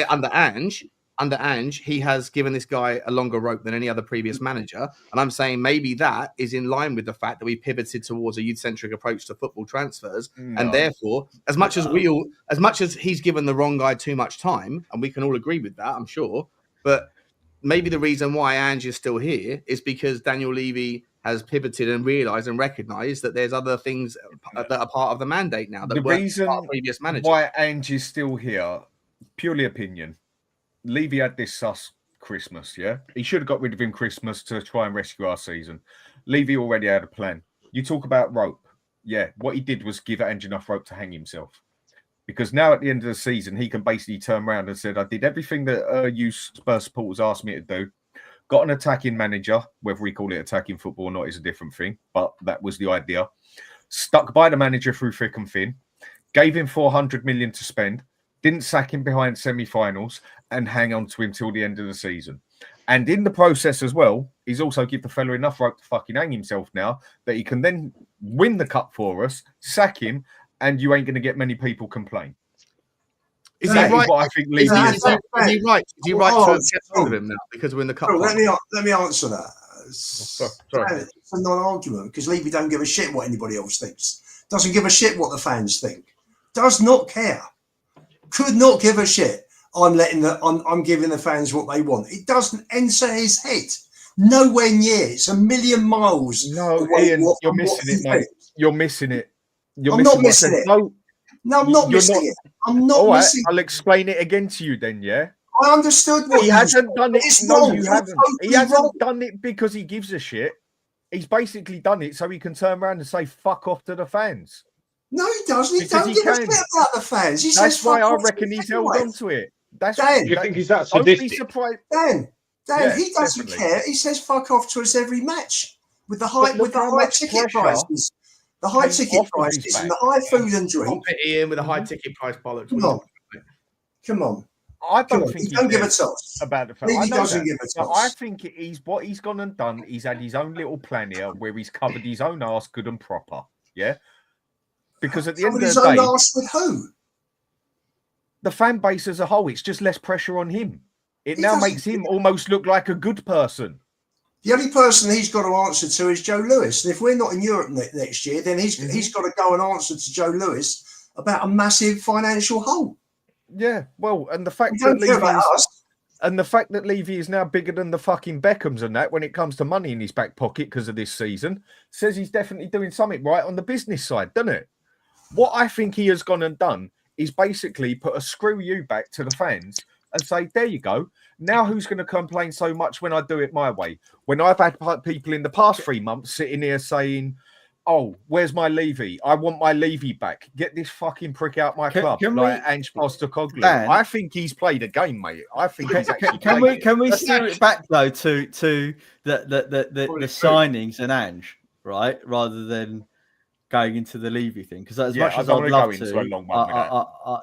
under Ange, he has given this guy a longer rope than any other previous manager. And I'm saying maybe that is in line with the fact that we pivoted towards a youth-centric approach to football transfers. No. And therefore, as much as he's given the wrong guy too much time, and we can all agree with that, I'm sure, but maybe the reason why Ange is still here is because Daniel Levy has pivoted and realised and recognised that there's other things that are part of the mandate now. That the reason part of previous manager. Why Ange is still here, purely opinion. Levy had this sus Christmas, yeah? He should have got rid of him Christmas to try and rescue our season. Levy already had a plan. You talk about rope. Yeah, what he did was give Ange enough rope to hang himself. Because now at the end of the season, he can basically turn around and said, I did everything that you Spurs supporters asked me to do. Got an attacking manager, whether we call it attacking football or not is a different thing, but that was the idea. Stuck by the manager through thick and thin. Gave him 400 million to spend. Didn't sack him behind semi-finals and hang on to him till the end of the season. And in the process as well, he's also give the fella enough rope to fucking hang himself now that he can then win the cup for us, sack him, and you ain't going to get many people complain. Is he right? What I think Levy is he right? Is he right to get hold of him now because we're in the cup? Let me answer that. Sorry. It's a non-argument because Levy don't give a shit what anybody else thinks. Doesn't give a shit what the fans think. Does not care. Could not give a shit. I'm giving the fans what they want. It doesn't enter his head. Nowhere near. It's a million miles. No, Ian, you're missing it, mate. You're missing it. I'm not missing it. No, I'm not missing it. I'm not missing it. I'll explain it again to you then, yeah? I understood what he hasn't done it. No, you haven't. He hasn't done it because he gives a shit. He's basically done it so he can turn around and say fuck off to the fans. No, he doesn't. He doesn't give a shit about the fans. That's why I reckon he's held on to it. Dan, you think he's that sadistic? Dan, he doesn't care. He says fuck off to us every match with the high ticket prices. The high ticket prices and the high food and drink. Ian with a high ticket price bollocks. Come on. I don't think he don't give a toss about the fact. He doesn't give a toss. I think what he's gone and done. He's had his own little plan here where he's covered his own arse good and proper. Yeah, because at the end of the day, own arse with who? The fan base as a whole. It's just less pressure on him. It now makes him almost look like a good person. The only person he's got to answer to is Joe Lewis. And if we're not in Europe next year, then he's got to go and answer to Joe Lewis about a massive financial hole. Yeah, well, and the fact that Levy is now bigger than the fucking Beckhams and that when it comes to money in his back pocket because of this season says he's definitely doing something right on the business side, doesn't it? What I think he has gone and done is basically put a screw you back to the fans and say, there you go. Now who's going to complain so much when I do it my way? When I've had people in the past 3 months sitting here saying, oh, where's my Levy? I want my Levy back. Get this fucking prick out my club. Like Ange Postecoglou. Dan, I think he's played a game, mate. I think he's actually can we steer it back though to the signings and Ange, right? Rather than going into the Levy thing, because as much as I'd love to,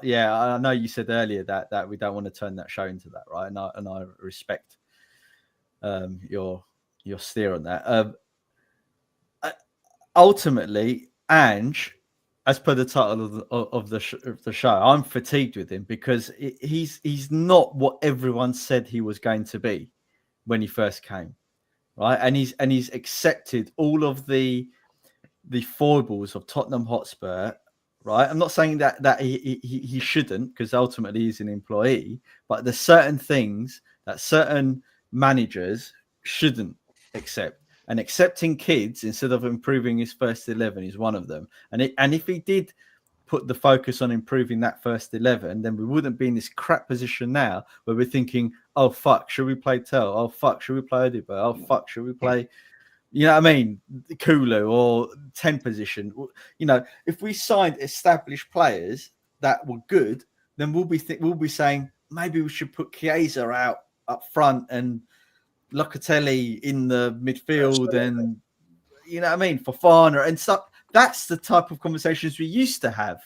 I know you said earlier that we don't want to turn that show into that, right? And I respect your steer on that. Ultimately, Ange, as per the title of the show, I'm fatigued with him because he's not what everyone said he was going to be when he first came, right? And he's accepted all of the foibles of Tottenham Hotspur, right? I'm not saying that he shouldn't, because ultimately he's an employee, but there's certain things that certain managers shouldn't accept. And accepting kids instead of improving his first 11 is one of them. And if he did put the focus on improving that first 11, then we wouldn't be in this crap position now where we're thinking, oh, fuck, should we play Tel? Oh, fuck, should we play Ediba? Oh, fuck, should we play... You know what I mean? Kulu or 10 position. You know, if we signed established players that were good, then we'll be saying maybe we should put Chiesa out up front and Locatelli in the midfield, and you know what I mean, Fofana and stuff. That's the type of conversations we used to have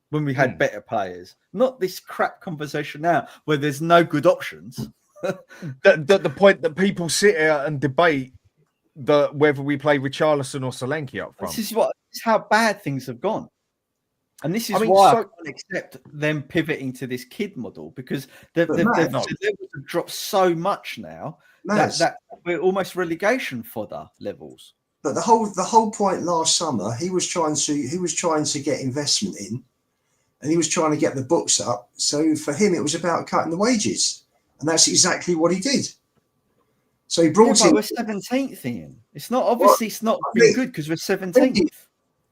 when we had better players. Not this crap conversation now where there's no good options. the point that people sit here and debate whether we play Richarlison or Solanke up front. This is how bad things have gone. And this is why I can't accept them pivoting to this kid model, because they've dropped so much now that we're almost relegation fodder levels. But the whole point last summer, he was trying to get investment in, and he was trying to get the books up. So for him, it was about cutting the wages, and that's exactly what he did. So he brought in. We're 17th, Ian. It's not obviously it's not been good because we're 17th.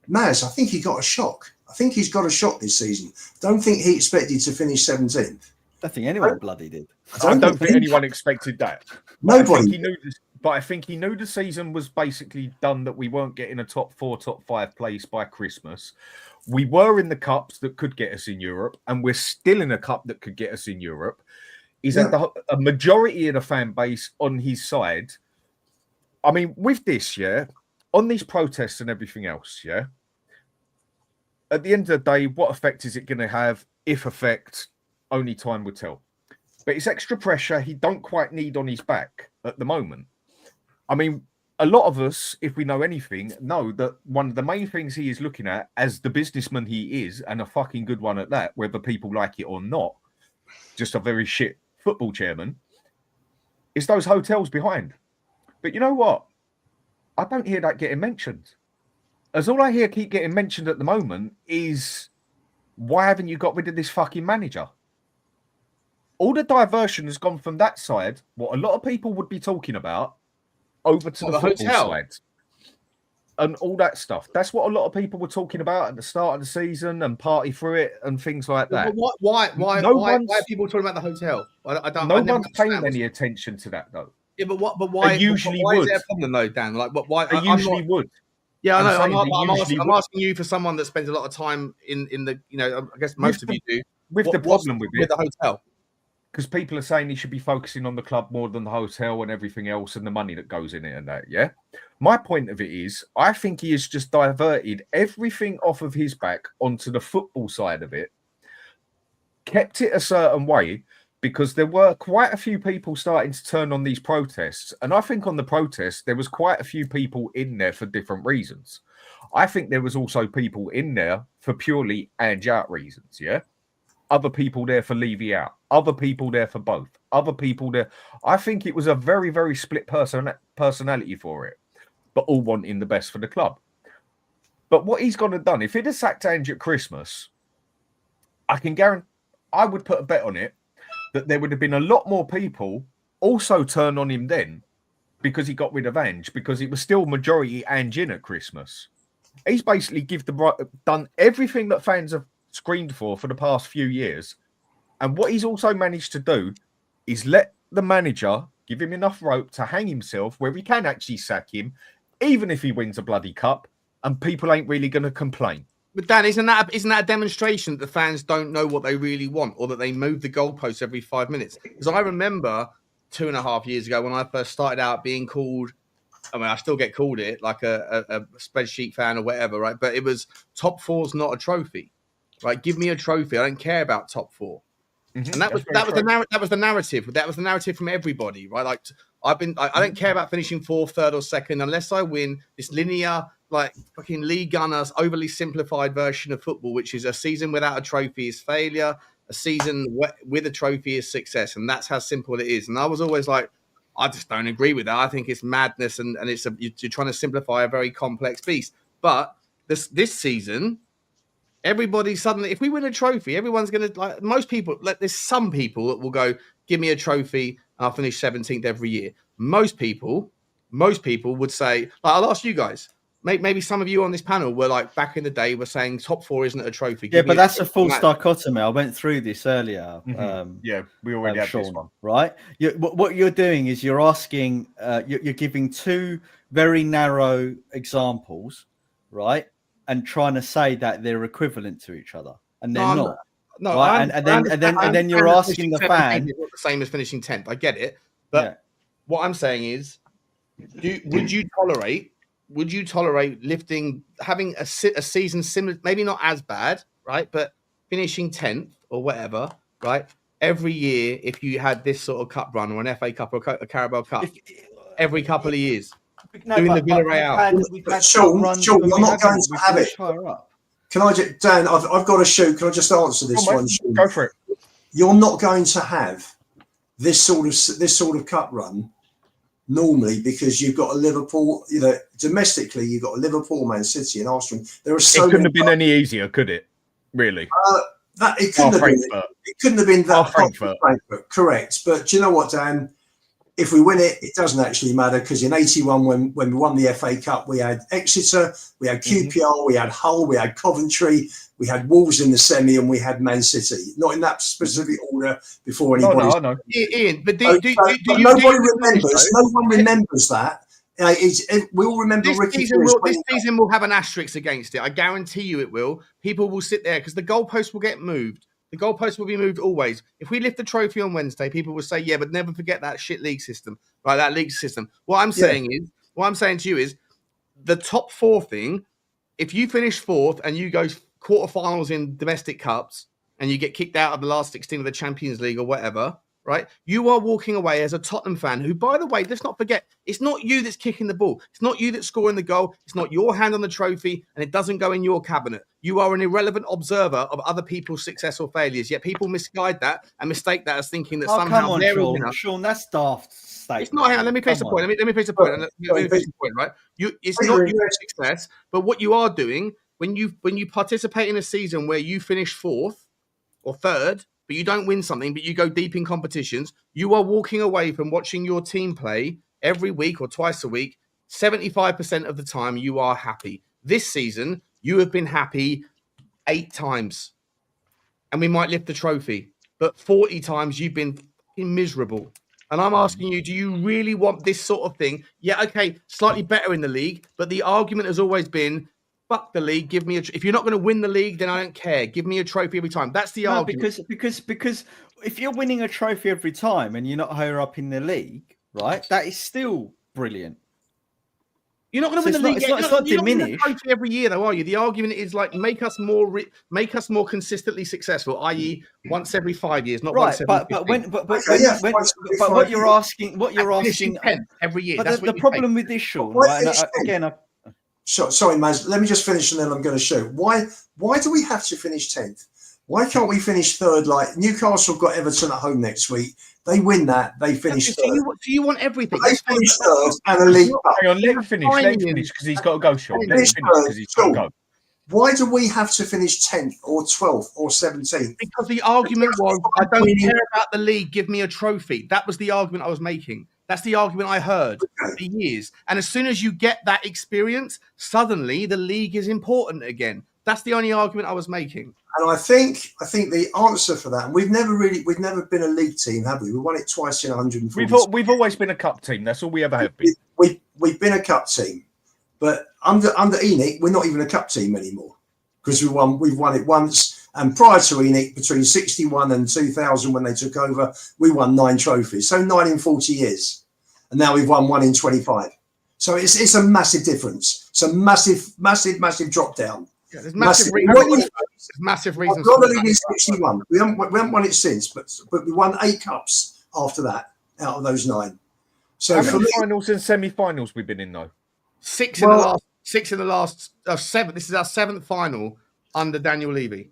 Maz, I think he got a shock. I think he's got a shock this season. Don't think he expected to finish 17th. I don't think anyone bloody did. I don't think anyone expected that. Nobody. But I think he knew the season was basically done, that we weren't getting a top 4, top 5 place by Christmas. We were in the cups that could get us in Europe, and we're still in a cup that could get us in Europe. He's had a majority of the fan base on his side. I mean, with this, on these protests and everything else, at the end of the day, what effect is it going to have? If effect, only time will tell. But it's extra pressure he don't quite need on his back at the moment. I mean, a lot of us, if we know anything, know that one of the main things he is looking at, as the businessman he is, and a fucking good one at that, whether people like it or not, just a very shit football chairman, is those hotels behind. But you know what? I don't hear that getting mentioned. As all I hear keep getting mentioned at the moment is, why haven't you got rid of this fucking manager? All the diversion has gone from that side, what a lot of people would be talking about, over to the football side. And all that stuff. That's what a lot of people were talking about at the start of the season, and party through it and things like that. But why are people talking about the hotel? No one's paying any attention to that, though. Yeah, but why? They usually why would. Is there a problem though, Dan? Like, why? They usually would. Yeah, I know. I'm asking you for someone that spends a lot of time in the. You know, I guess most of you do. With the problem with the hotel, because people are saying he should be focusing on the club more than the hotel and everything else and the money that goes in it and that. Yeah, my point of it is, I think he has just diverted everything off of his back onto the football side of it, kept it a certain way, because there were quite a few people starting to turn on these protests. And I think on the protests, there was quite a few people in there for different reasons. I think there was also people in there for purely Ange out reasons, yeah? Other people there for Levy out. Other people there for both. Other people there. I think it was a very, very split personality for it, but all wanting the best for the club. But what he's gone and done, if he'd have sacked Ange at Christmas, I can guarantee, I would put a bet on it, that there would have been a lot more people also turn on him then, because he got rid of Ange, because it was still majority Ange in at Christmas. He's basically done everything that fans have screamed for the past few years. And what he's also managed to do is let the manager give him enough rope to hang himself, where we can actually sack him, even if he wins a bloody cup, and people ain't really going to complain. But Dan, isn't that a demonstration that the fans don't know what they really want, or that they move the goalposts every 5 minutes? Because I remember 2.5 years ago when I first started out being called, I mean, I still get called it, like a spreadsheet fan or whatever, right? But it was top four's not a trophy, right? Give me a trophy. I don't care about top four. Mm-hmm. And that was the narrative. That was the narrative from everybody, right? Like I don't care about finishing fourth, third, or second unless I win this linear, like fucking League Gunners, overly simplified version of football, which is a season without a trophy is failure, a season with a trophy is success, and that's how simple it is. And I was always like, I just don't agree with that. I think it's madness, and you're trying to simplify a very complex beast. But this season, everybody suddenly, if we win a trophy, everyone's going to, like, most people, like, there's some people that will go, give me a trophy, and I'll finish 17th every year. Most people would say, like, I'll ask you guys, maybe some of you on this panel were like, back in the day, were saying top four isn't a trophy. Yeah, but that's a false dichotomy. I went through this earlier. Yeah, we already had Sean, this one. Right? What you're doing is you're asking, you're giving two very narrow examples, right? And trying to say that they're equivalent to each other, and they're not. No, right? And then you're asking the fan. It's not the same as finishing 10th. I get it, but what I'm saying is, would you tolerate having a season similar, maybe not as bad, right? But finishing 10th or whatever, right? Every year, if you had this sort of cup run or an FA Cup or a Carabao Cup, every couple of years. Doing the Villarreal. Sean, you're not going to have it. Can I just, Dan, I've got to shoot. Can I just answer this one? Sean? Go for it. You're not going to have this sort of cup run normally, because you've got a Liverpool, domestically, you've got a Liverpool, Man City, and Arsenal. There are so. It couldn't have been any easier, could it? Really? It couldn't have been that. Frankfurt, correct. But do you know what, Dan? If we win it, it doesn't actually matter, because in '81, when we won the FA Cup, we had Exeter, we had QPR, we had Hull, we had Coventry, we had Wolves in the semi, and we had Man City. Not in that specific order before anybody. No, no. Ian, but nobody remembers. No one remembers that. We all remember this season will have an asterisk against it. I guarantee you it will. People will sit there because the goalposts will get moved. The goalposts will be moved always. If we lift the trophy on Wednesday, people will say, yeah, but never forget that shit league system, right? That league system. What I'm saying to you is the top four thing, if you finish fourth and you go quarterfinals in domestic cups and you get kicked out of the last 16 of the Champions League or whatever, right? You are walking away as a Tottenham fan who, by the way, let's not forget, it's not you that's kicking the ball. It's not you that's scoring the goal. It's not your hand on the trophy, and it doesn't go in your cabinet. You are an irrelevant observer of other people's success or failures, yet people misguide that and mistake that as thinking that somehow they're a winner. Sean, that's daft statement. It's not. Hang on, let me face the point. Let me face the point. Right? It's not your success, but what you are doing when you participate in a season where you finish fourth or third, but you don't win something, but you go deep in competitions, you are walking away from watching your team play every week or twice a week. 75% of the time, you are happy. This season, you have been happy 8 times, and we might lift the trophy, but 40 times you've been miserable. And I'm asking you, do you really want this sort of thing? Yeah, okay, slightly better in the league, but the argument has always been, fuck the league. Give me if you're not going to win the league, then I don't care. Give me a trophy every time. That's the argument. Because if you're winning a trophy every time and you're not higher up in the league, right? That is still brilliant. You're not going to win the league. It's not diminished every year, though, are you? The argument is like make us more consistently successful, i.e., once every 5 years, not once every 15. But what you're asking every year. But the problem with this, Sean, right? Sorry, Maz. Let me just finish, and then I'm going to show why do we have to finish 10th? Why can't we finish third? Like Newcastle got Everton at home next week. They win that, they finish third. Do you want everything? They finish third and a league cup. Hang on, let him finish because he's got to go, Sean. Let him finish because he's got to go. Why do we have to finish 10th or 12th or 17th? Because the argument was, I don't care about the league, give me a trophy. That was the argument I was making. That's the argument I heard for years. And as soon as you get that experience, suddenly the league is important again. That's the only argument I was making. And I think the answer for that, and we've never been a league team, have we? We won it twice in 140. We've always been a cup team. That's all we ever have been. We've been a cup team, but under ENIC, we're not even a cup team anymore because we've won it once. And prior to ENIC, between 61 and 2000, when they took over, we won 9 trophies. So 9 in 40 years. And now we've won 1 in 25. So it's a massive difference. It's a massive drop down. Yeah, there's massive reasons. Not only in 61. We haven't won it since, but we won 8 cups after that out of those 9. So how many finals and semi-finals we've been in though? 6 in the last 7. This is our 7th final under Daniel Levy.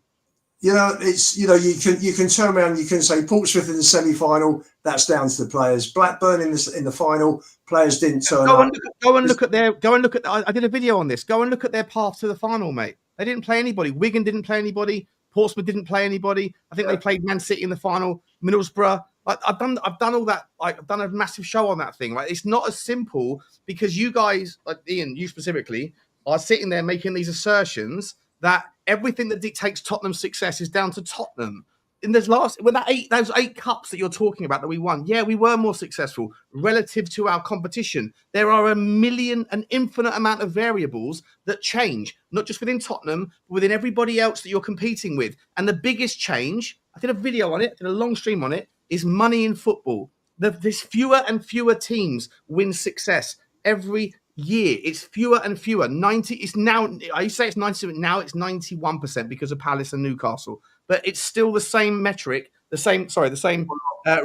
You know, it's you can turn around and you can say Portsmouth in the semi-final. That's down to the players. Blackburn in the final. Players didn't turn up. Go and look at. I did a video on this. Go and look at their path to the final, mate. They didn't play anybody. Wigan didn't play anybody. Portsmouth didn't play anybody. I think they played Man City in the final. Middlesbrough. I've done all that. I've done a massive show on that thing. Right? It's not as simple because you guys, like Ian, you specifically, are sitting there making these assertions that everything that dictates Tottenham's success is down to Tottenham. In those 8 cups that you're talking about that we won, yeah, we were more successful relative to our competition. There are an infinite amount of variables that change, not just within Tottenham, but within everybody else that you're competing with. And the biggest change, I did a video on it, did a long stream on it, is money in football. There's fewer and fewer teams win success every year. It's fewer and fewer. 90 is now. I used to say it's 97. Now it's 91% because of Palace and Newcastle. But it's still the same metric, the same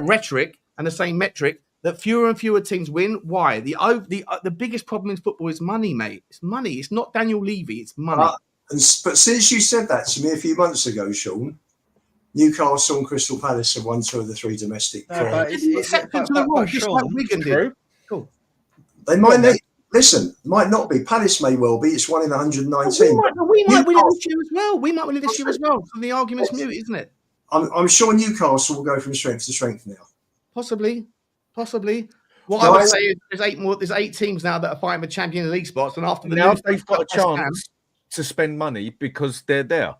rhetoric and the same metric that fewer and fewer teams win. Why? The biggest problem in football is money, mate. It's money. It's not Daniel Levy. It's money. But since you said that to me a few months ago, Sean, Newcastle and Crystal Palace have won 2 of the 3 domestic. Cool. They might. Listen, might not be. Palace may well be. It's 1 in 119. We might win it this year as well. We might win it this year as well. So the argument's mute, isn't it? I'm sure Newcastle will go from strength to strength now. Possibly. What I would say is there's 8 teams now that are fighting for Champions League spots, and after they've got a chance to spend money because they're there.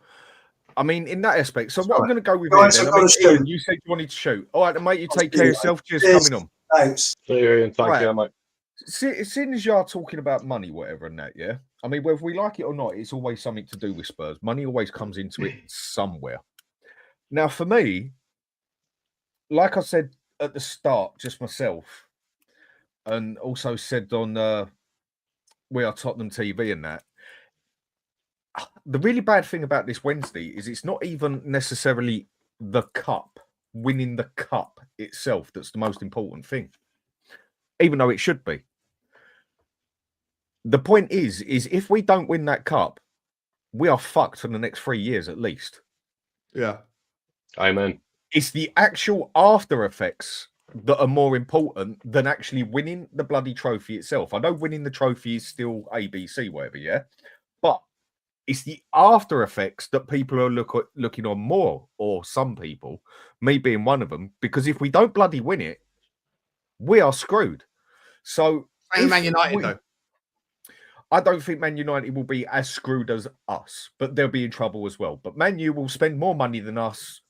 I mean, in that aspect. So what I'm going to go with Ian, you said you wanted to shoot. All right, mate. You take care of yourself. Cheers coming on. Thanks. See you, Ian. Take care, mate. As soon as you are talking about money, whatever, and that, yeah. I mean, whether we like it or not, it's always something to do with Spurs. Money always comes into it somewhere. Now, for me, like I said at the start, just myself, and also said on We Are Tottenham TV and that, the really bad thing about this Wednesday is it's not even necessarily the cup, winning the cup itself, that's the most important thing. Even though it should be. The point is if we don't win that cup, we are fucked for the next 3 years at least. Yeah. Amen. It's the actual after effects that are more important than actually winning the bloody trophy itself. I know winning the trophy is still ABC, whatever, yeah? But it's the after effects that people are looking on more, or some people, me being one of them, because if we don't bloody win it, we are screwed. So Man United, though. I don't think Man United will be as screwed as us, but they'll be in trouble as well. But Man U will spend more money than us,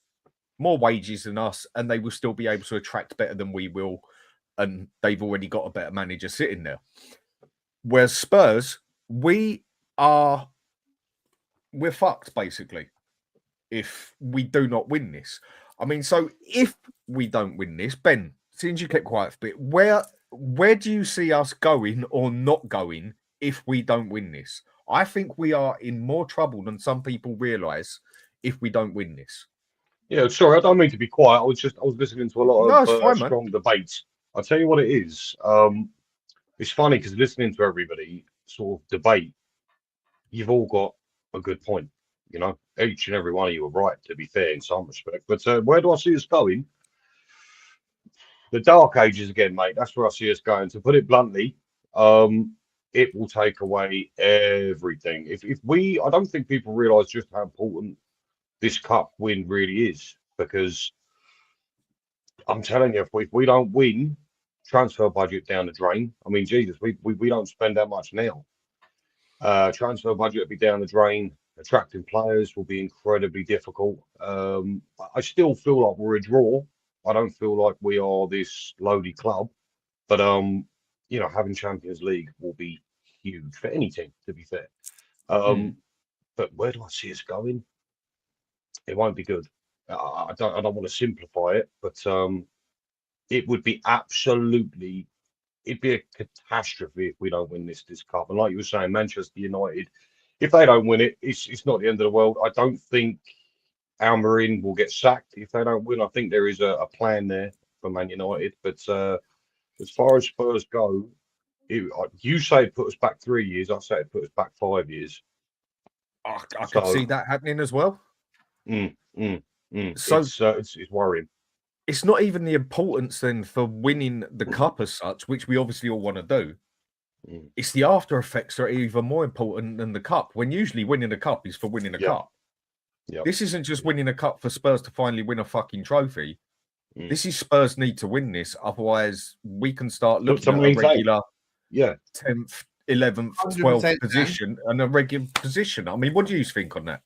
more wages than us, and they will still be able to attract better than we will. And they've already got a better manager sitting there. Whereas Spurs, we're fucked, basically, if we do not win this. I mean, so if we don't win this, Ben, since you kept quiet for a bit, where do you see us going or not going if we don't win this? I think we are in more trouble than some people realise if we don't win this. Yeah, sorry, I don't mean to be quiet. I was listening to a lot of strong debates. I'll tell you what it is. It's funny because listening to everybody sort of debate, you've all got a good point. You know, each and every one of you are right, to be fair, in some respect. But where do I see us going? The dark ages again, mate. That's where I see us going. To put it bluntly, it will take away everything. I don't think people realise just how important this cup win really is, because I'm telling you, if we don't win, transfer budget down the drain. I mean, Jesus, we don't spend that much now. Transfer budget will be down the drain. Attracting players will be incredibly difficult. I still feel like we're a draw. I don't feel like we are this lowly club, but you know, having Champions League will be huge for any team, to be fair. But where do I see us going? It won't be good. I don't want to simplify it, but it would be absolutely, it'd be a catastrophe if we don't win this cup. And like you were saying, Manchester United, if they don't win it, it's not the end of the world. I don't think Almiron will get sacked if they don't win. I think there is a plan there for Man United. But as far as Spurs go, you say put us back 3 years. I say put us back 5 years. I could see that happening as well. So it's worrying. It's not even the importance then for winning the cup as such, which we obviously all want to do. It's the after effects that are even more important than the cup. When usually winning a cup is for winning a cup. This isn't just winning a cup for Spurs to finally win a fucking trophy. This is Spurs need to win this, otherwise we can start looking at a regular 10th, 11th, 12th position and a regular position. I mean, what do you think on that?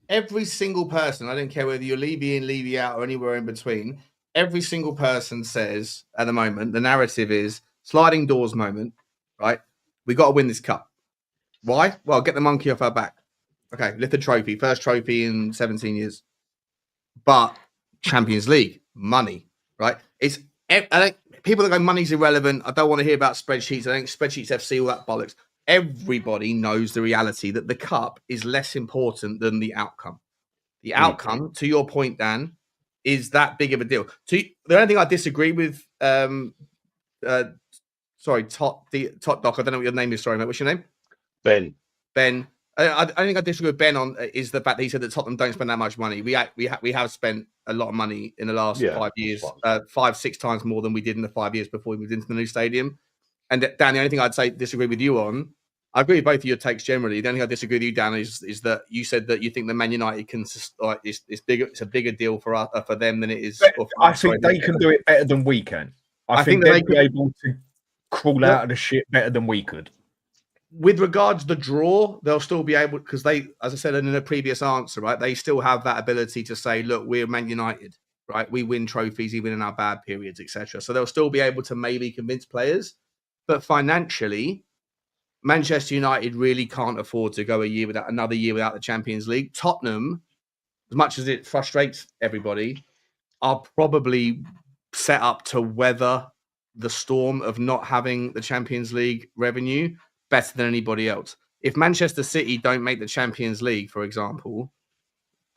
Every single person, I don't care whether you're Levy in, Levy out, or anywhere in between, every single person says at the moment, the narrative is sliding doors moment, right? We got to win this cup. Why? Well, get the monkey off our back. Okay, lift the trophy, first trophy in 17 years. But Champions League, money, right? I think people that go money's irrelevant. I don't want to hear about spreadsheets. I think spreadsheets FC, all that bollocks. Everybody knows the reality that the cup is less important than the outcome. The outcome, to your point, Dan, is that big of a deal. The only thing I disagree with, Tot Doc, I don't know what your name is. Sorry, mate. What's your name? Ben. I think I disagree with Ben on is the fact that he said that Tottenham don't spend that much money. We have spent a lot of money in the last 5 years, 5-6 times more than we did in the 5 years before we moved into the new stadium. And Dan, the only thing I'd say disagree with you on, I agree with both of your takes generally. The only thing I disagree with you, Dan, is that you said that you think that Man United can it's bigger. It's a bigger deal for them than it is. I think they can do it better than we can. I think they'd be able to crawl out of the shit better than we could. With regards to the draw, they'll still be able, because they, as I said in a previous answer, right, they still have that ability to say, look, we're Man United, right? We win trophies even in our bad periods, etc. So they'll still be able to maybe convince players. But financially, Manchester United really can't afford to go another year without the Champions League. Tottenham, as much as it frustrates everybody, are probably set up to weather the storm of not having the Champions League revenue better than anybody else. If Manchester City don't make the Champions League, for example,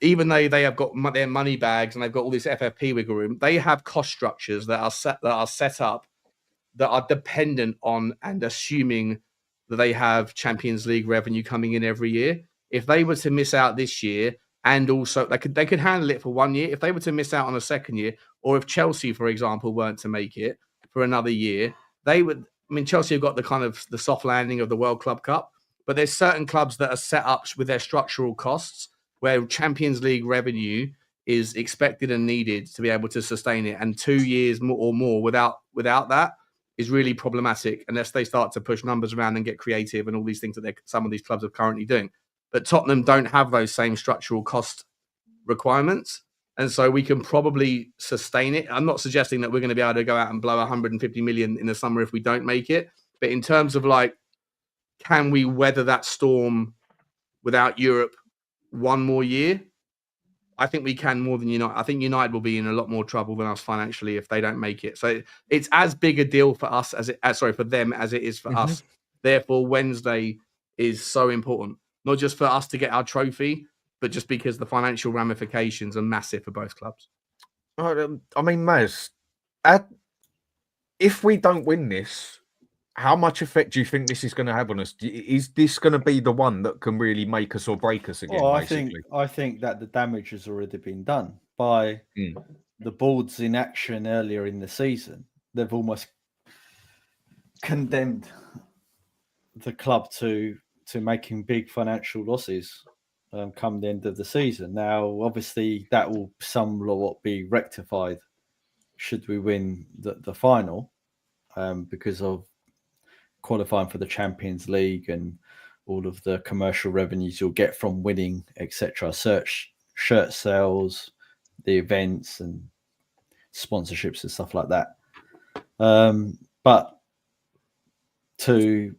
even though they have got their money bags and they've got all this FFP wiggle room, they have cost structures that are set up that are dependent on and assuming that they have Champions League revenue coming in every year. If they were to miss out this year, and also they could handle it for 1 year. If they were to miss out on a second year, or if Chelsea, for example, weren't to make it for another year, they would. I mean, Chelsea have got the kind of the soft landing of the World Club Cup, but there's certain clubs that are set up with their structural costs where Champions League revenue is expected and needed to be able to sustain it. And 2 years or more without that is really problematic unless they start to push numbers around and get creative and all these things that some of these clubs are currently doing. But Tottenham don't have those same structural cost requirements. And so we can probably sustain it. I'm not suggesting that we're going to be able to go out and blow 150 million in the summer if we don't make it. But in terms of can we weather that storm without Europe 1 more year? I think we can more than United. I think United will be in a lot more trouble than us financially if they don't make it. So it's as big a deal for us for them as it is for us. Therefore, Wednesday is so important, not just for us to get our trophy, but just because the financial ramifications are massive for both clubs. I mean, Maz, if we don't win this, how much effect do you think this is going to have on us? Is this going to be the one that can really make us or break us again? Well, I think that the damage has already been done by the board's inaction earlier in the season. They've almost condemned the club to making big financial losses come the end of the season. Now, obviously, that will somewhat be rectified should we win the final because of qualifying for the Champions League and all of the commercial revenues you'll get from winning, etc. Shirt sales, the events and sponsorships and stuff like that. But to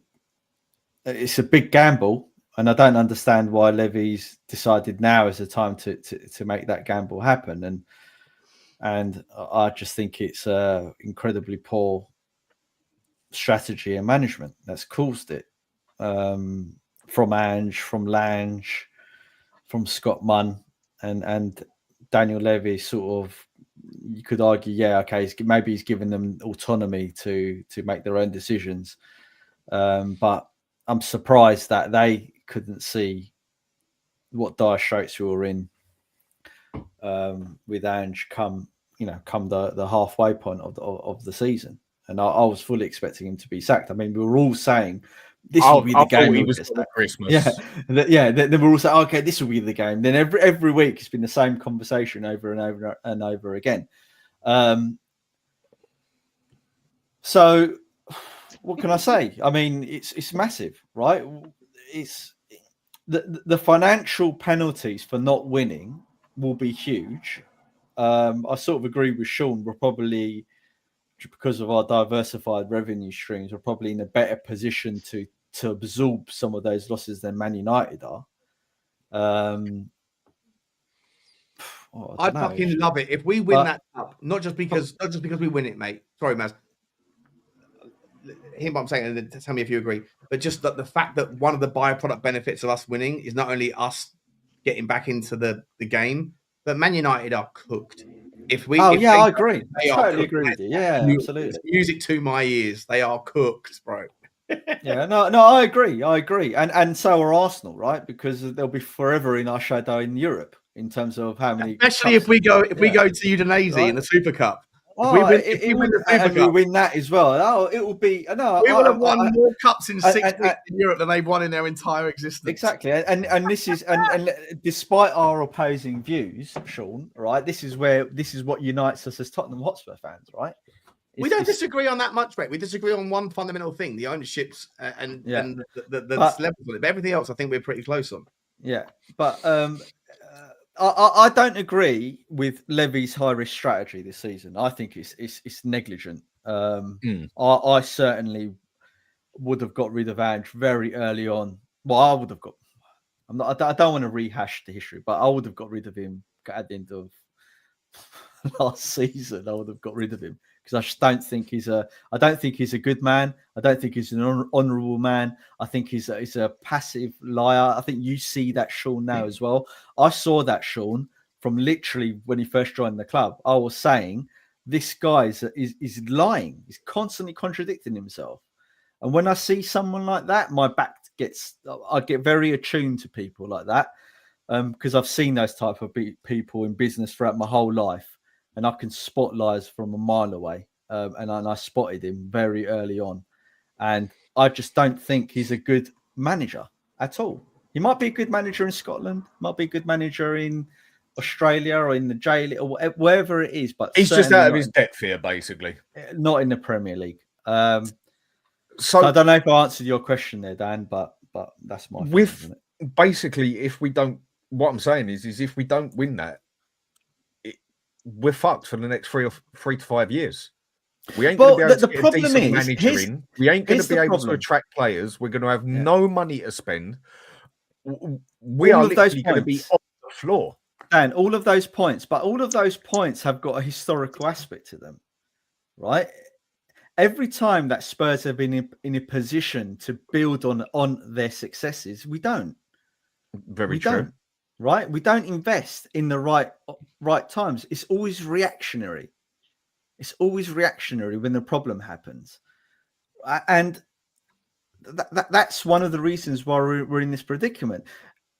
it's a big gamble, and I don't understand why Levy's decided now is the time to make that gamble happen. And I just think it's incredibly poor strategy and management that's caused it. From Ange, from Lange, from Scott Munn, and Daniel Levy, sort of, you could argue, yeah, okay, maybe he's given them autonomy to make their own decisions. But I'm surprised that they couldn't see what dire straits we were in with Ange come the halfway point of the season. And I was fully expecting him to be sacked. I mean, we were all saying this will be the game. He was for Christmas. Yeah. Then we're all saying, okay, this will be the game. Then every week it's been the same conversation over and over and over again. So what can I say? I mean, it's massive, right? It's the financial penalties for not winning will be huge. I sort of agree with Sean. We're probably, because of our diversified revenue streams, we're probably in a better position to absorb some of those losses than Man United are. I'd fucking love it if we win that cup, not just because we win it, mate. Sorry, Maz. Hear what I'm saying, and tell me if you agree. But just the fact that one of the byproduct benefits of us winning is not only us getting back into the game, but Man United are cooked. I agree. I totally agree with you. Yeah, absolutely. Music to my ears. They are cooked, bro. No, I agree. And so are Arsenal, right? Because they'll be forever in our shadow in Europe in terms of how many. Especially if we go to Udinese in the Super Cup. Oh, if we win that as well. It will be. No, we will have won more cups in 6 weeks in Europe than they've won in their entire existence. Exactly, and this is and despite our opposing views, Sean, right? This is what unites us as Tottenham Hotspur fans, right? We don't disagree on that much, mate. We disagrey on one fundamental thing: the ownerships and the levels of it. But everything else, I think we're pretty close on. Yeah, but I don't agree with Levy's high risk strategy this season. I think it's negligent. I certainly would have got rid of Ange very early on. Well, I would have got. I don't want to rehash the history, but I would have got rid of him at the end of last season. I would have got rid of him because I just don't think he's a. I don't think he's a good man. I don't think he's an honourable man. I think he's a passive liar. I think you see that, Sean, now as well. I saw that, Sean, from literally when he first joined the club. I was saying this guy is lying. He's constantly contradicting himself. And when I see someone like that, my back I get very attuned to people like that because I've seen those type of people in business throughout my whole life, and I can spot lies from a mile away. And I spotted him very early on, and I just don't think he's a good manager at all. He might be a good manager in Scotland, might be a good manager in Australia or in the J League or wherever it is, but he's just out of his depth here, basically. Not in the Premier League. So I don't know if I answered your question there, Dan, but that's my feeling, isn't it? Basically, if we don't, what I'm saying is if we don't win that, we're fucked for the next 3 to 5 years. We ain't going to be able to get a decent manager in. We ain't going to be able to attract players. We're going to have no money to spend. We are literally going to be on the floor. And all of those points, but all of those points have got a historical aspect to them, right? Every time that Spurs have been in a position to build on their successes, we don't. Very true. Right? We don't invest in the right times. It's always reactionary. It's always reactionary when the problem happens. And that's one of the reasons why we're in this predicament.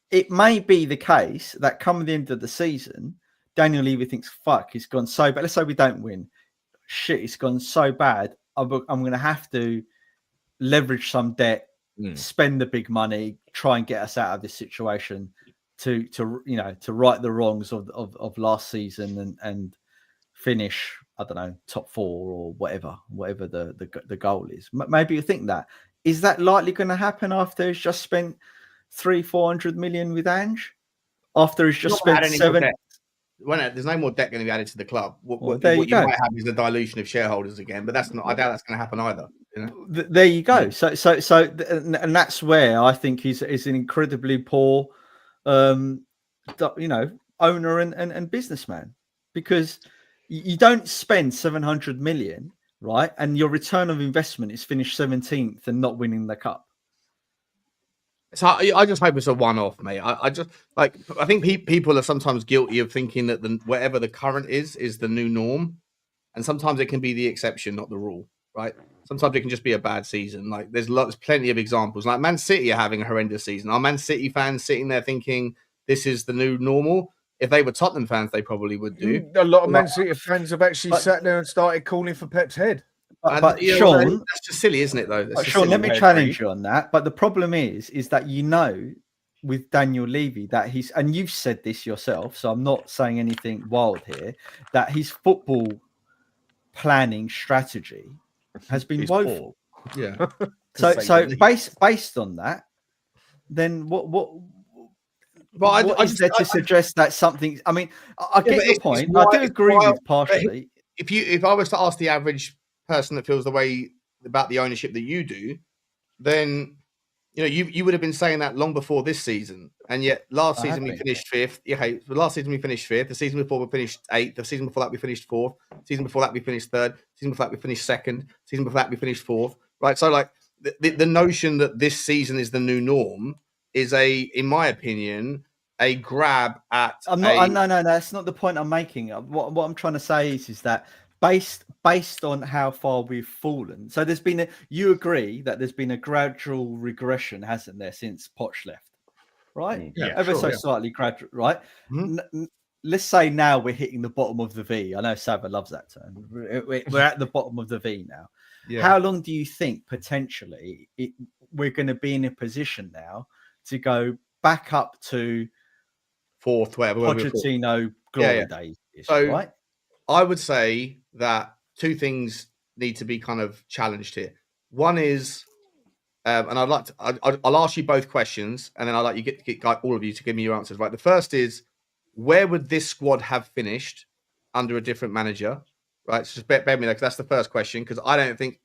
It may be the case that come the end of the season, Daniel Levy thinks, fuck, it's gone so bad. Let's say we don't win. Shit, it's gone so bad. I'm going to have to leverage some debt, spend the big money, try and get us out of this situation to right the wrongs of last season and finish, I don't know, top 4 or whatever the goal is. Maybe you think that. Is that likely going to happen after he's just spent 300-400 million with Ange? After he's just spent 7... There's no more debt going to be added to the club. What you might have is the dilution of shareholders again, but that's not. I doubt that's going to happen either. You know? There you go. And that's where I think he's an incredibly poor, owner and businessman, because you don't spend 700 million, right? And your return of investment is finished 17th and not winning the cup. So I just hope it's a one-off, mate. I think people are sometimes guilty of thinking that whatever the current is the new norm, and sometimes it can be the exception, not the rule, right? Sometimes it can just be a bad season. Like there's plenty of examples. Like Man City are having a horrendous season. Are Man City fans sitting there thinking this is the new normal? If they were Tottenham fans, they probably would do. A lot of Man City fans have actually sat there and started calling for Pep's head. But Sean, that's just silly, isn't it? Though. Sean, let me challenge you on that. But the problem is that with Daniel Levy that and you've said this yourself, so I'm not saying anything wild here, that his football planning strategy has been woeful. Yeah. So based on that, then what is there to suggest that something? I mean, I get your point. I do agree with partially. If I was to ask the average person that feels the way about the ownership that you do, then you would have been saying that long before this season. And yet last season we finished 5th. Okay, last season we finished 5th. The season before we finished 8th. The season before that we finished 4th. The season before that we finished 3rd. The season before that we finished 2nd. The season before that we finished 4th. Right. So like the notion that this season is the new norm is in my opinion, a grab at. No, that's not the point I'm making. What I'm trying to say is that based on how far we've fallen. So you agree that there's been a gradual regression, hasn't there, since Poch left, right? Yeah, slightly gradual, right? Mm-hmm. Let's say now we're hitting the bottom of the V. I know Sava loves that term. We're at the bottom of the V now. Yeah. How long do you think potentially we're going to be in a position now to go back up to 4th, whatever Pochettino glory days? So, right? I would say that two things need to be kind of challenged here. One is, and I'll ask you both questions, and then I'd like you get all of you to give me your answers. Right. The first is, where would this squad have finished under a different manager? Right. So just bear with me there, because that's the first question. Because I don't think,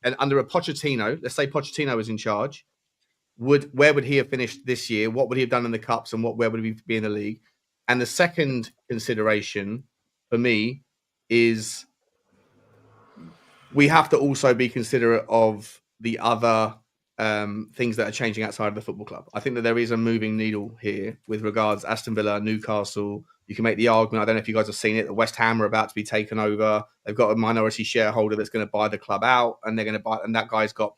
and under a Pochettino, let's say Pochettino was in charge, where would he have finished this year? What would he have done in the cups, and where would he be in the league? And the second consideration for me is we have to also be considerate of the other things that are changing outside of the football club. I think that there is a moving needle here with regards to Aston Villa, Newcastle. You can make the argument, I don't know if you guys have seen it, that West Ham are about to be taken over. They've got a minority shareholder that's going to buy the club out, and they're going to buy, and that guy's got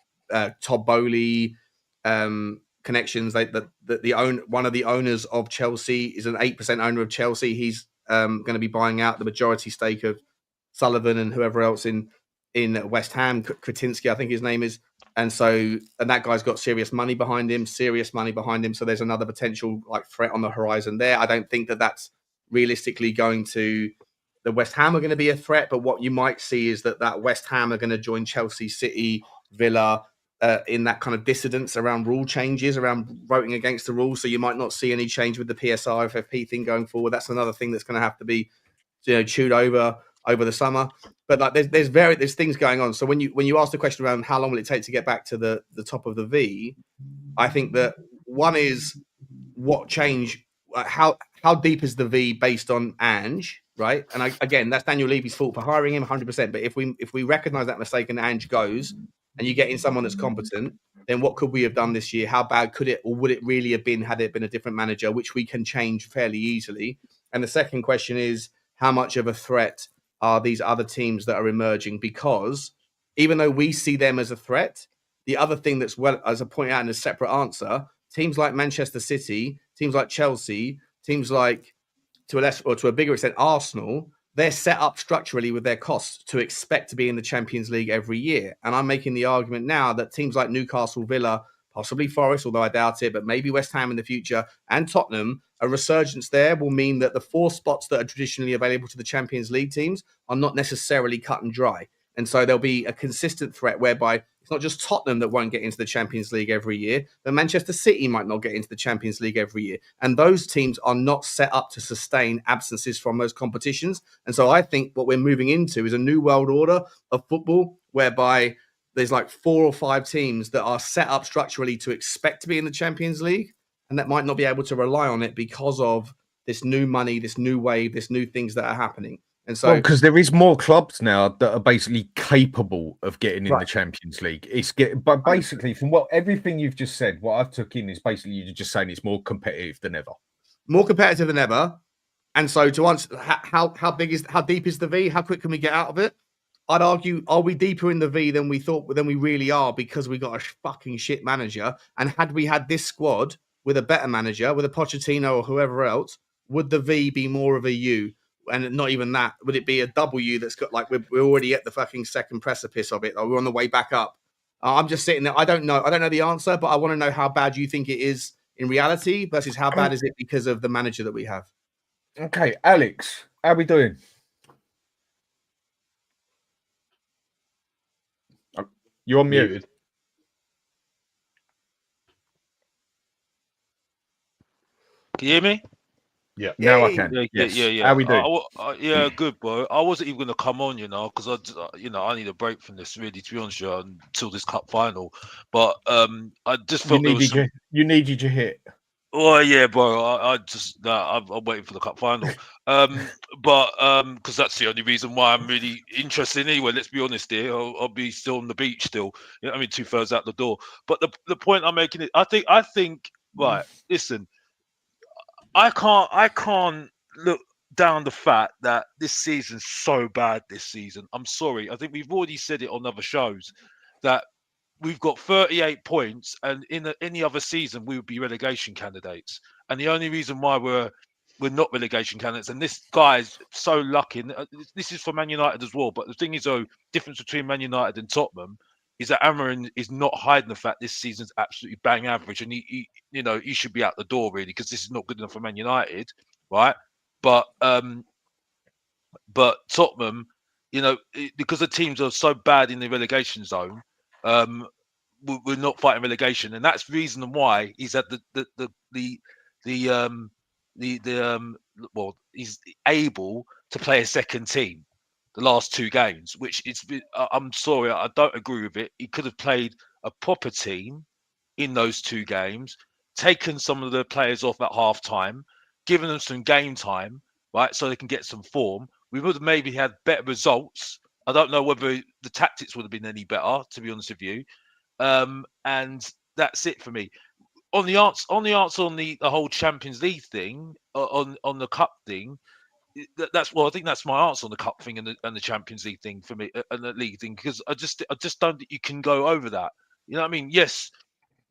Todd Bowley connections. One of the owners of Chelsea is an 8% owner of Chelsea. He's going to be buying out the majority stake of Sullivan and whoever else in West Ham, Kretinsky, I think his name is. And that guy's got serious money behind him. So there's another potential threat on the horizon there. I don't think that that's realistically going to, the West Ham are going to be a threat, but what you might see is that West Ham are going to join Chelsea, City, Villa, in that kind of dissidence around rule changes, around voting against the rules. So you might not see any change with the PSR FFP thing going forward. That's another thing that's going to have to be, chewed over the summer. But there's things going on. So when you ask the question around how long will it take to get back to the top of the V, I think that one is what change, how deep is the V based on Ange, right? And again, that's Daniel Levy's fault for hiring him 100%. But if we recognise that mistake and Ange goes, and you get in someone that's competent, then what could we have done this year? How bad could it, or would it really have been had it been a different manager, which we can change fairly easily? And the second question is, how much of a threat are these other teams that are emerging? Because even though we see them as a threat, the other thing that's, well, as I point out in a separate answer, teams like Manchester City, teams like Chelsea, teams like, to a less or to a bigger extent, Arsenal, they're set up structurally with their costs to expect to be in the Champions League every year. And I'm making the argument now that teams like Newcastle, Villa, possibly Forest, although I doubt it, but maybe West Ham in the future, and Tottenham, a resurgence there will mean that the 4 spots that are traditionally available to the Champions League teams are not necessarily cut and dry. And so there'll be a consistent threat whereby it's not just Tottenham that won't get into the Champions League every year, but Manchester City might not get into the Champions League every year. And those teams are not set up to sustain absences from those competitions. And so I think what we're moving into is a new world order of football whereby there's like 4 or 5 teams that are set up structurally to expect to be in the Champions League, and that might not be able to rely on it because of this new money, this new wave, this new things that are happening. And so, because there is more clubs now that are basically capable of getting in Right. the Champions League. But basically, from everything you've just said, what I've took in is basically you're just saying it's more competitive than ever. more competitive than ever. And so to answer how deep is the V? How quick can we get out of it? I'd argue, are we deeper in the V than we really are because we got a fucking shit manager? And had we had this squad with a better manager, with a Pochettino or whoever else, would the V be more of a U? And not even that, would it be a W that's got like we're already at the fucking second precipice of it, or we're on the way back up? I'm just sitting there. I don't know the answer, but I want to know how bad you think it is in reality versus how bad is it because of the manager that we have. Okay, Alex, how are we doing? You're on mute. Can you hear me? Yeah. Now I can. Yeah, Yes. yeah. How we doing? Yeah, good, bro. I wasn't even gonna come on, because I need a break from this, really, to be honest, until this cup final. But I just felt you needed your hit. Oh yeah, bro. I'm waiting for the cup final. Because that's the only reason why I'm really interested. Anyway, let's be honest here. I'll be still on the beach still. 2/3 out the door. But the point I'm making is, I think. Right. Listen, I can't look down the fact that this season's so bad. This season, I'm sorry. I think we've already said it on other shows that we've got 38 points, and in any other season we would be relegation candidates. And the only reason why we're not relegation candidates, and this guy's so lucky. And this is for Man United as well. But the thing is, though, difference between Man United and Tottenham is that Amarin is not hiding the fact this season's absolutely bang average, and he should be out the door really, because this is not good enough for Man United, right? But Tottenham, because the teams are so bad in the relegation zone, we're not fighting relegation, and that's the reason why he's at he's able to play a second team the last 2 games, which I'm sorry, I don't agree with it. He could have played a proper team in those 2 games, taken some of the players off at half time, given them some game time, right, so they can get some form. We would have maybe had better results. I don't know whether the tactics would have been any better, to be honest with you. And that's it for me. On the answer on the whole Champions League thing, on the cup thing, I think that's my answer on the cup thing and the Champions League thing for me, and the league thing, because I just don't think you can go over that. You know what I mean? Yes,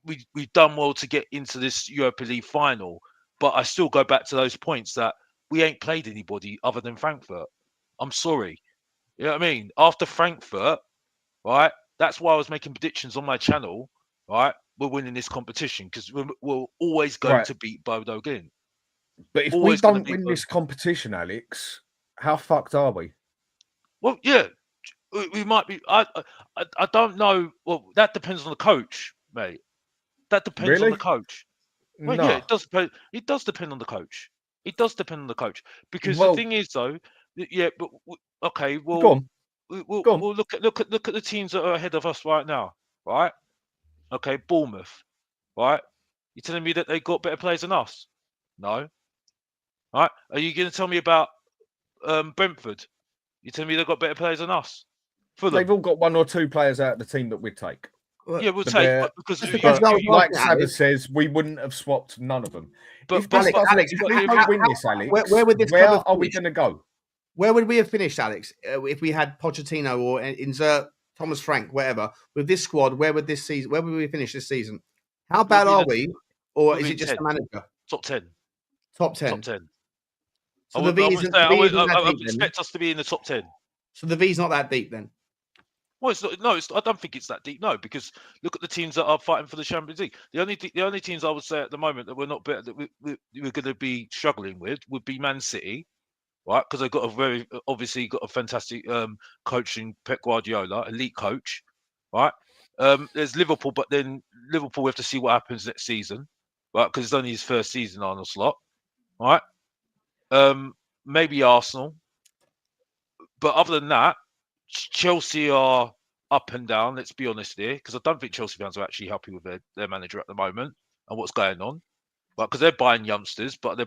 we've done well to get into this Europa League final, but I still go back to those points that we ain't played anybody other than Frankfurt. I'm sorry. You know what I mean? After Frankfurt, right? That's why I was making predictions on my channel, right? We're winning this competition because we're always going to beat Bodo Glimt. But if we don't win this competition, Alex, how fucked are we? Well, yeah, we might be. I don't know. Well, that depends on the coach, mate. That depends on the coach. Well, yeah, it does. It does depend on the coach. It does depend on the coach, because the thing is, though, yeah. But okay, well, go on. We'll look at the teams that are ahead of us right now, right? Okay, Bournemouth, right? You telling me that they got better players than us? No. Right? Are you going to tell me about Brentford? You telling me they've got better players than us? Fulham. They've all got 1 or 2 players out of the team that we'd take. Yeah, we'll take, but because like Sabbath says, we wouldn't have swapped none of them. But Alex, if we don't win this, Alex, where would this where are we going to go? Where would we have finished, Alex, if we had Pochettino or insert Thomas Frank, whatever, with this squad? Where would we finish this season? How bad are we, or is it just 10. the manager? Top 10. Top 10. Top 10. So I would expect us to be in the top 10. So the V's not that deep then? Well, it's not. No, I don't think it's that deep. No, because look at the teams that are fighting for the Champions League. The only teams I would say at the moment that we're not better, that we're going to be struggling with, would be Man City, right? Because they've got a fantastic coach in Pep Guardiola, elite coach, right? There's Liverpool, but then Liverpool, we have to see what happens next season, right? Because it's only his first season on the slot, right? Maybe Arsenal, but other than that, Chelsea are up and down. Let's be honest here, because I don't think Chelsea fans are actually happy with their manager at the moment and what's going on. But because they're buying youngsters, but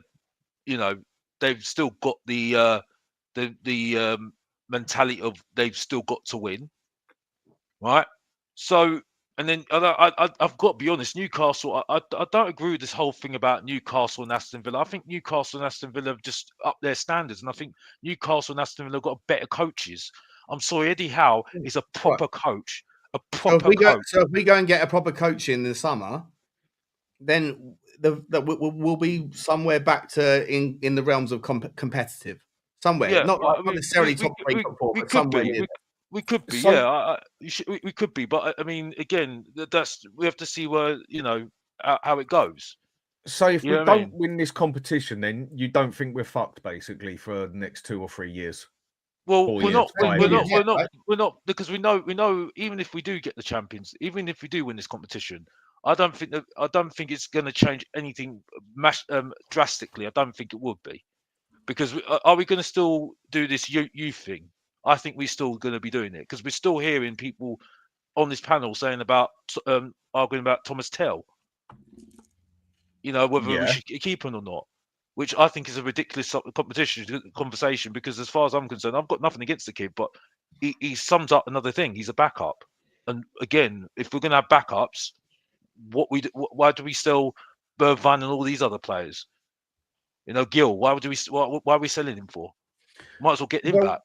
they've still got the mentality of they've still got to win, right? So, and then I've got to be honest, Newcastle. I don't agree with this whole thing about Newcastle and Aston Villa. I think Newcastle and Aston Villa have just upped their standards, and I think Newcastle and Aston Villa have got better coaches. I'm sorry, Eddie Howe is a proper coach. So if we go and get a proper coach in the summer, then we'll be somewhere back to in the realms of competitive. Somewhere, Yeah, not necessarily top three, top four, but somewhere near. We could be, we could be, but I mean, again, we have to see where how it goes. So if we don't win this competition, then you don't think we're fucked basically for the next 2 or 3 years? Well, we're not, because we know even if we do get the champions, even if we do win this competition, I don't think it's going to change anything drastically. I don't think it would be, because are we going to still do this youth thing? I think we're still going to be doing it, because we're still hearing people on this panel saying about arguing about Thomas Tell. Whether we should keep him or not, which I think is a ridiculous conversation. Because as far as I'm concerned, I've got nothing against the kid, but he sums up another thing. He's a backup, and again, if we're going to have backups, why do we still Bergwijn and all these other players? Gil, why are we selling him for? Might as well get him back.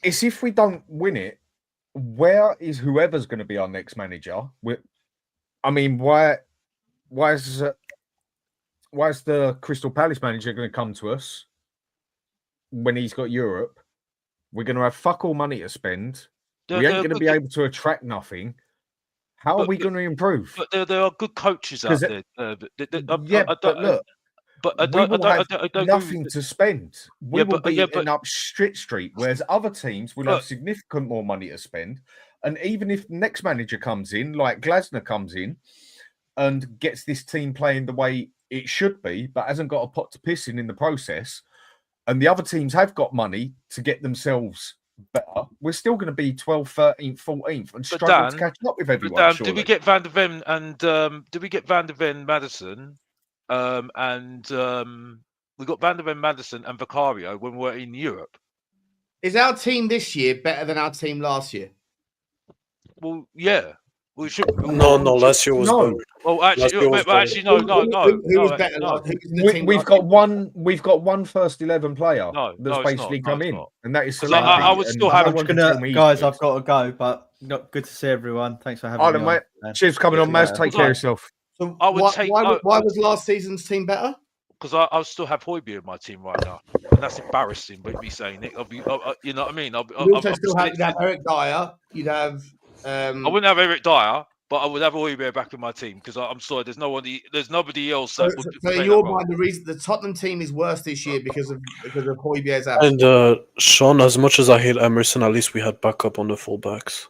It's if we don't win it, where is whoever's going to be our next manager? Why is the Crystal Palace manager going to come to us when he's got Europe? We're going to have fuck all money to spend. We ain't going to be able to attract nothing. How are we going to improve? But there are good coaches out there. But we will have nothing to spend. We will be in up street, whereas other teams will have significant more money to spend. And even if the next manager comes in, like Glasner comes in, and gets this team playing the way it should be, but hasn't got a pot to piss in the process, and the other teams have got money to get themselves better, we're still going to be 12th, 13th, 14th, and struggle to catch up with everyone. Dan, did we get Van der Ven and Madison? We got Van der Ven, Madison, and Vicario when we were in Europe. Is our team this year better than our team last year? Well, yeah. We should. No, last year was better. Well, actually, no. Who was better? No. We've got one first 11 player that's basically come in, and that is. I would still have. Guys, I've got to go, but good to see everyone. Thanks for having me. Mate. Cheers for coming on, Maz. Take care of yourself. So why was last season's team better? Because I still have Højbjerg in my team right now, and that's embarrassing. But me saying it, you know what I mean. You'd also still have Eric Dyer. You'd have. I wouldn't have Eric Dyer, but I would have Højbjerg back in my team, because I'm sorry, there's nobody else. So in your mind, the reason the Tottenham team is worse this year because of Højbjerg's absence. And Sean, as much as I hate Emerson, at least we had backup on the fullbacks.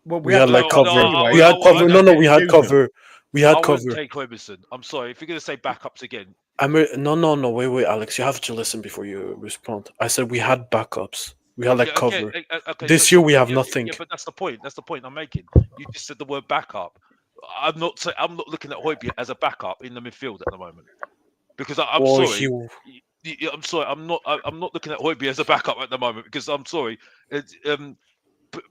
Well, we had cover. We had cover. We had cover. We had cover. Take Højbjerg. I'm sorry if you're going to say backups again. No. Wait, Alex. You have to listen before you respond. I said we had backups. We had cover. Okay, this year we have nothing. Yeah, but that's the point. That's the point I'm making. You just said the word backup. I'm not looking at Højbjerg as a backup in the midfield at the moment, because I'm sorry. I'm sorry. I'm not looking at Højbjerg as a backup at the moment, because I'm sorry.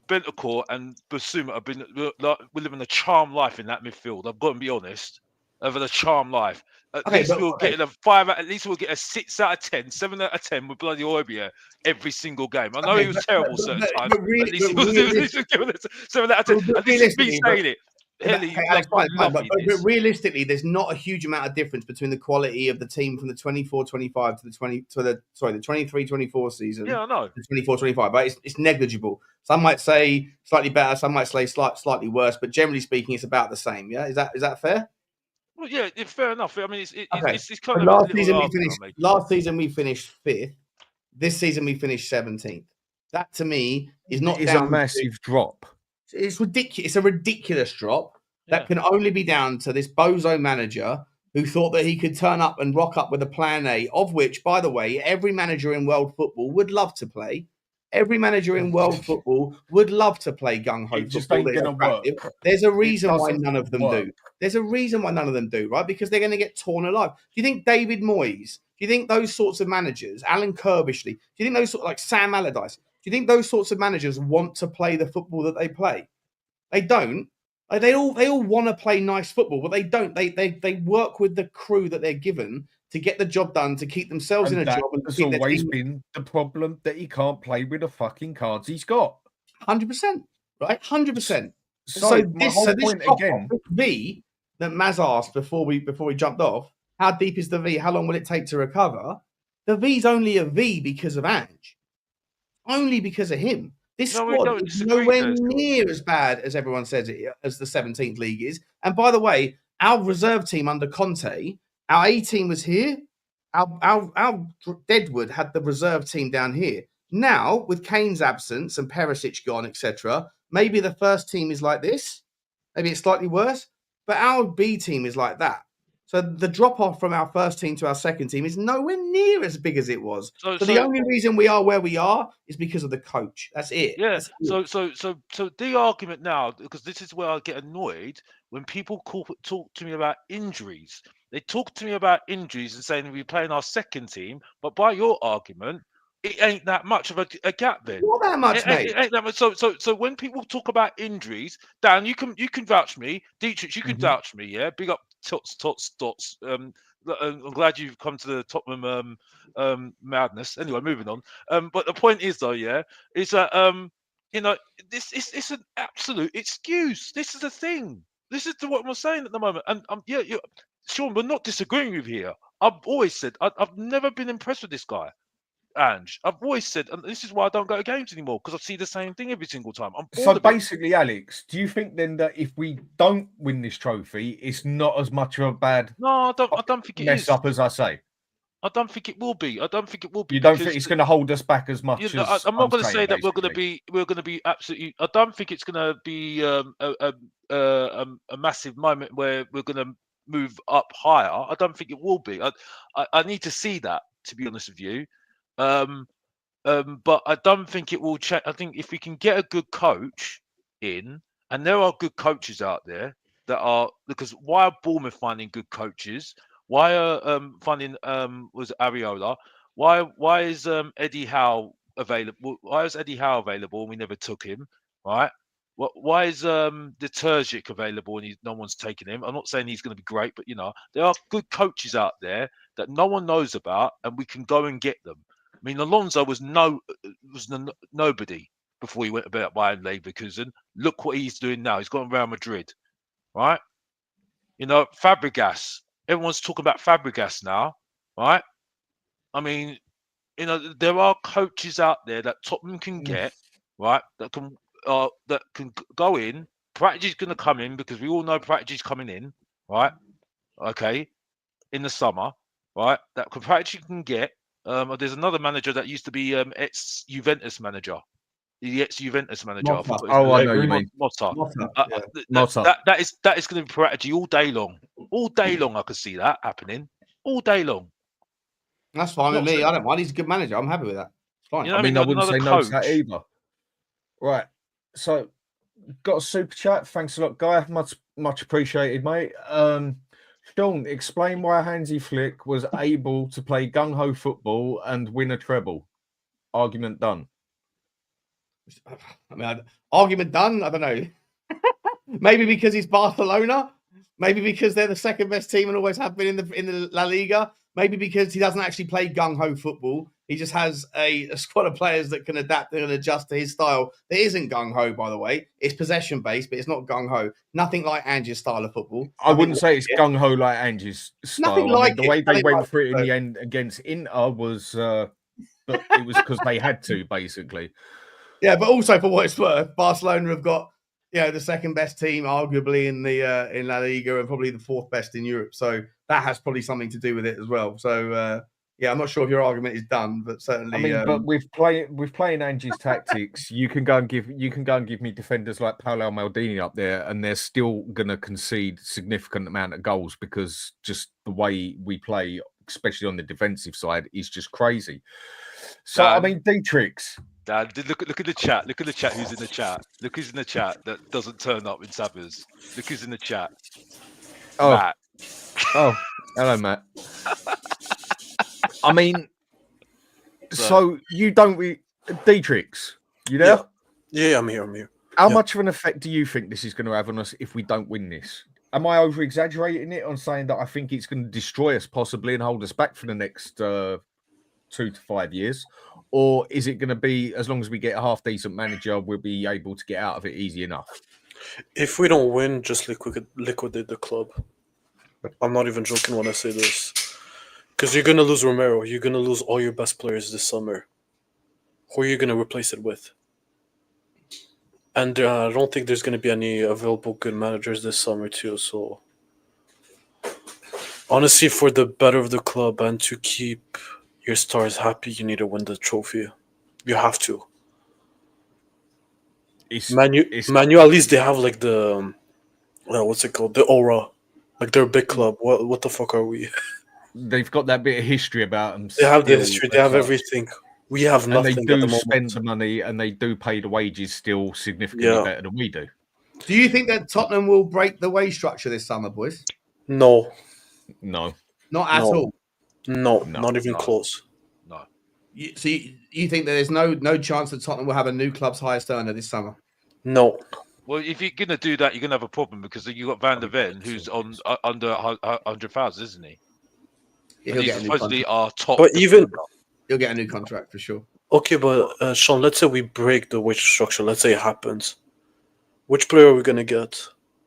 Bentancur and Basuma have been we're living a charmed life in that midfield. I've got to be honest. Having a charmed life. At least we'll get a 5. At least we'll get a 6 out of 10, 7 out of 10 with bloody Højbjerg every single game. I know he was terrible certain times. At least he was giving us 7 out of 10. At least me saying it. But realistically, there's not a huge amount of difference between the quality of the team from the 24-25 to the 23-24 season. Yeah, I know. The 24-25, but it's negligible. Some might say slightly better, some might say slightly worse, but generally speaking, it's about the same. Yeah, is that fair? Well, yeah, fair enough. I mean, it's kind of last season we finished 5th. This season we finished 17th. That to me is a massive drop. It's ridiculous. It's a ridiculous drop that can only be down to this bozo manager who thought that he could turn up and rock up with a plan A, of which, by the way, every manager in world football would love to play. Every manager in world football would love to play gung-ho It just football. ain't That's gonna attractive. work. There's a It reason why doesn't none of them work. do. There's a reason why none of them do, right? Because they're going to get torn alive. Do you think David Moyes, do you think those sorts of managers, Alan Kirbishley, do you think those sort of, like Sam Allardyce, do you think those sorts of managers want to play the football that they play? They don't. Like, they all want to play nice football, but they don't. They work with the crew that they're given to get the job done, to keep themselves And in a that job. And has keep their always team. been the problem, that he can't play with the fucking cards he's got. 100%, right? 100%. So my whole point again, this V that Maz asked before we jumped off, how deep is the V? How long will it take to recover? The V's only a V because of Ange. Only because of him. This No, we squad don't is disagree nowhere there, Scott. near as bad as everyone says it as the 17th league is. And by the way, our reserve team under Conte, our A team was here. Our Deadwood had the reserve team down here. Now, with Kane's absence and Perisic gone, etc., maybe the first team is like this. Maybe it's slightly worse. But our B team is like that. So the drop-off from our first team to our second team is nowhere near as big as it was. So the only reason we are where we are is because of the coach. That's it. Yeah. That's it. So the argument now, because this is where I get annoyed when people talk to me about injuries. They talk to me about injuries and saying we're playing our second team, but by your argument, it ain't that much of a gap then. Not that much, mate. It ain't that much. So when people talk about injuries, Dan, you can vouch me. Dietrich, you can vouch me. Yeah, big up tots. I'm glad you've come to the Tottenham madness. Anyway, moving on. But the point is though, yeah, is that it's an absolute excuse. This is the thing. This is what I'm saying at the moment. And Sean, we're not disagreeing with you here. I've always said I've never been impressed with this guy. Ange, I've always said, and this is why I don't go to games anymore, because I see the same thing every single time. I'm bored so of it. basically, Alex, do you think then that if we don't win this trophy, it's not as much of a bad I don't think it mess is. up as I say? I don't think it will be. I don't think it will be. You don't think it's going to hold us back as much as I'm not going to say that we're basically? going to be absolutely. I don't think it's going to be a massive moment where we're going to move up higher. I don't think it will be. I need to see that, to be honest with you. But I don't think it will change. I think if we can get a good coach in, and there are good coaches out there that are, because why are Bournemouth finding good coaches? Why are finding was Areola? Why is Eddie Howe available? Why is Eddie Howe available and we never took him? Right? Why is the Terzic available and no one's taking him? I'm not saying he's going to be great, but there are good coaches out there that no one knows about, and we can go and get them. I mean, Alonso was nobody before he went about Bayern Leverkusen. Look what he's doing now. He's gone Real Madrid, right? Fabregas. Everyone's talking about Fabregas now, right? I mean, there are coaches out there that Tottenham can get, right? That can go in. Practice's going to come in, because we all know practice's coming in, right? Okay, in the summer, right? That practice can get. There's another manager that used to be ex-Juventus manager. The ex-Juventus manager. Motta. I know you mean. Motta. Motta. That is going to be strategy all day long. All day long, I could see that happening. All day long. That's fine with me. I don't mind. He's a good manager. I'm happy with that. It's fine. I mean, I wouldn't say no to that either. Right. So, got a super chat. Thanks a lot, Guy. Much appreciated, mate. Sean, explain why Hansi Flick was able to play gung-ho football and win a treble. Argument done. I mean, argument done. I don't know. Maybe because he's Barcelona. Maybe because they're the second best team and always have been in the La Liga. Maybe because he doesn't actually play gung-ho football. He just has a squad of players that can adapt and adjust to his style. That isn't gung-ho, by the way. It's possession-based, but it's not gung-ho. Nothing like Ange's style of football. I wouldn't say it's gung-ho like Ange's style. Nothing like the way they went for it in the end against Inter was... but it was because they had to, basically. Yeah, but also for what it's worth, Barcelona have got the second best team, arguably in the in La Liga, and probably the fourth best in Europe. So that has probably something to do with it as well. So I'm not sure if your argument is done, but certainly. I mean, but with playing Ange's tactics, you can go and give me defenders like Paolo Maldini up there, and they're still going to concede significant amount of goals because just the way we play especially on the defensive side, is just crazy. So, Dan, I mean, Dietrich's. Dan, look at the chat. Look at the chat. Who's in the chat? Look who's in the chat that doesn't turn up in Sabbers. Look who's in the chat. Oh, Matt. oh, hello, Matt. I mean, so you don't Dietrich's, you there? Yeah, I'm here. How Yeah. much of an effect do you think this is going to have on us if we don't win this? Am I over exaggerating it on saying that I think it's going to destroy us possibly and hold us back for the next 2 to 5 years? Or is it going to be, as long as we get a half decent manager, we'll be able to get out of it easy enough? If we don't win, just liquidate the club. I'm not even joking when I say this. Because you're going to lose Romero. You're going to lose all your best players this summer. Who are you going to replace it with? And I don't think there's going to be any available good managers this summer too. So, honestly, for the better of the club and to keep your stars happy, you need to win the trophy. You have to. Manu, at least they have like the what's it called? The aura. Like they're a big club. What the fuck are we? They've got that bit of history about them. They have the history. They have everything. We have nothing. And they do spend the money and they do pay the wages still significantly better than we do. Do you think that Tottenham will break the wage structure this summer, boys? No. Not at all. No, not even close. No. You think that there's no chance that Tottenham will have a new club's highest earner this summer? No. Well, if you're going to do that, you're going to have a problem because you got Van der Ven, who's on under 100,000, isn't he? Yeah, he's supposedly our top. But even he'll get a new contract for sure. Okay, but Sean, let's say we break the wage structure. Let's say it happens. Which player are we going to get?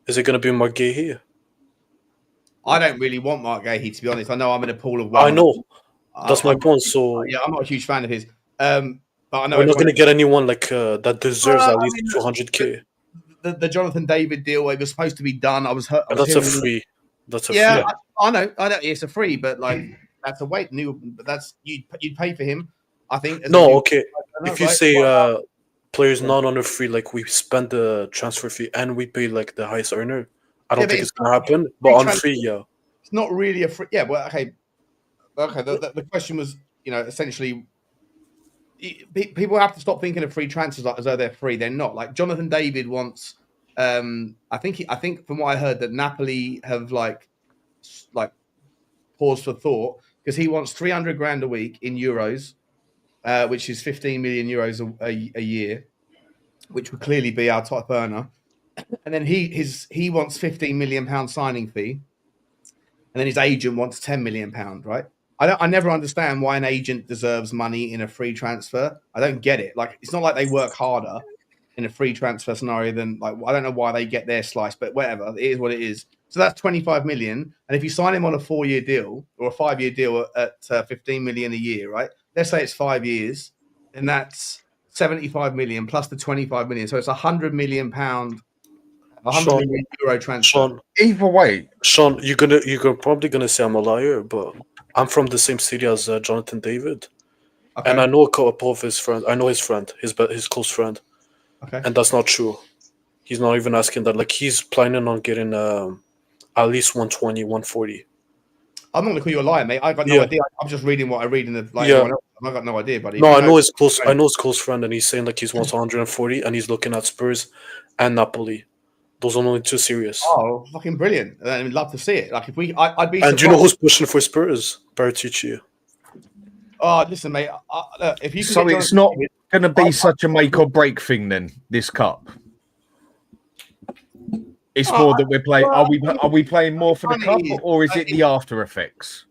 Is it going to be Mark Gahey? I don't really want Mark Gahey, to be honest. I know I'm in a pool of one. I know. That's my point. So yeah, I'm not a huge fan of his. But I know we're not going to get anyone like that deserves at least 200k. The Jonathan David deal, it was supposed to be done. I was hurt. That's a free. That's a free. I know. It's a free, but like that's a wait. But that's you'd pay for him. I think. No, okay. If you say players not on a free, like we spend the transfer fee and we pay like the highest earner, I don't think it's gonna happen. But on free, it's not really a free. Yeah, well, okay. The question was, essentially, people have to stop thinking of free transfers as though they're free. They're not. Like Jonathan David wants. I think from what I heard that Napoli have like paused for thought because he wants 300 grand a week in euros, which is 15 million euros a year, which would clearly be our top earner. And then he wants 15 million pound signing fee, and then his agent wants 10 million pound. Right? I never understand why an agent deserves money in a free transfer. I don't get it. Like it's not like they work harder in a free transfer scenario than like I don't know why they get their slice, but whatever, it is what it is. So that's 25 million, and if you sign him on a 4-year deal or a 5-year deal at 15 million a year, right? Let's say it's 5 years, and that's 75 million plus the 25 million, so it's 100 million pound, 100 million euro transfer. Sean, either way, Sean, you're probably gonna say I'm a liar, but I'm from the same city as Jonathan David, and I know a couple of his friends. I know his friend, his close friend. Okay. And that's not true. He's not even asking that. Like, he's planning on getting at least 120, 140. I'm not going to call you a liar, mate. I got no idea. I'm just reading what I read in the everyone else. I got no idea, buddy. No, I know his close. I know his close friend, and he's saying like he's wants 140, and he's looking at Spurs and Napoli. Those are only two serious. Oh, fucking brilliant! I'd love to see it. Like if I'd be. And do you know who's pushing for Spurs? Bertucci. Oh, listen, mate. If you so it's not going to be such a make or break thing then. This cup. It's more that we're playing. Are we playing more for the cup, or is it the after effects?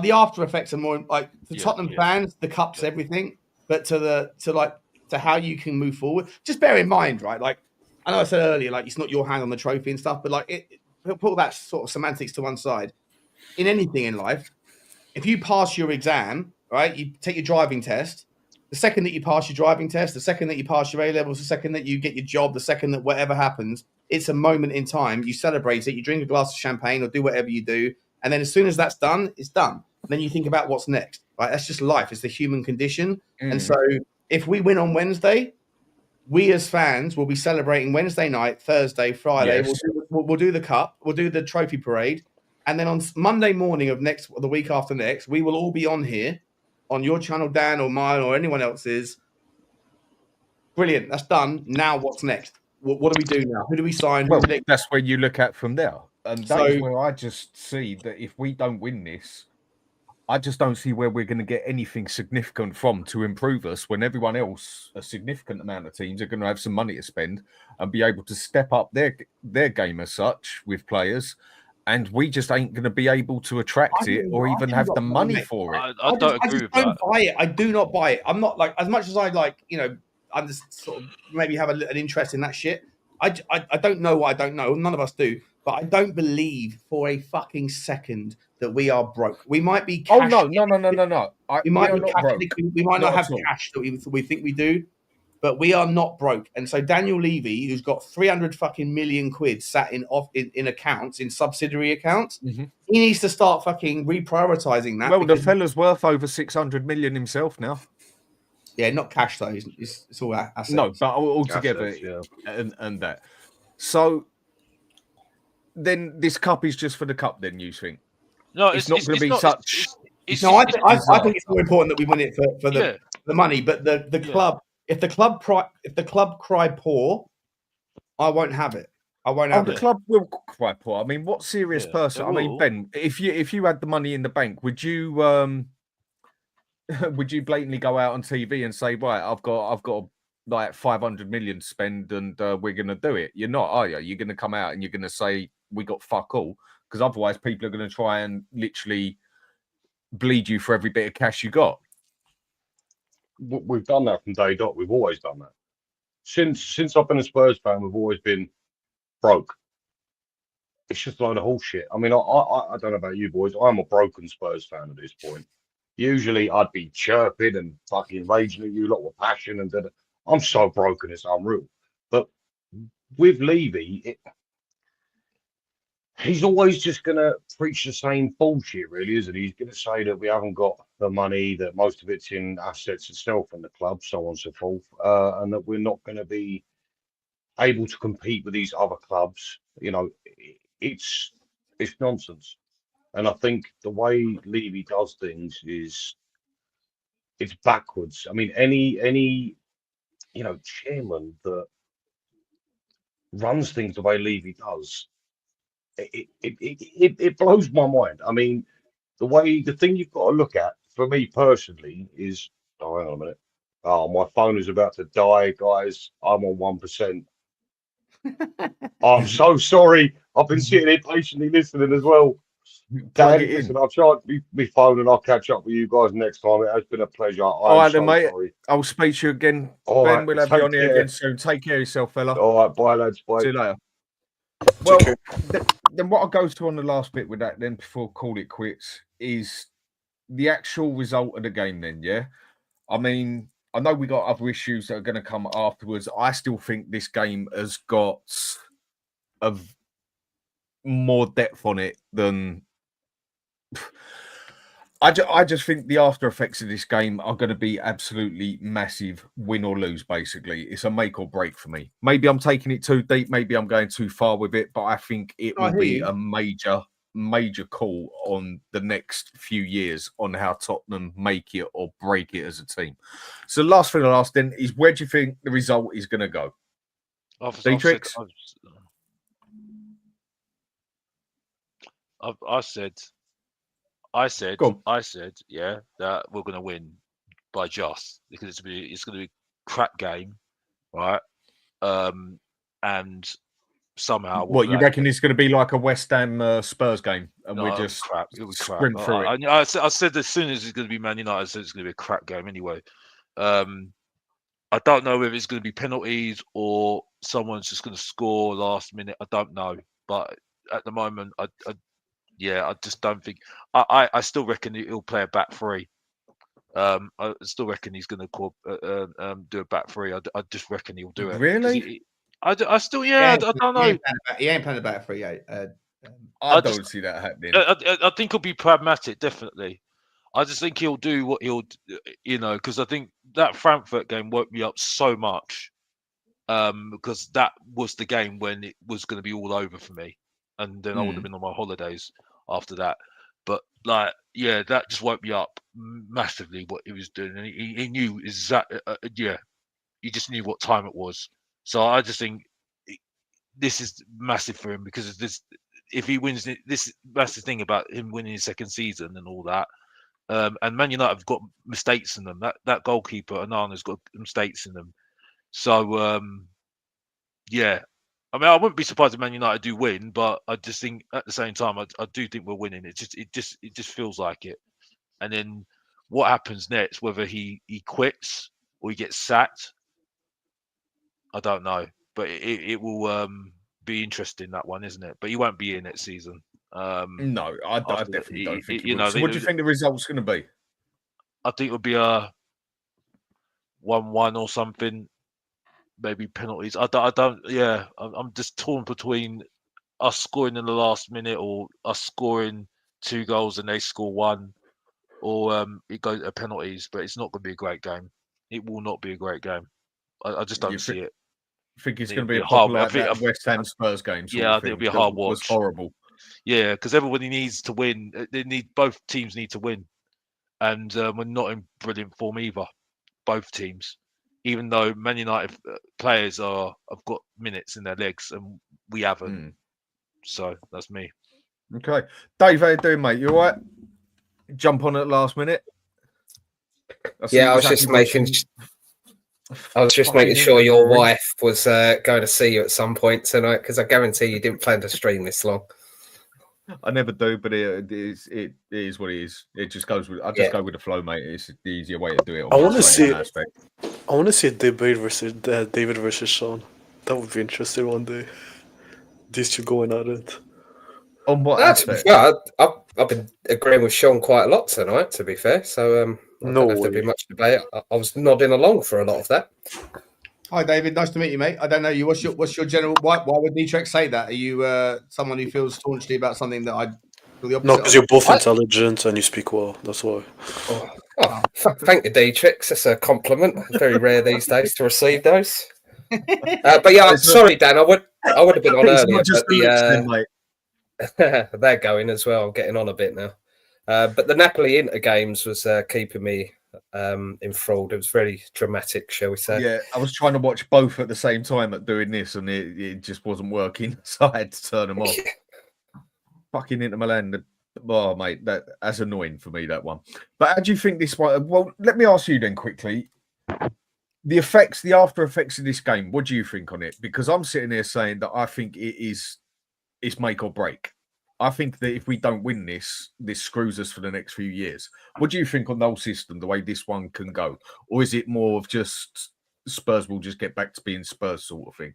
The after effects are more like to Tottenham fans. The cup's everything, but to how you can move forward. Just bear in mind, right? Like I know I said earlier, like it's not your hand on the trophy and stuff, but like put that sort of semantics to one side. In anything in life, if you pass your exam, right, you take your driving test. The second that you pass your driving test, the second that you pass your A-levels, the second that you get your job, the second that whatever happens, it's a moment in time. You celebrate it. You drink a glass of champagne or do whatever you do. And then as soon as that's done, it's done. Then you think about what's next, right? That's just life. It's the human condition. And so if we win on Wednesday, we as fans will be celebrating Wednesday night, Thursday, Friday. Yes. We'll do the cup. We'll do the trophy parade. And then on Monday morning of the week after next, we will all be on here, on your channel, Dan, or mine, or anyone else's. Brilliant. That's done. Now what's next? What do we do now? Who do we sign? Well, that's where you look at from there. And that's So- where I just see that if we don't win this, I just don't see where we're going to get anything significant from to improve us when everyone else, a significant amount of teams, are going to have some money to spend and be able to step up their game as such with players. And we just ain't going to be able to attract it or even have the money for it. I don't agree with that. Buy it. I do not buy it. I'm not like, as much as I like, I'm just sort of maybe have an interest in that shit. I don't know what I don't know. None of us do. But I don't believe for a fucking second that we are broke. We might be cash. No. We might not have cash that we think we do, but we are not broke. And so Daniel Levy, who's got 300 fucking million quid sat in accounts, in subsidiary accounts, he needs to start fucking reprioritizing that. Well, the fella's worth over 600 million himself now. Yeah, not cash though. It's all assets. No, but altogether, Assets, and that. So then this cup is just for the cup. Then you think? No, it's not going to be such. I think it's more important that we win it for the money. But the club, if the club cry poor, I won't have it. I won't have it. The club will cry poor. I mean, what serious person? I mean, Ben, if you had the money in the bank, would you would you blatantly go out on TV and say, right, I've got like 500 million to spend and we're going to do it? You're not, are you? You're going to come out and you're going to say we got fuck all, because otherwise people are going to try and literally bleed you for every bit of cash you got. We've done that from day dot. We've always done that. Since I've been a Spurs fan, we've always been broke. It's just a load of bullshit. I mean, I don't know about you boys. I'm a broken Spurs fan at this point. Usually I'd be chirping and fucking raging at you lot with passion, and I'm so broken it's unreal. But with Levy, he's always just going to preach the same bullshit, really, isn't he? He's going to say that we haven't got the money, that most of it's in assets itself in the club, so on and so forth, and that we're not going to be able to compete with these other clubs. It's nonsense. And I think the way Levy does things it's backwards. I mean, any chairman that runs things the way Levy does, it blows my mind. I mean, the thing you've got to look at, for me personally, is hang on a minute. Oh, my phone is about to die, guys. I'm on 1%. I'm so sorry. I've been sitting here patiently listening as well. Dan, listen, I'll charge my phone and I'll catch up with you guys next time. It has been a pleasure. All right, then, mate. I'll speak to you again. All Ben, right, we'll have you on here again soon. Take care of yourself, fella. All right, bye, lads. Bye. See you later. Well, then what I'll go to on the last bit with that, then, before call it quits, is the actual result of the game. Then, yeah. I mean, I know we got other issues that are going to come afterwards. I still think this game has got more depth on it than. I just think the after effects of this game are going to be absolutely massive, win or lose, basically. It's a make or break for me. Maybe I'm taking it too deep. Maybe I'm going too far with it, but I think it will be a major call on the next few years on how Tottenham make it or break it as a team. So the last thing I'll ask then is, where do you think the result is going to go? Dietrich? I said, yeah, that we're going to win by just, because it's going to be a crap game, right? And somehow, what you reckon it's going to be like a West Ham Spurs game, and we're just crap. It was crap. sprint through it. I said as soon as it's going to be Man United, I said it's going to be a crap game anyway. I don't know whether it's going to be penalties or someone's just going to score last minute. I don't know, but at the moment, I just don't think. I still reckon he'll play a back three. I still reckon he's going to do a back three. I just reckon he'll do it. Really? I still, I don't know. He ain't playing the back three. I don't see that happening. I think he'll be pragmatic, definitely. I just think he'll do what he'll, because I think that Frankfurt game woke me up so much, because that was the game when it was going to be all over for me, and then I would have been on my holidays. after that. But like, yeah, that just woke me up massively what he was doing, and he knew exactly. He just knew what time it was. So I just think this is massive for him because of this. If he wins this massive thing about him winning his second season and all that, and Man United have got mistakes in them. That goalkeeper Anana's got mistakes in them. So yeah, I mean, I wouldn't be surprised if Man United do win, but I just think at the same time, I do think we're winning. It just feels like it. And then what happens next? Whether he quits or he gets sacked, I don't know. But it will be interesting, that one, isn't it? But he won't be here next season. No, I definitely don't think he will. know, So what do you think the result's going to be? I think it'll be a 1-1 or something. Maybe penalties. I don't. Yeah, I'm just torn between us scoring in the last minute or us scoring 2 goals and they score 1, or it goes to penalties. But it's not going to be a great game. It will not be a great game. I just don't see it. I think it's going to It'll be a hard. proper like that West Ham Spurs game. Yeah, I think it'll be a hard watch. Was horrible. Yeah, because everybody needs to win. Both teams need to win, and we're not in brilliant form either. Both teams, even though Man United players have got minutes in their legs and we haven't. So that's me. Okay, Dave, how you doing, mate? You all right? Jump on at last minute. Yeah, I was just making sure your wife was going to see you at some point tonight, because I guarantee you didn't plan to stream this long. I never do, but it is what it is. It just goes with. I just go with the flow, mate. It's the easier way to do it. I want to see. I want to see a debate versus David versus Sean. That would be interesting one day. These two going at it. On what aspect? Yeah, I've been agreeing with Sean quite a lot tonight, to be fair. So I don't have to be much debate. I was nodding along for a lot of that. Hi, David. Nice to meet you, mate. I don't know you. What's your general? Why would Dietrich say that? Are you someone who feels staunchly about something that I feel the opposite? No, because you're both intelligent and you speak well. That's why. Thank you, Dietrich. That's a compliment. Very rare these days to receive those. But yeah, sorry, Dan. I would have been on earlier. But they're going as well. I'm getting on a bit now. But the Napoli Inter games was keeping me enthralled. It was very dramatic, shall we say? Yeah, I was trying to watch both at the same time at doing this, and it just wasn't working, so I had to turn them off. Fucking Inter Milan, oh mate, that's annoying for me, that one. But how do you think this one? Well, let me ask you then quickly. The after effects of this game, what do you think on it? Because I'm sitting there saying that I think it's make or break. I think that if we don't win this screws us for the next few years. What do you think on the whole system, the way this one can go? Or is it more of just Spurs will just get back to being Spurs sort of thing?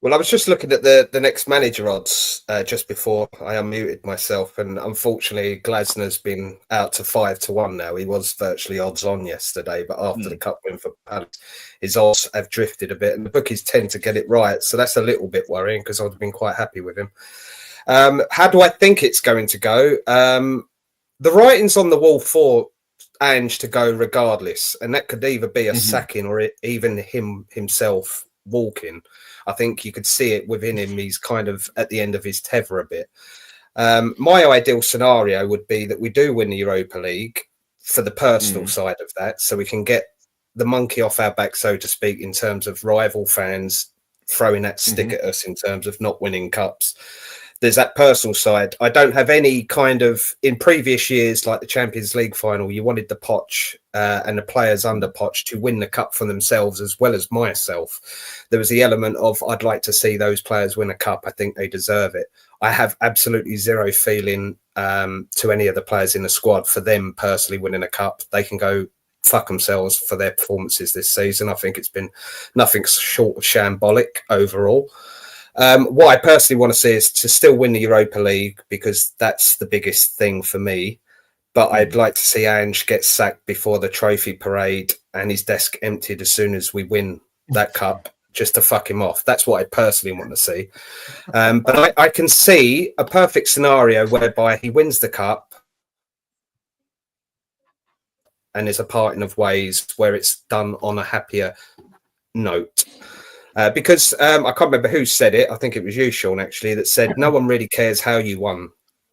Well, I was just looking at the next manager odds just before I unmuted myself, and unfortunately Glasner's been out to 5-1 now. He was virtually odds on yesterday, but after the cup win for Palace, his odds have drifted a bit, and the bookies tend to get it right, so that's a little bit worrying because I've been quite happy with him. How do I think it's going to go? The writing's on the wall for Ange to go regardless, and that could either be a sacking or even himself walking. I think you could see it within him. He's kind of at the end of his tether a bit. My ideal scenario would be that we do win the Europa League for the personal side of that, so we can get the monkey off our back, so to speak, in terms of rival fans throwing that stick at us in terms of not winning cups. There's that personal side. I don't have any kind of, in previous years, like the Champions League final, you wanted the Poch and the players under Poch to win the cup for themselves as well as myself. There was the element of, I'd like to see those players win a cup. I think they deserve it. I have absolutely zero feeling to any of the players in the squad for them personally winning a cup. They can go fuck themselves for their performances this season. I think it's been nothing short of shambolic overall. What I personally want to see is to still win the Europa League, because that's the biggest thing for me. But I'd like to see Ange get sacked before the trophy parade and his desk emptied as soon as we win that cup, just to fuck him off. That's what I personally want to see. But I can see a perfect scenario whereby he wins the cup and there's a parting of ways where it's done on a happier note. Because I can't remember who said it. I think it was you, Sean, actually, that said no one really cares how you won.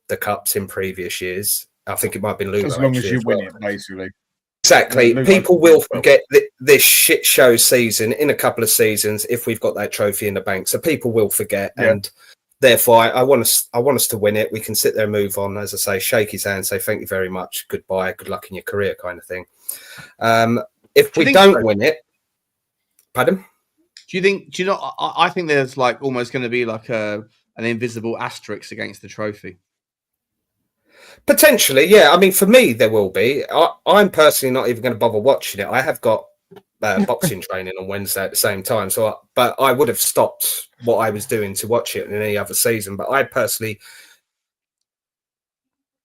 the cups in previous years. I think it might have been Ludo. As long as actually, you as win well. it, basically. Exactly. Ludo People won will as well. forget this shit show season in a couple of seasons if we've got that trophy in the bank. So people will forget, Yeah. and therefore I want us to win it. We can sit there and move on, as I say, shake his hand, say thank you very much, goodbye, good luck in your career, kind of thing. If we don't win it, pardon? Do you know? I think there's like almost going to be like an invisible asterisk against the trophy. Potentially, yeah. I mean, for me, there will be. I'm personally not even going to bother watching it. I have got boxing training on Wednesday at the same time, but I would have stopped what I was doing to watch it in any other season. But I personally,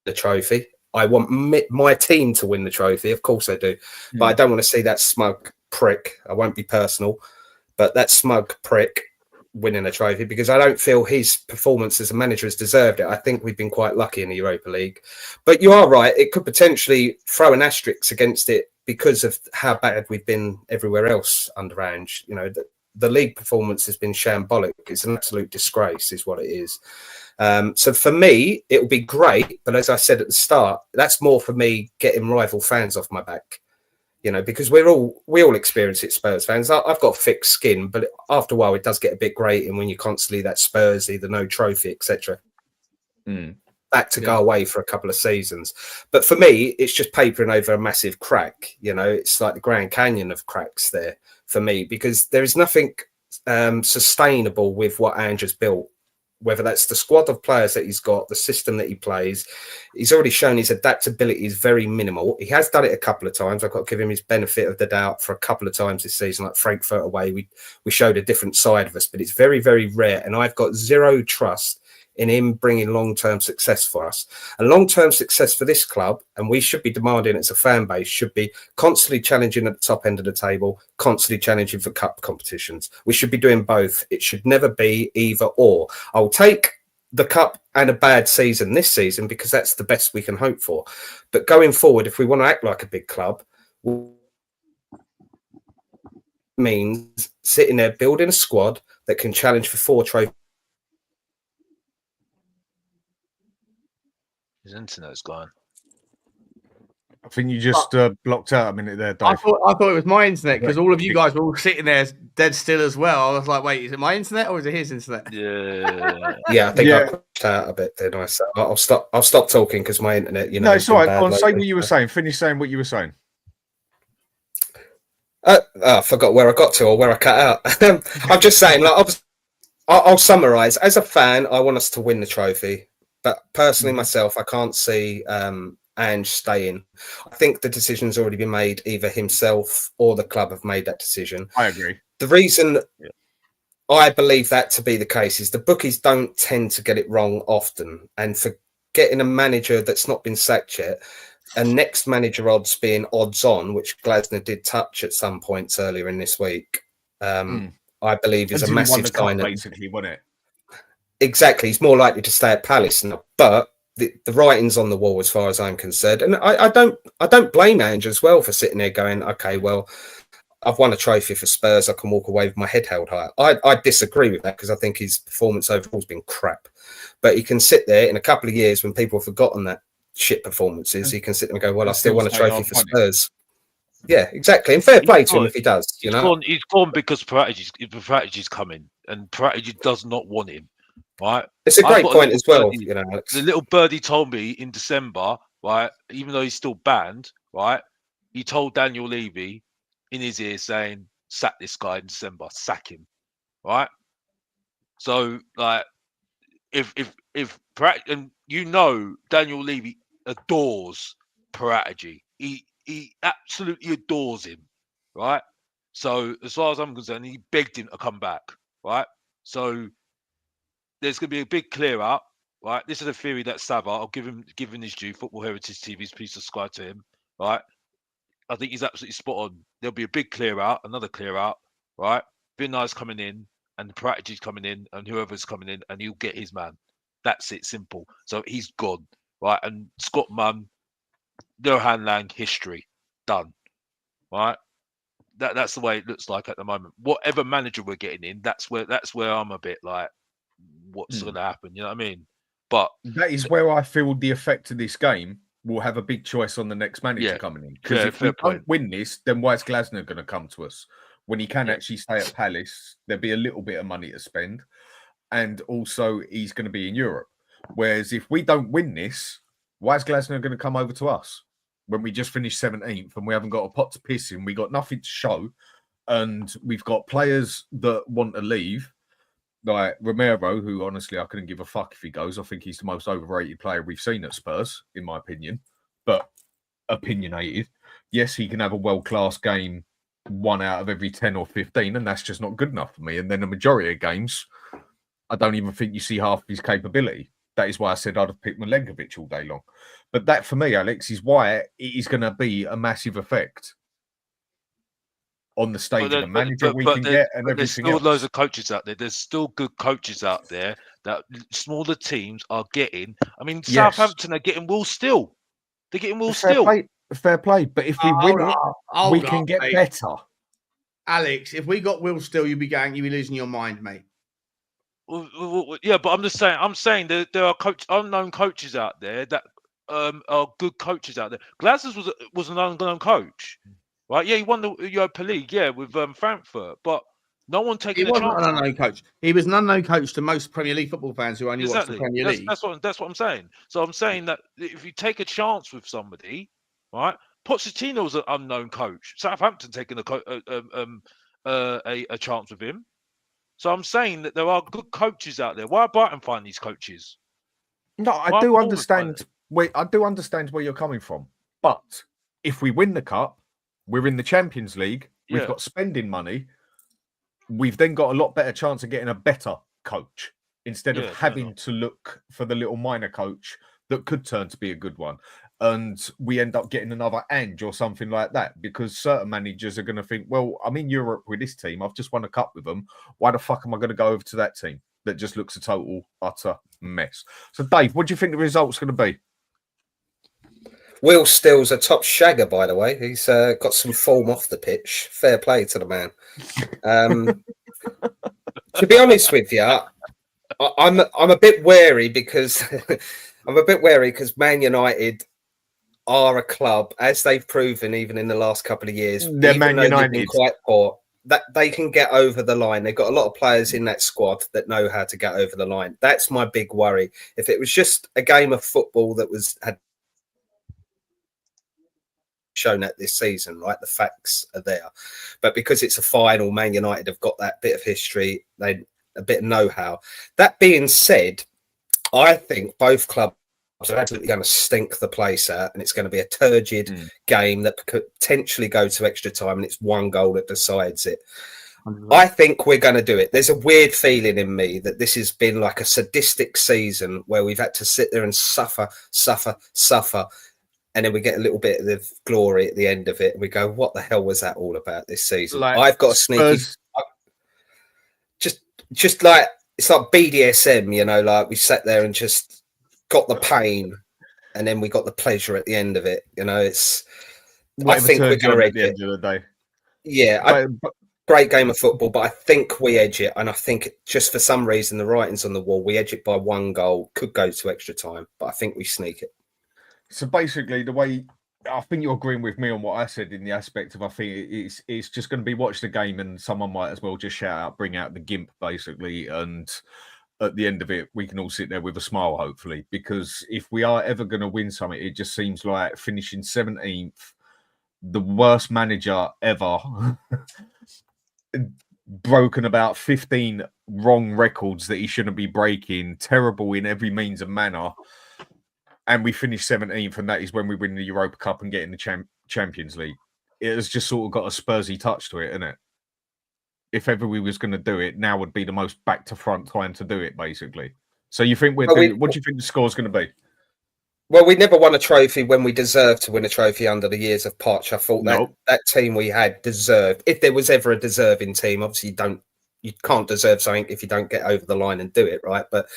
the trophy. I want my team to win the trophy. Of course, I do, but I don't want to see that smug prick. I won't be personal, but that smug prick winning a trophy, because I don't feel his performance as a manager has deserved it. I think we've been quite lucky in the Europa League, but you are right. It could potentially throw an asterisk against it because of how bad we've been everywhere else under Ange. You know, the league performance has been shambolic. It's an absolute disgrace is what it is. So for me, it would be great. But as I said at the start, that's more for me getting rival fans off my back. You know, because we all experience it, Spurs fans. I've got thick skin, but after a while, it does get a bit grating when you're constantly that Spursy, the no trophy, etc. Back to go away for a couple of seasons. But for me, it's just papering over a massive crack. You know, it's like the Grand Canyon of cracks there for me, because there is nothing sustainable with what Ange has built. Whether that's the squad of players that he's got, the system that he plays, he's already shown his adaptability is very minimal. He has done it a couple of times. I've got to give him his benefit of the doubt for a couple of times this season, like Frankfurt away. We showed a different side of us, but it's very, very rare. And I've got zero trust in him bringing long-term success for us. And long-term success for this club, and we should be demanding as a fan base, should be constantly challenging at the top end of the table, constantly challenging for cup competitions. We should be doing both. It should never be either or. I'll take the cup and a bad season this season because that's the best we can hope for. But going forward, if we want to act like a big club, means sitting there building a squad that can challenge for 4 trophies. His internet's gone. I think you just blocked out a minute there, Dave. I thought it was my internet because all of you guys were all sitting there dead still as well. I was like, wait, is it my internet or is it his internet? Yeah. Yeah, I think I pushed out a bit, didn't I? So I'll stop talking because my internet, you know. No, it's all right. Go on, say what you were saying. Finish saying what you were saying. I forgot where I got to or where I cut out. I'm just saying, like, I'll summarise. As a fan, I want us to win the trophy. But personally, myself, I can't see Ange staying. I think the decision's already been made. Either himself or the club have made that decision. I agree. The reason I believe that to be the case is the bookies don't tend to get it wrong often. And for getting a manager that's not been sacked yet, and next manager odds being odds on, which Glasner did touch at some points earlier in this week, I believe is a massive sign. Basically, wasn't it? Exactly. He's more likely to stay at Palace now, but the writing's on the wall as far as I'm concerned. And I don't blame Ange as well for sitting there going, okay, well, I've won a trophy for Spurs. I can walk away with my head held high. I disagree with that because I think his performance overall has been crap. But he can sit there in a couple of years when people have forgotten that shit performances. He can sit there and go, well, I still won a trophy for Spurs. Yeah, exactly. And fair play to him if he does. You know, he's gone because Paratigi's coming, and Paratigi does not want him. Right, it's a great point as well. You know, Alex. The little birdie told me in December, right? Even though he's still banned, right? He told Daniel Levy in his ear saying, "Sack this guy in December, sack him." Right. So, like, if and you know, Daniel Levy adores Paratigi. He absolutely adores him, right? So, as far as I'm concerned, he begged him to come back, right? So, there's going to be a big clear out, right? This is a theory that Sava, I'll give him his due. Football Heritage TV's please subscribe to him, right? I think he's absolutely spot on. There'll be a big clear out, another clear out, right? Vinay's coming in, and Paratigi's coming in, and whoever's coming in, and he'll get his man. That's it, simple. So he's gone, right? And Scott Munn, Johan Lang, history, done, right? That's the way it looks like at the moment. Whatever manager we're getting in, that's where I'm a bit like, what's going to happen? You know what I mean? But that is where I feel the effect of this game will have a big choice on the next manager coming in. Because if we don't win this, then why is Glasner going to come to us? When he can actually stay at Palace, there'll be a little bit of money to spend. And also, he's going to be in Europe. Whereas if we don't win this, why is Glasner going to come over to us when we just finished 17th and we haven't got a pot to piss in? We got nothing to show. And we've got players that want to leave. Like Romero, who honestly I couldn't give a fuck if he goes. I think he's the most overrated player we've seen at Spurs, in my opinion. But opinionated. Yes, he can have a world-class game 1 out of every 10 or 15, and that's just not good enough for me. And then the majority of games, I don't even think you see half of his capability. That is why I said I'd have picked Milenkovic all day long. But that, for me, Alex, is why it is going to be a massive effect on the stage of the manager we can get and everything else. There's still loads of coaches out there. There's still good coaches out there that smaller teams are getting. I mean, Southampton are getting Will Still. They're getting Will Still. Fair play. But if we win it, we can get better. Alex, if we got Will Still, you'd be losing your mind, mate. Yeah, but I'm just saying. I'm saying that there are unknown coaches out there that are good coaches out there. Glasner's was an unknown coach, right? Yeah, he won the Europa League, with Frankfurt, but no one taking a chance. He wasn't an unknown coach. He was an unknown coach to most Premier League football fans who only watch the Premier League. That's what I'm saying. So I'm saying that if you take a chance with somebody, right? Pochettino's an unknown coach. Southampton taking a chance with him. So I'm saying that there are good coaches out there. Why Brighton find these coaches? No, I do understand where you're coming from. But if we win the cup, we're in the Champions League. We've got spending money. We've then got a lot better chance of getting a better coach instead of having to look for the little minor coach that could turn to be a good one. And we end up getting another Ange or something like that, because certain managers are going to think, well, I'm in Europe with this team. I've just won a cup with them. Why the fuck am I going to go over to that team that just looks a total, utter mess? So, Dave, what do you think the result's going to be? Will Still's a top shagger, by the way. He's got some form off the pitch. Fair play to the man. To be honest with you, I'm a bit wary because Man United are a club, as they've proven even in the last couple of years. They're Man United. Quite poor, that they can get over the line. They've got a lot of players in that squad that know how to get over the line. That's my big worry. If it was just a game of football that had shown that this season, right? The facts are there. But because it's a final, Man United have got that bit of history, a bit of know-how. That being said, I think both clubs are absolutely going to stink the place out, and it's going to be a turgid game that could potentially go to extra time, and it's one goal that decides it. I think we're going to do it. There's a weird feeling in me that this has been like a sadistic season where we've had to sit there and suffer, and then we get a little bit of the glory at the end of it, and we go, what the hell was that all about this season? I've got a sneaky... Just like, it's like BDSM, you know, like we sat there and just got the pain, and then we got the pleasure at the end of it. You know, it's... I think we're going to edge it. At the end of the day. Yeah, great game of football, but I think we edge it, and I think just for some reason the writing's on the wall. We edge it by one goal, could go to extra time, but I think we sneak it. So basically, the way I think you're agreeing with me on what I said in the aspect of, I think it's just going to be watch the game, and someone might as well just shout out, bring out the gimp, basically, and at the end of it, we can all sit there with a smile, hopefully, because if we are ever going to win something, it just seems like finishing 17th, the worst manager ever, broken about 15 wrong records that he shouldn't be breaking, terrible in every means and manner. And we finish 17th, and that is when we win the Europa Cup and get in the Champions League. It has just sort of got a Spursy touch to it, isn't it? If ever we was going to do it, now would be the most back-to-front time to do it, basically. So you think what do you think the score's going to be? Well, we never won a trophy when we deserved to win a trophy under the years of Poch. I thought that team we had deserved. If there was ever a deserving team, obviously you can't deserve something if you don't get over the line and do it, right? But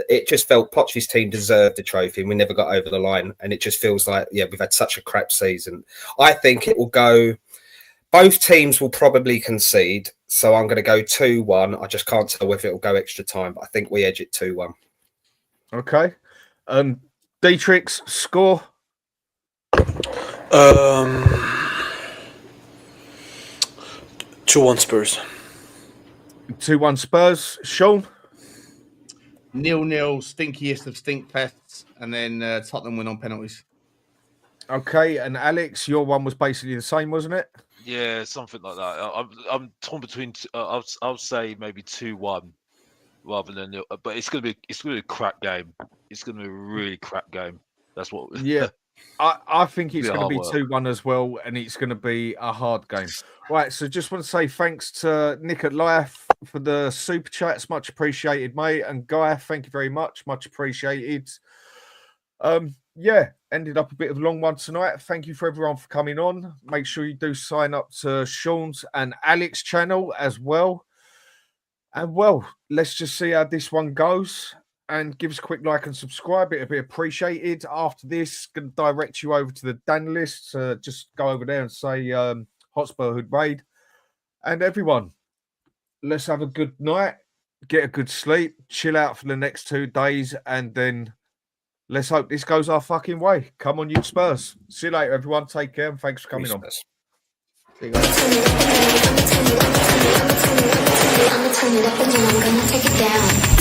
it just felt Poch's team deserved the trophy, and we never got over the line. And it just feels like, we've had such a crap season. I think it will go... Both teams will probably concede, so I'm going to go 2-1. I just can't tell whether it will go extra time, but I think we edge it 2-1. Okay. Dietrich, score? 2-1 Spurs. 2-1 Spurs. Sean? 0-0, stinkiest of stink fests, and then Tottenham win on penalties. Okay, and Alex, your one was basically the same, wasn't it? Yeah, something like that. I'm torn between. I'll say maybe 2-1 rather than. But it's gonna be a crap game. It's gonna be a really crap game. That's what. Yeah, I think it's Be going to be hard work. 2-1 as well, and it's going to be a hard game. Right, so just want to say thanks to Nick at Life for the super chats, much appreciated, mate. And Guy, thank you very much appreciated. Yeah, ended up a bit of a long one tonight. Thank you for everyone for coming on. Make sure you do sign up to Sean's and Alex's channel as well. And well, let's just see how this one goes. And give us a quick like and subscribe. It'll be appreciated. After this, going to direct you over to the Dan list. Just go over there and say HotspurHood Raid. And everyone, let's have a good night. Get a good sleep. Chill out for the next 2 days. And then let's hope this goes our fucking way. Come on, you Spurs. See you later, everyone. Take care and thanks for coming on. I'm gonna turn it up and then I'm gonna take it down.